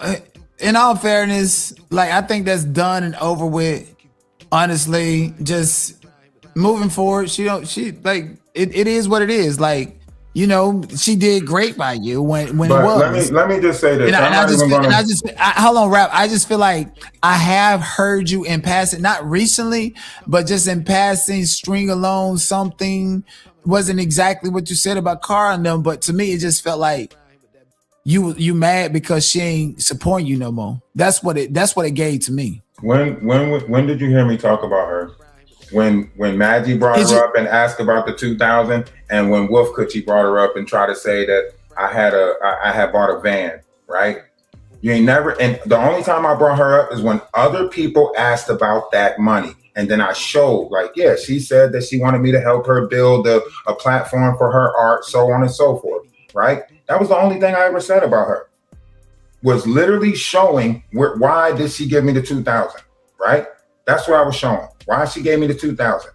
[SPEAKER 1] in all fairness, like I think that's done and over with. Honestly, just moving forward, it is what it is. Like, you know, she did great by you when it was.
[SPEAKER 8] Let me just say this.
[SPEAKER 1] Hold on, Rap. I just feel like I have heard you in passing, not recently, but just in passing, string along something. Wasn't exactly what you said about Carl and them, but to me, it just felt like you mad because she ain't supporting you no more. That's what it gave to me.
[SPEAKER 8] When did you hear me talk about her? When Maggie brought her up and asked about the 2000, and when Wolf Coochie brought her up and tried to say that I had bought a van, right? You ain't never, and the only time I brought her up is when other people asked about that money. And then I showed, like, yeah, she said that she wanted me to help her build a platform for her art, so on and so forth, right? That was the only thing I ever said about her. Was literally showing why did she give me the 2000, right? That's what I was showing. Why she gave me the 2000,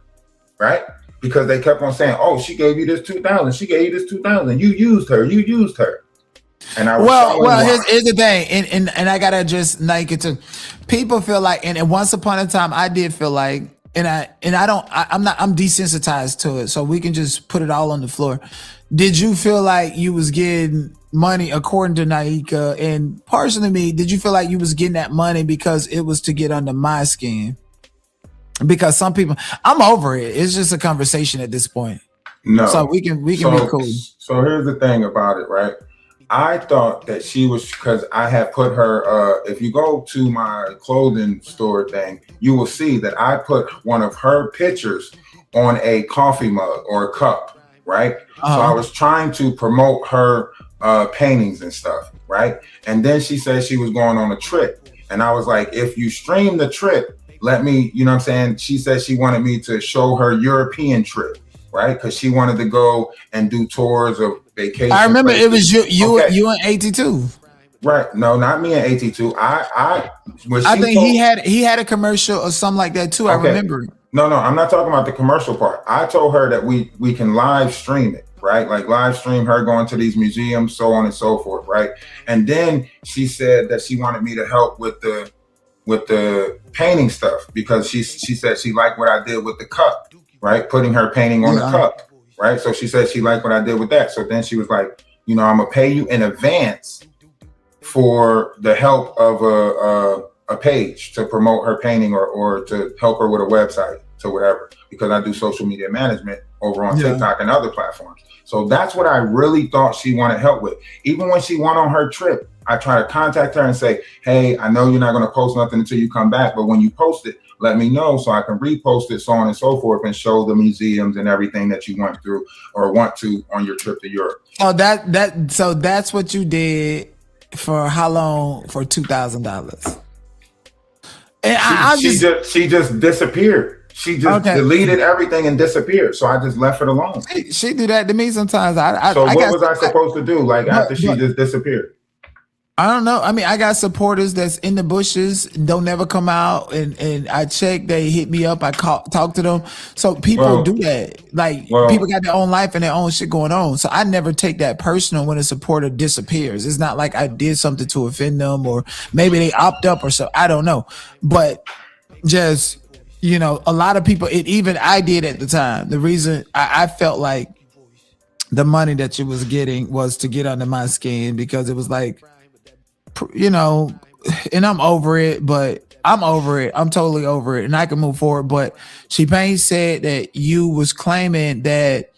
[SPEAKER 8] right? Because they kept on saying, "Oh, she gave you this 2000. She gave you this 2000. You used her. And I was
[SPEAKER 1] here's the thing, and I gotta just like it to people feel like, and once upon a time I did feel like, I'm desensitized to it, so we can just put it all on the floor. Did you feel like you was getting money, according to Naika and partially me? Did you feel like you was getting that money because it was to get under my skin? Because some people, I'm over it. It's just a conversation at this point.
[SPEAKER 8] No,
[SPEAKER 1] so we can be cool.
[SPEAKER 8] So here's the thing about it, right? I thought that she was, because I had put her, if you go to my clothing store thing, you will see that I put one of her pictures on a coffee mug or a cup, right? So I was trying to promote her paintings and stuff, right? And then she said she was going on a trip. And I was like, if you stream the trip, let me, you know what I'm saying? She said she wanted me to show her European trip, right? Because she wanted to go and do tours of vacation.
[SPEAKER 1] I remember
[SPEAKER 8] places.
[SPEAKER 1] it was you and 82.
[SPEAKER 8] Right. No, not me and 82. I
[SPEAKER 1] think he had a commercial or something like that too. Okay. I remember.
[SPEAKER 8] No, I'm not talking about the commercial part. I told her that we can live stream it, right? Like live stream her going to these museums, so on and so forth, right? And then she said that she wanted me to help with the painting stuff because she said she liked what I did with the cup, right? Putting her painting on the cup, right? So she said she liked what I did with that. So then she was like, you know, I'm gonna pay you in advance for the help of a page to promote her painting or to help her with a website to whatever, because I do social media management over on TikTok and other platforms. So that's what I really thought she wanted help with. Even when she went on her trip, I try to contact her and say, hey, I know you're not going to post nothing until you come back, but when you post it, let me know so I can repost it, so on and so forth, and show the museums and everything that you went through or want to on your trip to Europe.
[SPEAKER 1] Oh, so that's what you did for how long? For $2,000. And
[SPEAKER 8] she just disappeared. She just deleted everything and disappeared. So I just left it alone.
[SPEAKER 1] She do that to me sometimes.
[SPEAKER 8] So what was I supposed to do? Like after she just disappeared?
[SPEAKER 1] I don't know. I mean, I got supporters that's in the bushes, don't never come out, and I check. They hit me up. I talk to them. So people do that. Like people got their own life and their own shit going on. So I never take that personal when a supporter disappears. It's not like I did something to offend them or maybe they opt up or so. I don't know. But just, you know, a lot of people, even I did at the time. The reason I felt like the money that you was getting was to get under my skin, because it was like, you know, and I'm over it, but I'm over it. I'm totally over it, and I can move forward. But She-Pain said that you was claiming that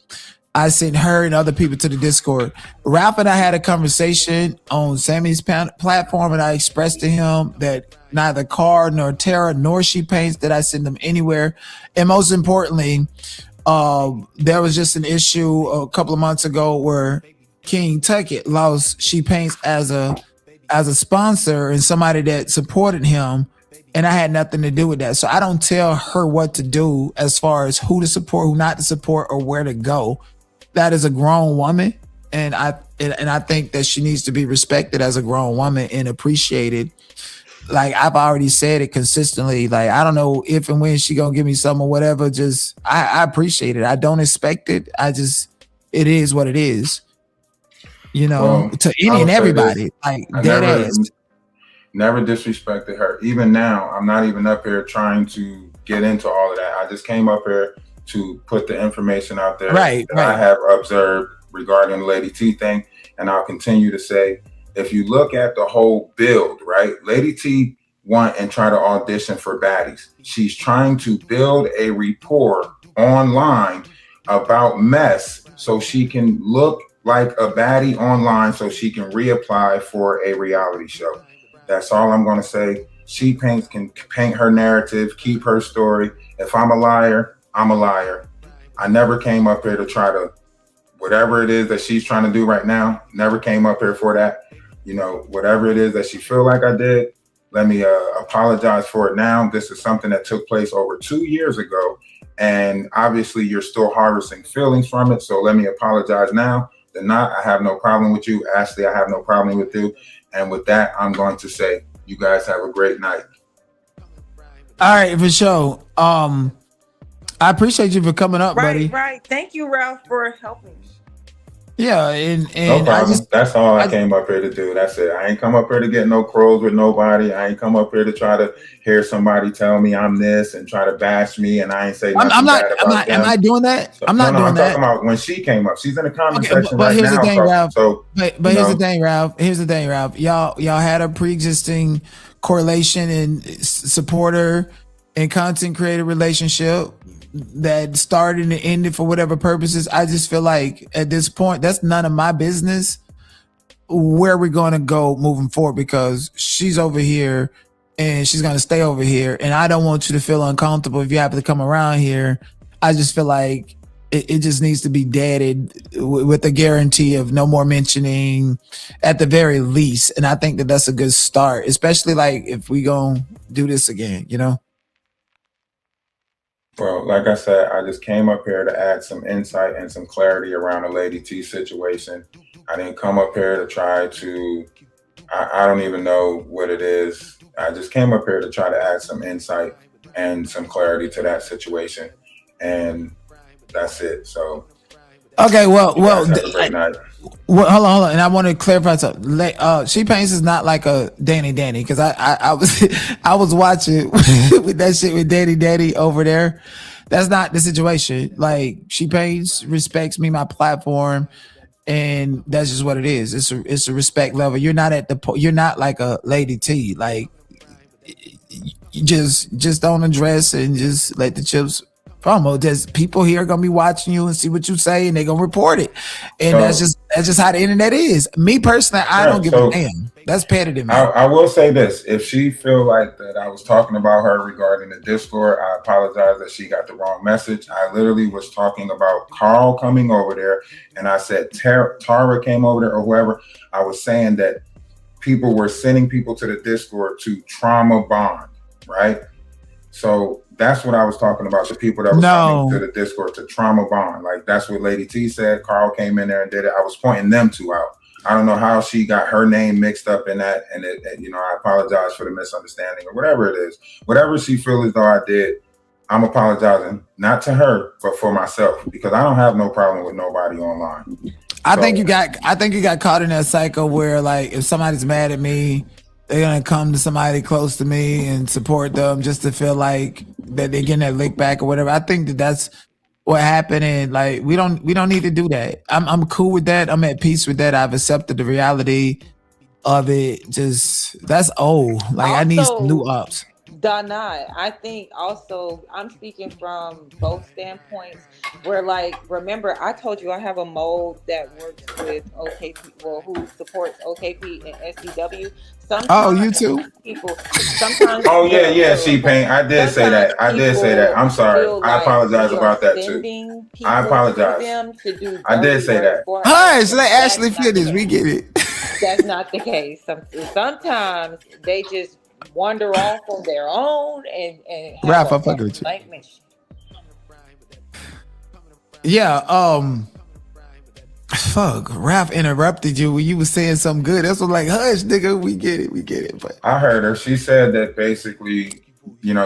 [SPEAKER 1] I sent her and other people to the Discord. Ralph and I had a conversation on Sammy's platform, and I expressed to him that neither Car nor Tara nor She-Pain did I send them anywhere. And most importantly, there was just an issue a couple of months ago where King Tuckett lost She-Pain as a sponsor and somebody that supported him, and I had nothing to do with that. So I don't tell her what to do as far as who to support, who not to support, or where to go. That is a grown woman, and I think that she needs to be respected as a grown woman and appreciated. Like I've already said it consistently. Like I don't know if and when she gonna give me something or whatever. Just I appreciate it. I don't expect it. It is what it is. You know, to any and everybody, like dead ass.
[SPEAKER 8] Never disrespected her. Even now, I'm not even up here trying to get into all of that. I just came up here to put the information out there that I have observed regarding the Lady T thing. And I'll continue to say, if you look at the whole build, right? Lady T went and try to audition for baddies. She's trying to build a rapport online about mess so she can look like a baddie online so she can reapply for a reality show. That's all I'm going to say. She-Pain can paint her narrative, keep her story. If I'm a liar, I'm a liar. I never came up here to try to, whatever it is that she's trying to do right now, never came up here for that. You know, whatever it is that she feel like I did, let me apologize for it now. This is something that took place over 2 years ago. And obviously you're still harvesting feelings from it. So let me apologize now. Not, I have no problem with you. Ashley, I have no problem with you. And with that, I'm going to say, you guys have a great night.
[SPEAKER 1] All right, for sure. I appreciate you for coming up, buddy.
[SPEAKER 3] Right. Thank you, Ralph, for helping me.
[SPEAKER 1] Yeah, and
[SPEAKER 8] no problem. That's all I came up here to do. That's it. I ain't come up here to get no crows with nobody. I ain't come up here to try to hear somebody tell me I'm this and try to bash me, and I ain't say nothing
[SPEAKER 1] I'm not doing that. So, I'm not doing that.
[SPEAKER 8] I'm talking about when she came up. She's in the comment section
[SPEAKER 1] but
[SPEAKER 8] right
[SPEAKER 1] here's
[SPEAKER 8] now.
[SPEAKER 1] The thing, Ralph. But here's
[SPEAKER 8] the
[SPEAKER 1] thing, Ralph. Here's the thing, Ralph. Y'all had a pre-existing correlation and supporter and content creator relationship that started and ended for whatever purposes. I just feel like at this point, that's none of my business where we're going to go moving forward, because she's over here and she's going to stay over here. And I don't want you to feel uncomfortable if you happen to come around here. I just feel like it just needs to be deaded with a guarantee of no more mentioning at the very least. And I think that that's a good start, especially like if we going to do this again, you know?
[SPEAKER 8] Well, like I said, I just came up here to add some insight and some clarity around the Lady T situation. I didn't come up here to try to, I don't even know what it is. I just came up here to try to add some insight and some clarity to that situation. And that's it. So.
[SPEAKER 1] Okay, well, hold on. And I want to clarify something. She-Pain is not like a Danny, because I was watching with that shit with Daddy over there. That's not the situation. Like She-Pain respects me, my platform, and that's just what it is. It's a respect level. You're not like a Lady T. Like you just don't address and just let the chips promo. There's people here gonna be watching you and see what you say, and they're gonna report it. And that's just how the internet is. Me personally, I don't give a damn. That's petty to me.
[SPEAKER 8] I will say this: if she feel like that I was talking about her regarding the Discord, I apologize that she got the wrong message. I literally was talking about Carl coming over there, and I said Tara came over there or whoever. I was saying that people were sending people to the Discord to trauma bond, right? So that's what I was talking about. The people that were coming to the Discord to trauma bond. Like that's what Lady T said. Carl came in there and did it. I was pointing them two out. I don't know how she got her name mixed up in that. And I apologize for the misunderstanding or whatever it is. Whatever she feels as though I did, I'm apologizing, not to her, but for myself, because I don't have no problem with nobody online.
[SPEAKER 1] I think you got caught in that cycle where, like, if somebody's mad at me, they're gonna come to somebody close to me and support them just to feel like that they're getting that lick back or whatever. I think that's what happened, and like we don't need to do that. I'm cool with that. I'm at peace with that. I've accepted the reality of it. Just that's old. Like also, I need some new ups.
[SPEAKER 3] Dinea, I think also I'm speaking from both standpoints where, like, remember I told you I have a mode that works with OKP, well, who supports OKP and SDW. Sometimes
[SPEAKER 1] you too?
[SPEAKER 3] People sometimes
[SPEAKER 8] She-Pain. I did say that. I'm sorry. I apologize about that too. I apologize. I did say that.
[SPEAKER 1] Hush, let Ashley finish. We get it.
[SPEAKER 3] That's not the case. Sometimes they just wander off on their own and
[SPEAKER 1] have a fucking mission. Yeah, fuck, Raph interrupted you when you was saying something good. That's what, like, hush, nigga, we get it. But
[SPEAKER 8] I heard her. She said that basically,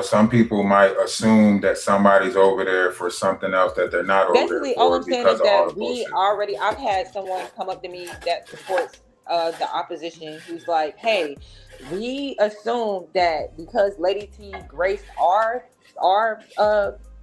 [SPEAKER 8] some people might assume that somebody's over there for something else that they're not over there for.
[SPEAKER 3] Basically, all I'm saying is that I've had someone come up to me that supports the opposition who's like, hey, we assume that because Lady T graced our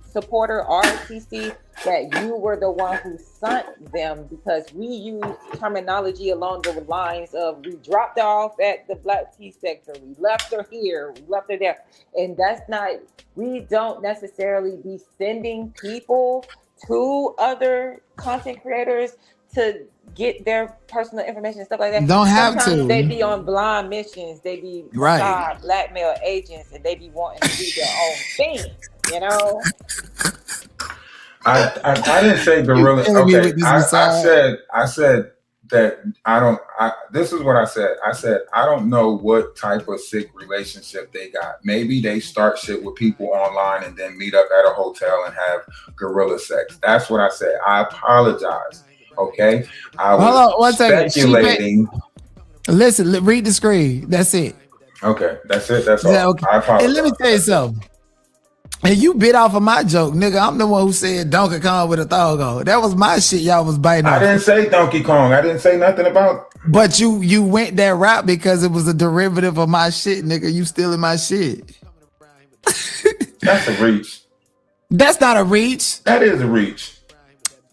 [SPEAKER 3] supporter, RTC, that you were the one who sent them, because we use terminology along the lines of we dropped her off at the Black Tea sector, we left her here, we left her there. And that's not, we don't necessarily be sending people to other content creators to get their personal information and stuff like that.
[SPEAKER 1] Don't have
[SPEAKER 3] Sometimes
[SPEAKER 1] to.
[SPEAKER 3] They be on blind missions. They be blackmail agents, and they be wanting to do their own thing.
[SPEAKER 8] I didn't say gorilla. Okay, I said that this is what I said. I said I don't know what type of sick relationship they got. Maybe they start shit with people online and then meet up at a hotel and have gorilla sex. That's what I said. I apologize. Okay, I was speculating.
[SPEAKER 1] Listen, read the screen. That's it.
[SPEAKER 8] Okay, that's it. That's all. Okay. I apologize.
[SPEAKER 1] And let me tell you something. And you bit off of my joke, nigga. I'm the one who said Donkey Kong with a thong on. That was my shit. Y'all was biting off.
[SPEAKER 8] I didn't say Donkey Kong. I didn't say nothing about.
[SPEAKER 1] But you went that route because it was a derivative of my shit, nigga. You stealing my shit.
[SPEAKER 8] That's a reach.
[SPEAKER 1] That's not a reach.
[SPEAKER 8] That is a reach.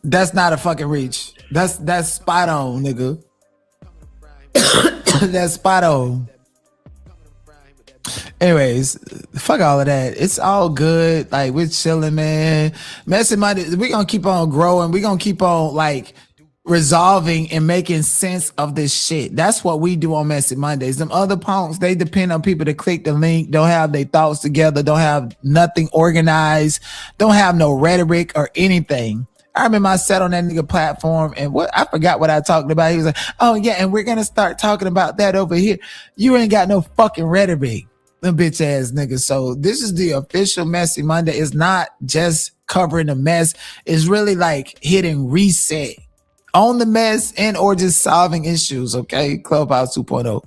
[SPEAKER 1] That's not a fucking reach. That's spot on, nigga. That's spot on. Anyways, fuck all of that. It's all good. Like, we're chilling, man. Messy Monday, we're gonna keep on growing. We're gonna keep on, like, resolving and making sense of this shit. That's what we do on Messy Mondays. Them other punks, they depend on people to click the link, don't have their thoughts together, don't have nothing organized, don't have no rhetoric or anything. I remember I sat on that nigga platform and I forgot what I talked about. He was like, oh yeah, and we're gonna start talking about that over here. You ain't got no fucking rhetoric, them bitch ass niggas. So this is the official Messy Monday. It's not just covering the mess. It's really like hitting reset on the mess and or just solving issues, okay? Clubhouse 2.0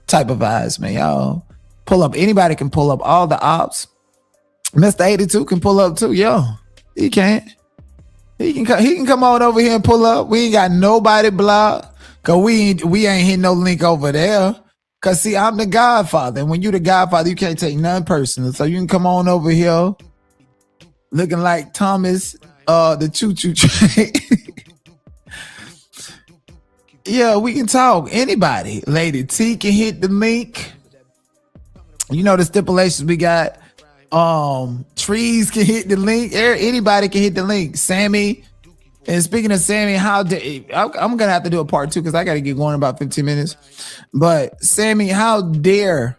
[SPEAKER 1] type of vibes, man. Y'all pull up. Anybody can pull up all the ops. Mr. 82 can pull up too. Yo, he can't. He can come on over here and pull up. We ain't got nobody blocked. Cause we ain't hitting no link over there. Cause see, I'm the Godfather. And when you the Godfather, you can't take none personal. So you can come on over here looking like Thomas, the choo-choo train. Yeah, we can talk. Anybody. Lady T can hit the link. You know the stipulations we got. Trees can hit the link. Anybody can hit the link. Sammy. And speaking of Sammy, I'm gonna have to do a part 2 because I gotta get going in about 15 minutes. But Sammy, how dare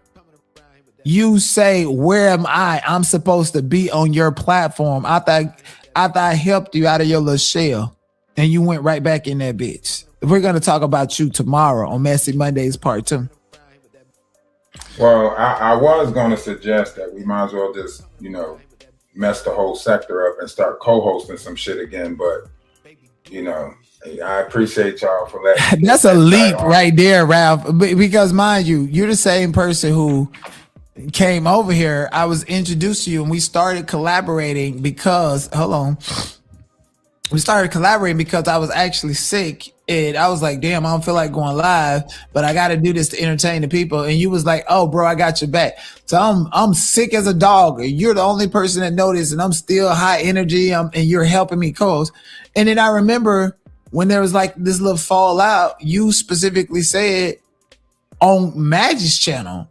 [SPEAKER 1] you say, where am I? I'm supposed to be on your platform. I thought I helped you out of your little shell, and you went right back in that bitch. We're gonna talk about you tomorrow on Messy Mondays part 2.
[SPEAKER 8] Well, I was going to suggest that we might as well just, mess the whole sector up and start co-hosting some shit again. But, I appreciate y'all for letting.
[SPEAKER 1] That's a leap right there, Ralph. Because mind you, you're the same person who came over here. I was introduced to you and we started collaborating because, we started collaborating because I was actually sick. And I was like, damn, I don't feel like going live, but I got to do this to entertain the people. And you was like, oh, bro, I got your back. So I'm sick as a dog. You're the only person that noticed, and I'm still high energy. And you're helping me co-host. And then I remember when there was like this little fallout, you specifically said on Maggie's channel,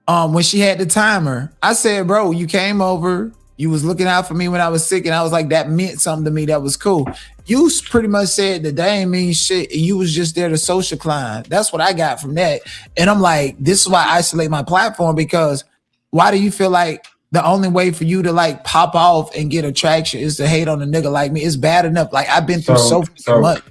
[SPEAKER 1] when she had the timer, I said, bro, you came over. You was looking out for me when I was sick, and I was like, that meant something to me. That was cool. You pretty much said that they ain't mean shit, and you was just there to social climb. That's what I got from that. And I'm like, this is why I isolate my platform, because why do you feel like the only way for you to like pop off and get attraction is to hate on a nigga like me? It's bad enough. Like I've been through so much.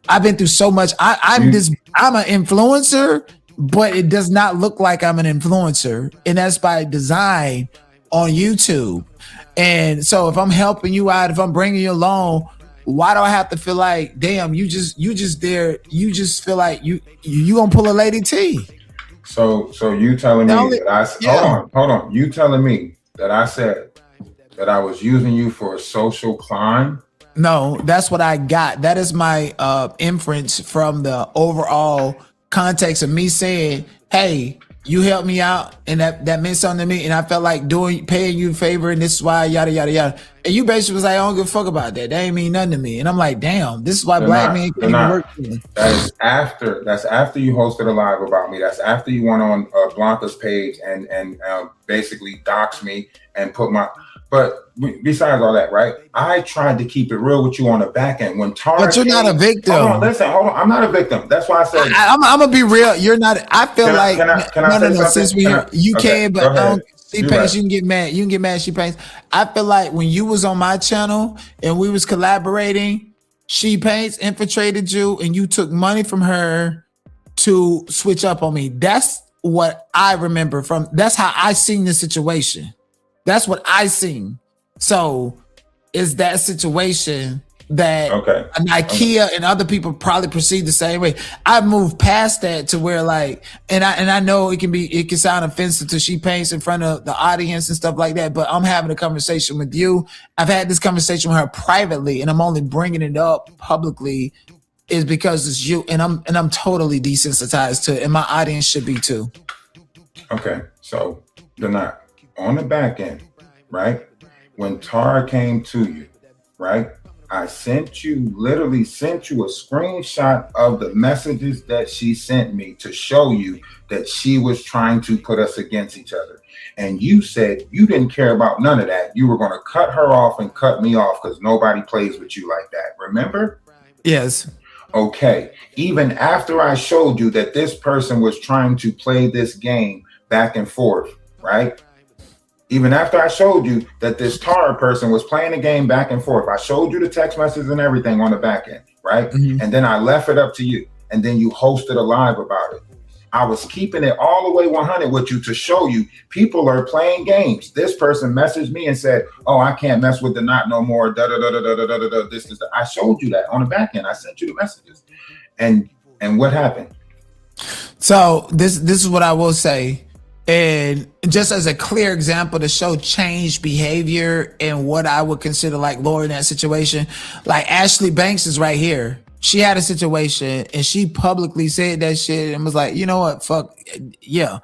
[SPEAKER 1] I've been through so much. I'm an influencer, but it does not look like I'm an influencer, and that's by design on YouTube. And so if I'm helping you out, if I'm bringing you along, why do I have to feel like, damn, you just feel like you gonna pull a Lady T?
[SPEAKER 8] So you telling me hold on. You telling me that I said that I was using you for a social climb?
[SPEAKER 1] No, that's what I got. That is my inference from the overall context of me saying, hey, you helped me out, and that meant something to me, and I felt like paying you a favor, and this is why yada yada yada. And you basically was like, I don't give a fuck about that. That ain't mean nothing to me. And I'm like, damn, this is why black men can't even work for me.
[SPEAKER 8] That's after you hosted a live about me. That's after you went on Blanca's page and basically doxed me and put my. But besides all that, right? I tried to keep it real with you on the back end. When Tara,
[SPEAKER 1] but you're not a victim.
[SPEAKER 8] Hold on. I'm not a victim. That's why I said
[SPEAKER 1] I'm gonna be real. You're not. I feel like no. Since we here, you can, but don't. She Paints, you can get mad. You can get mad. She Paints. I feel like when you was on my channel and we was collaborating, She Paints infiltrated you, and you took money from her to switch up on me. That's what I remember from. That's how I seen the situation. That's what I seen. So is that situation that IKEA and other people probably perceive the same way. I've moved past that to where like, and I know it can sound offensive to She Paints in front of the audience and stuff like that, but I'm having a conversation with you. I've had this conversation with her privately, and I'm only bringing it up publicly is because it's you, and I'm totally desensitized to it, and my audience should be too.
[SPEAKER 8] Okay, so they're not on the back end, right? When Tara came to you, right? I literally sent you a screenshot of the messages that she sent me to show you that she was trying to put us against each other. And you said you didn't care about none of that. You were going to cut her off and cut me off because nobody plays with you like that. Remember?
[SPEAKER 1] Yes.
[SPEAKER 8] Okay. Even after I showed you that this person was trying to play this game back and forth, right? Even after I showed you that this Tara person was playing the game back and forth, I showed you the text messages and everything on the back end, right? Mm-hmm. And then I left it up to you. And then you hosted a live about it. I was keeping it all the way 100 with you to show you people are playing games. This person messaged me and said, oh, I can't mess with the knot no more. This is I showed you that on the back end. I sent you the messages. And what happened?
[SPEAKER 1] So this is what I will say. And just as a clear example to show changed behavior and what I would consider like lower in that situation, like Ashley Banks is right here. She had a situation and she publicly said that shit and was like, you know what, fuck, yeah.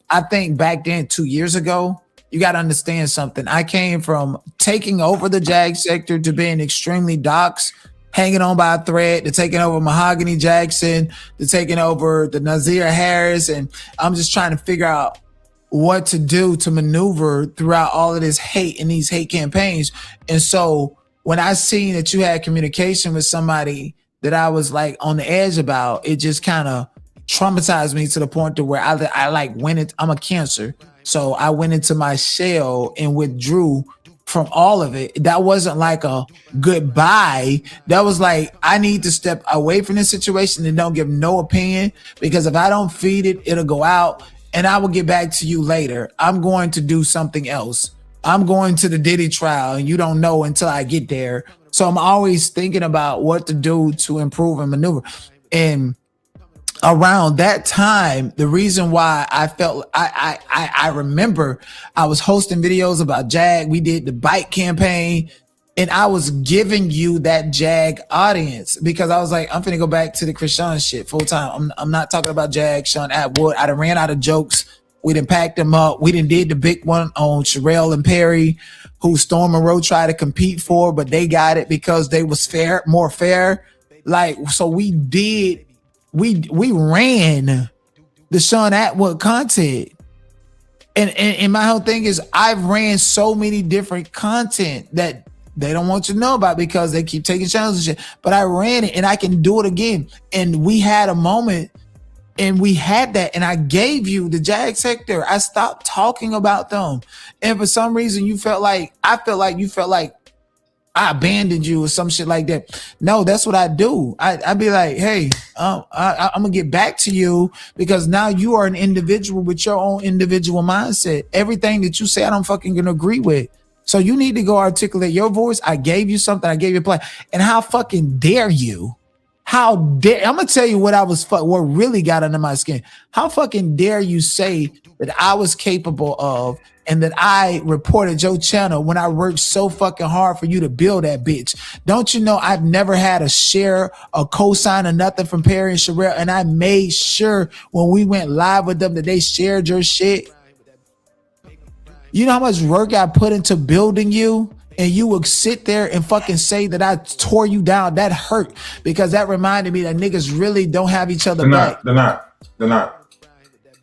[SPEAKER 1] I think back then, 2 years ago, you got to understand something. I came from taking over the Jag sector to being extremely doxxed, hanging on by a thread, to taking over Mahogany Jackson, to taking over the Nazir Harris. And I'm just trying to figure out what to do to maneuver throughout all of this hate and these hate campaigns. And so when I seen that you had communication with somebody that I was like on the edge about, it just kind of traumatized me to the point to where I like went into, I'm a Cancer. So I went into my shell and withdrew from all of it. That wasn't like a goodbye. That was like, I need to step away from this situation and don't give no opinion, because if I don't feed it, it'll go out and I will get back to you later. I'm going to do something else. I'm going to the Diddy trial and you don't know until I get there. So I'm always thinking about what to do to improve and maneuver. And around that time, the reason why I felt I remember I was hosting videos about Jag. We did the bike campaign and I was giving you that Jag audience because I was like, I'm finna go back to the Chrisean shit full time. I'm not talking about Jag, Sean Atwood. I done ran out of jokes. We done packed them up. We done did the big one on Sherelle and Perry, who Storm and Rowe tried to compete for, but they got it because they was fair, more fair. Like, so we did, we ran the Sean Atwood content. And my whole thing is I've ran so many different content that they don't want you to know about because they keep taking channels and shit. But I ran it and I can do it again. And we had a moment and we had that, and I gave you the Jag sector. I stopped talking about them. And for some reason you felt like, I felt like you felt like I abandoned you or some shit like that. No, that's what I do. I'd be like, hey, I'm gonna get back to you because now you are an individual with your own individual mindset. Everything that you say, I don't fucking gonna agree with. So you need to go articulate your voice. I gave you something. I gave you a plan. And how fucking dare you? How dare, I'm gonna tell you what what really got under my skin. How fucking dare you say that I was capable of and that I reported your channel when I worked so fucking hard for you to build that bitch? Don't you know I've never had a share, a cosign or nothing from Perry and Sherelle, and I made sure when we went live with them that they shared your shit? You know how much work I put into building you? And you would sit there and fucking say that I tore you down. That hurt because that reminded me that niggas really don't have each other back.
[SPEAKER 8] They're not.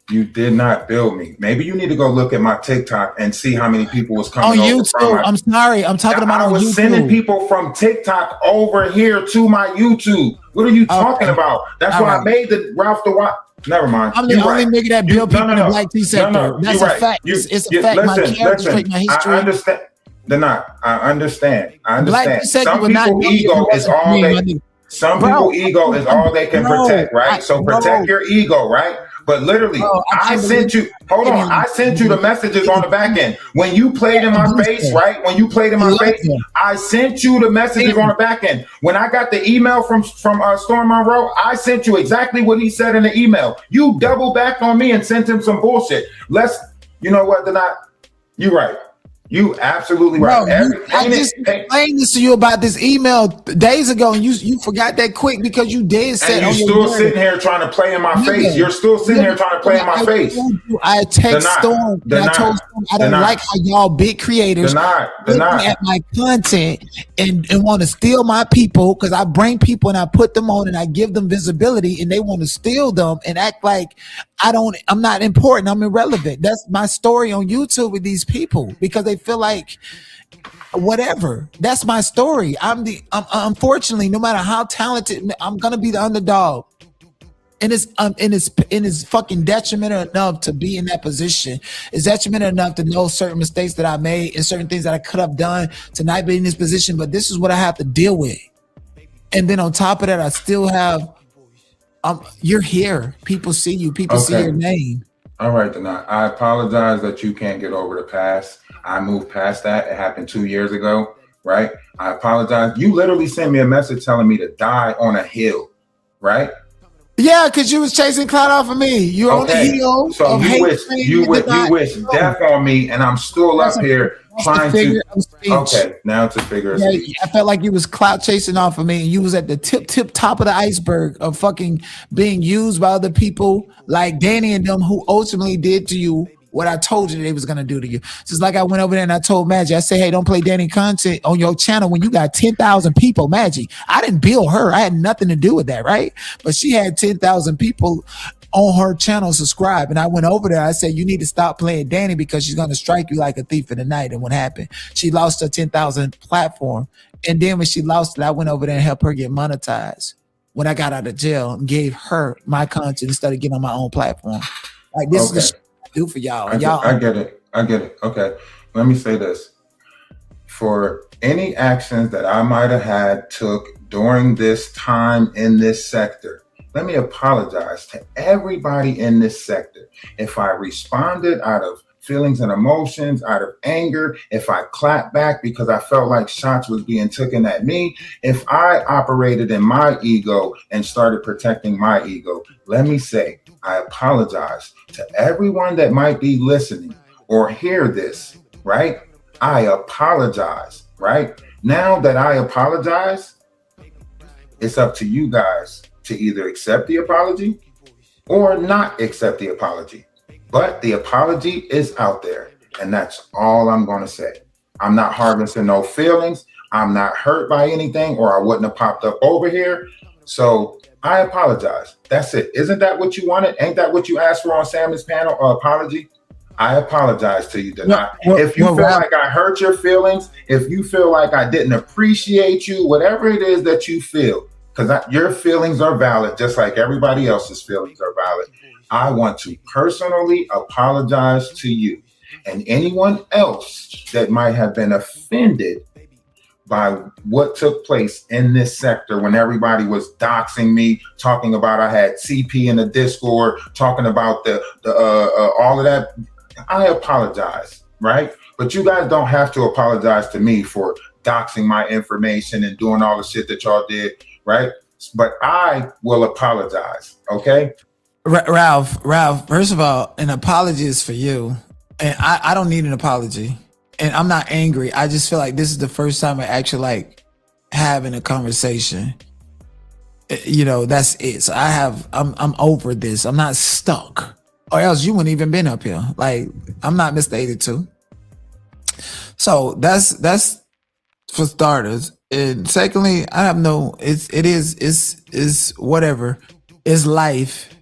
[SPEAKER 8] You did not build me. Maybe you need to go look at my TikTok and see how many people was coming
[SPEAKER 1] on
[SPEAKER 8] over
[SPEAKER 1] YouTube. I'm sorry. I'm talking about on YouTube. I was
[SPEAKER 8] sending people from TikTok over here to my YouTube. What are you talking about? That's why I made the Ralph the White. Never mind.
[SPEAKER 1] I'm the only nigga that built people in the Black T sector. That's a fact. It's a fact. My character, my history.
[SPEAKER 8] I understand. They're not. I understand.
[SPEAKER 1] Black
[SPEAKER 8] Some people's ego is all they. Some people's ego is all they can protect, right? So protect your ego, right? But literally, I sent you. Hold on, I sent you the messages on the back end when you played in my face, right? When you played in my face, I sent you the messages on the back end. When I got the email from Storm Monroe, I sent you exactly what he said in the email. You double backed on me and sent him some bullshit. You know what? They're not. You right. You absolutely right.
[SPEAKER 1] Bro, I just explained this to you about this email days ago, and you forgot that quick because you did say.
[SPEAKER 8] And you're still sitting here trying to play in my face. You're still sitting here trying to play in my face.
[SPEAKER 1] I text Storm. I told Storm I don't like how y'all big creators looking at my content and want to steal my people because I bring people and I put them on and I give them visibility and they want to steal them and act like I'm not important. I'm irrelevant. That's my story on YouTube with these people because they feel like whatever. That's my story. I'm unfortunately, no matter how talented, I'm gonna be the underdog. And it's fucking detrimental enough to be in that position. It's detrimental enough to know certain mistakes that I made and certain things that I could have done to not be in this position. But this is what I have to deal with. And then on top of that, I still have. You're here. People see you. People see your name.
[SPEAKER 8] All right, Dinea. I apologize that you can't get over the past. I moved past that. It happened 2 years ago, right? I apologize. You literally sent me a message telling me to die on a hill, right?
[SPEAKER 1] Yeah, because you was chasing clout off of me. You're on the heel.
[SPEAKER 8] So you wish death on me, and I'm still up here trying to. Okay, now it's a figure of speech.
[SPEAKER 1] I felt like you was clout chasing off of me, and you was at the tip top of the iceberg of fucking being used by other people like Danny and them who ultimately did to you what I told you they was gonna do to you. Just like I went over there and I told Magic, I said, hey, don't play Danny content on your channel when you got 10,000 people. Magic, I didn't bill her. I had nothing to do with that, right? But she had 10,000 people on her channel, subscribe. And I went over there. I said, you need to stop playing Danny because she's going to strike you like a thief in the night. And what happened? She lost her 10,000 platform. And then when she lost it, I went over there and helped her get monetized. When I got out of jail and gave her my content instead of getting on my own platform. Like, this is the shit I do for y'all.
[SPEAKER 8] I get it. Okay. Let me say this. For any actions that I might have took during this time in this sector, let me apologize to everybody in this sector. If I responded out of feelings and emotions, out of anger, if I clapped back because I felt like shots was being taken at me, if I operated in my ego and started protecting my ego, let me say, I apologize to everyone that might be listening or hear this, right? I apologize, right? Now that I apologize, it's up to you guys to either accept the apology or not accept the apology. But the apology is out there, and that's all I'm going to say. I'm not harvesting no feelings. I'm not hurt by anything, or I wouldn't have popped up over here. So I apologize. That's it. Isn't that what you wanted? Ain't that what you asked for on Sammy's panel? Apology? I apologize to you, Dinea. If you feel like I hurt your feelings, if you feel like I didn't appreciate you, whatever it is that you feel, because your feelings are valid, just like everybody else's feelings are valid. I want to personally apologize to you and anyone else that might have been offended by what took place in this sector when everybody was doxing me, talking about I had CP in the Discord, talking about the all of that. I apologize, right? But you guys don't have to apologize to me for doxing my information and doing all the shit that y'all did, right? But I will apologize, okay?
[SPEAKER 1] Ralph, first of all, an apology is for you. And I don't need an apology. And I'm not angry. I just feel like this is the first time I actually like having a conversation. You know, that's it. So I'm over this. I'm not stuck. Or else you wouldn't even been up here. Like, I'm not Mr. 82. So that's for starters. And secondly, I have no, it's whatever. It's life.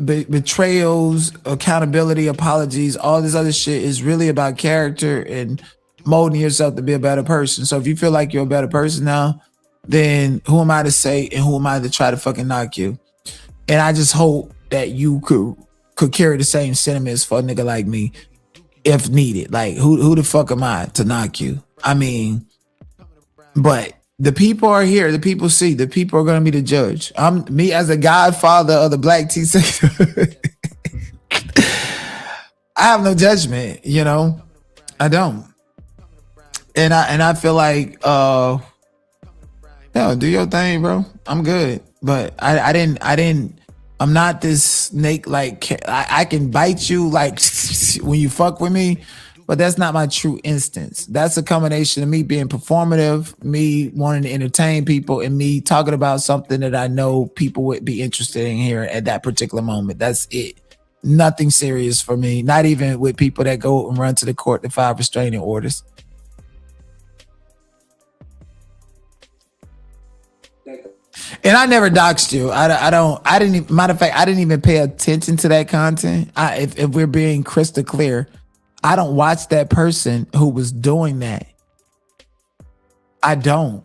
[SPEAKER 1] Betrayals, accountability, apologies, all this other shit is really about character and molding yourself to be a better person. So if you feel like you're a better person now, then who am I to say and who am I to try to fucking knock you? And I just hope that you could carry the same sentiments for a nigga like me if needed. Like, who the fuck am I to knock you? I mean, but the people are here. The people see. The people are going to be the judge. I'm me as a godfather of the Black T sector. I have no judgment, you know. I don't. And I feel like, do your thing, bro. I'm good. But I didn't. I'm not this snake. Like, I can bite you like when you fuck with me. But that's not my true instance. That's a combination of me being performative, me wanting to entertain people, and me talking about something that I know people would be interested in hearing at that particular moment. That's it. Nothing serious for me. Not even with people that go and run to the court to file restraining orders. And I never doxed you. I didn't. Matter of fact, I didn't even pay attention to that content. If we're being crystal clear. I don't watch that person who was doing that. I don't.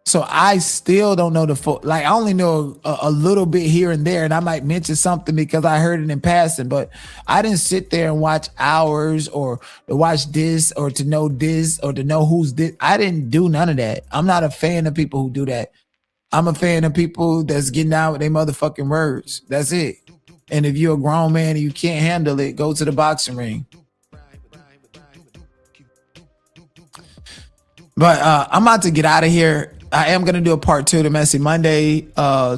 [SPEAKER 1] So I still don't know the full, like I only know a little bit here and there, and I might mention something because I heard it in passing, but I didn't sit there and watch hours or to watch this or to know this or to know who's this. I didn't do none of that. I'm not a fan of people who do that. I'm a fan of people that's getting out with their motherfucking words. That's it. And if you're a grown man and you can't handle it, go to the boxing ring. But I'm about to get out of here. I am going to do a part 2 to Messy Monday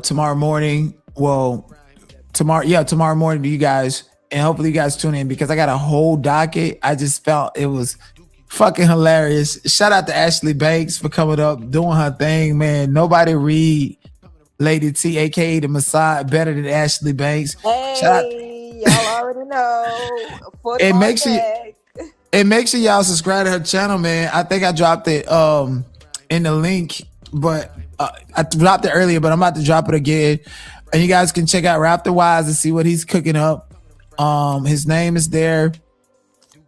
[SPEAKER 1] tomorrow morning. Well, tomorrow morning to you guys. And hopefully you guys tune in because I got a whole docket. I just felt it was fucking hilarious. Shout out to Ashley Banks for coming up, doing her thing, man. Nobody read Lady T, a.k.a. the Messiah, better than Ashley Banks.
[SPEAKER 9] Hey, y'all already know.
[SPEAKER 1] And make sure y'all subscribe to her channel, man. I think I dropped it in the link, but I dropped it earlier, but I'm about to drop it again. And you guys can check out RaptorWise and see what he's cooking up. His name is there.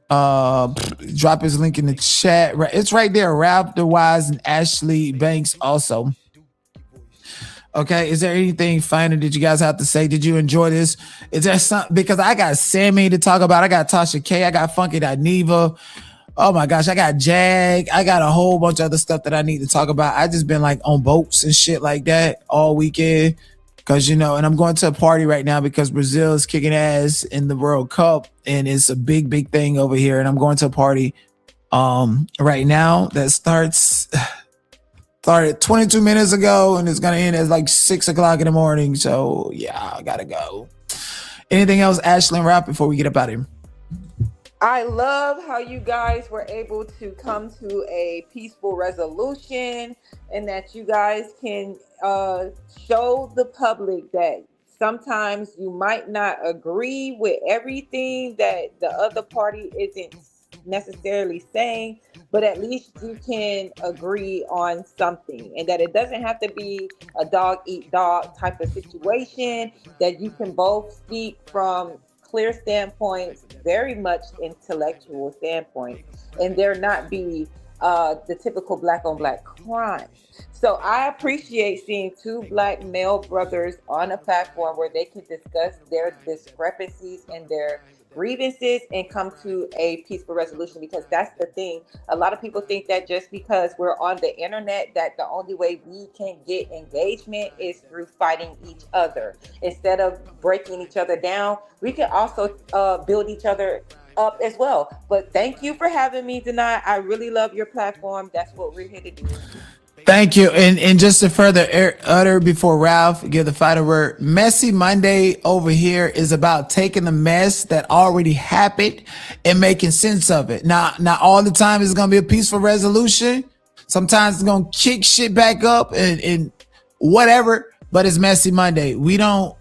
[SPEAKER 1] Drop his link in the chat. It's right there. RaptorWise and Ashley Banks also. Okay, is there anything final that you guys have to say? Did you enjoy this? Is there something, because I got Sammy to talk about, I got Tasha K, I got Funky.Neva. Oh my gosh, I got Jag, I got a whole bunch of other stuff that I need to talk about. I just been like on boats and shit like that all weekend. Cause and I'm going to a party right now because Brazil is kicking ass in the World Cup and it's a big, big thing over here. And I'm going to a party right now that started 22 minutes ago and it's gonna end at like 6 o'clock in the morning. So yeah, I gotta go. Anything else, Ashlyn Rap, before we get up out of here?
[SPEAKER 9] I love how you guys were able to come to a peaceful resolution and that you guys can show the public that sometimes you might not agree with everything that the other party isn't necessarily saying, but at least you can agree on something, and that it doesn't have to be a dog eat dog type of situation, that you can both speak from clear standpoints, very much intellectual standpoints, and there not be the typical black on black crime. So I appreciate seeing two black male brothers on a platform where they can discuss their discrepancies and their grievances and come to a peaceful resolution, because that's the thing. A lot of people think that just because we're on the internet that the only way we can get engagement is through fighting each other. Instead of breaking each other down, we can also build each other up as well. But thank you for having me tonight. I really love your platform. That's what we're here to do.
[SPEAKER 1] Thank you. And just to further utter before Ralph give the final word, Messy Monday over here is about taking the mess that already happened and making sense of it. Now all the time it's going to be a peaceful resolution. Sometimes it's going to kick shit back up and whatever, but it's Messy Monday. We don't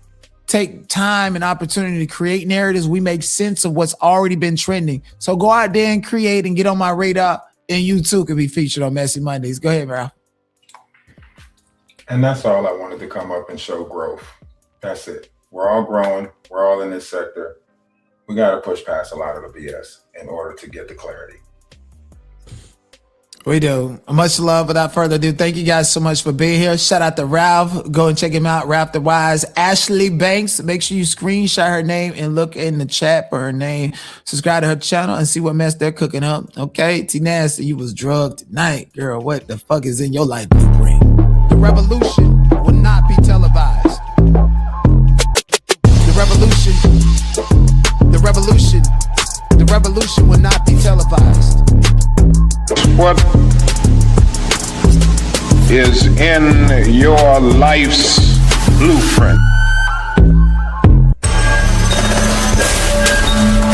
[SPEAKER 1] take time and opportunity to create narratives. We make sense of what's already been trending. So go out there and create and get on my radar, and you too can be featured on Messy Mondays. Go ahead, Ralph.
[SPEAKER 8] And that's all I wanted to come up and show growth. That's it. We're all growing. We're all in this sector. We got to push past a lot of the BS in order to get the clarity.
[SPEAKER 1] We do. Much love. Without further ado, thank you guys so much for being here. Shout out to Ralph. Go and check him out. RaptorWise. Ashley Banks. Make sure you screenshot her name and look in the chat for her name. Subscribe to her channel and see what mess they're cooking up. Okay? T Nasty, you was drugged tonight. Girl, what the fuck is in your life blueprint? The revolution will not be televised. The revolution will not be televised.
[SPEAKER 10] What is in your life's blueprint?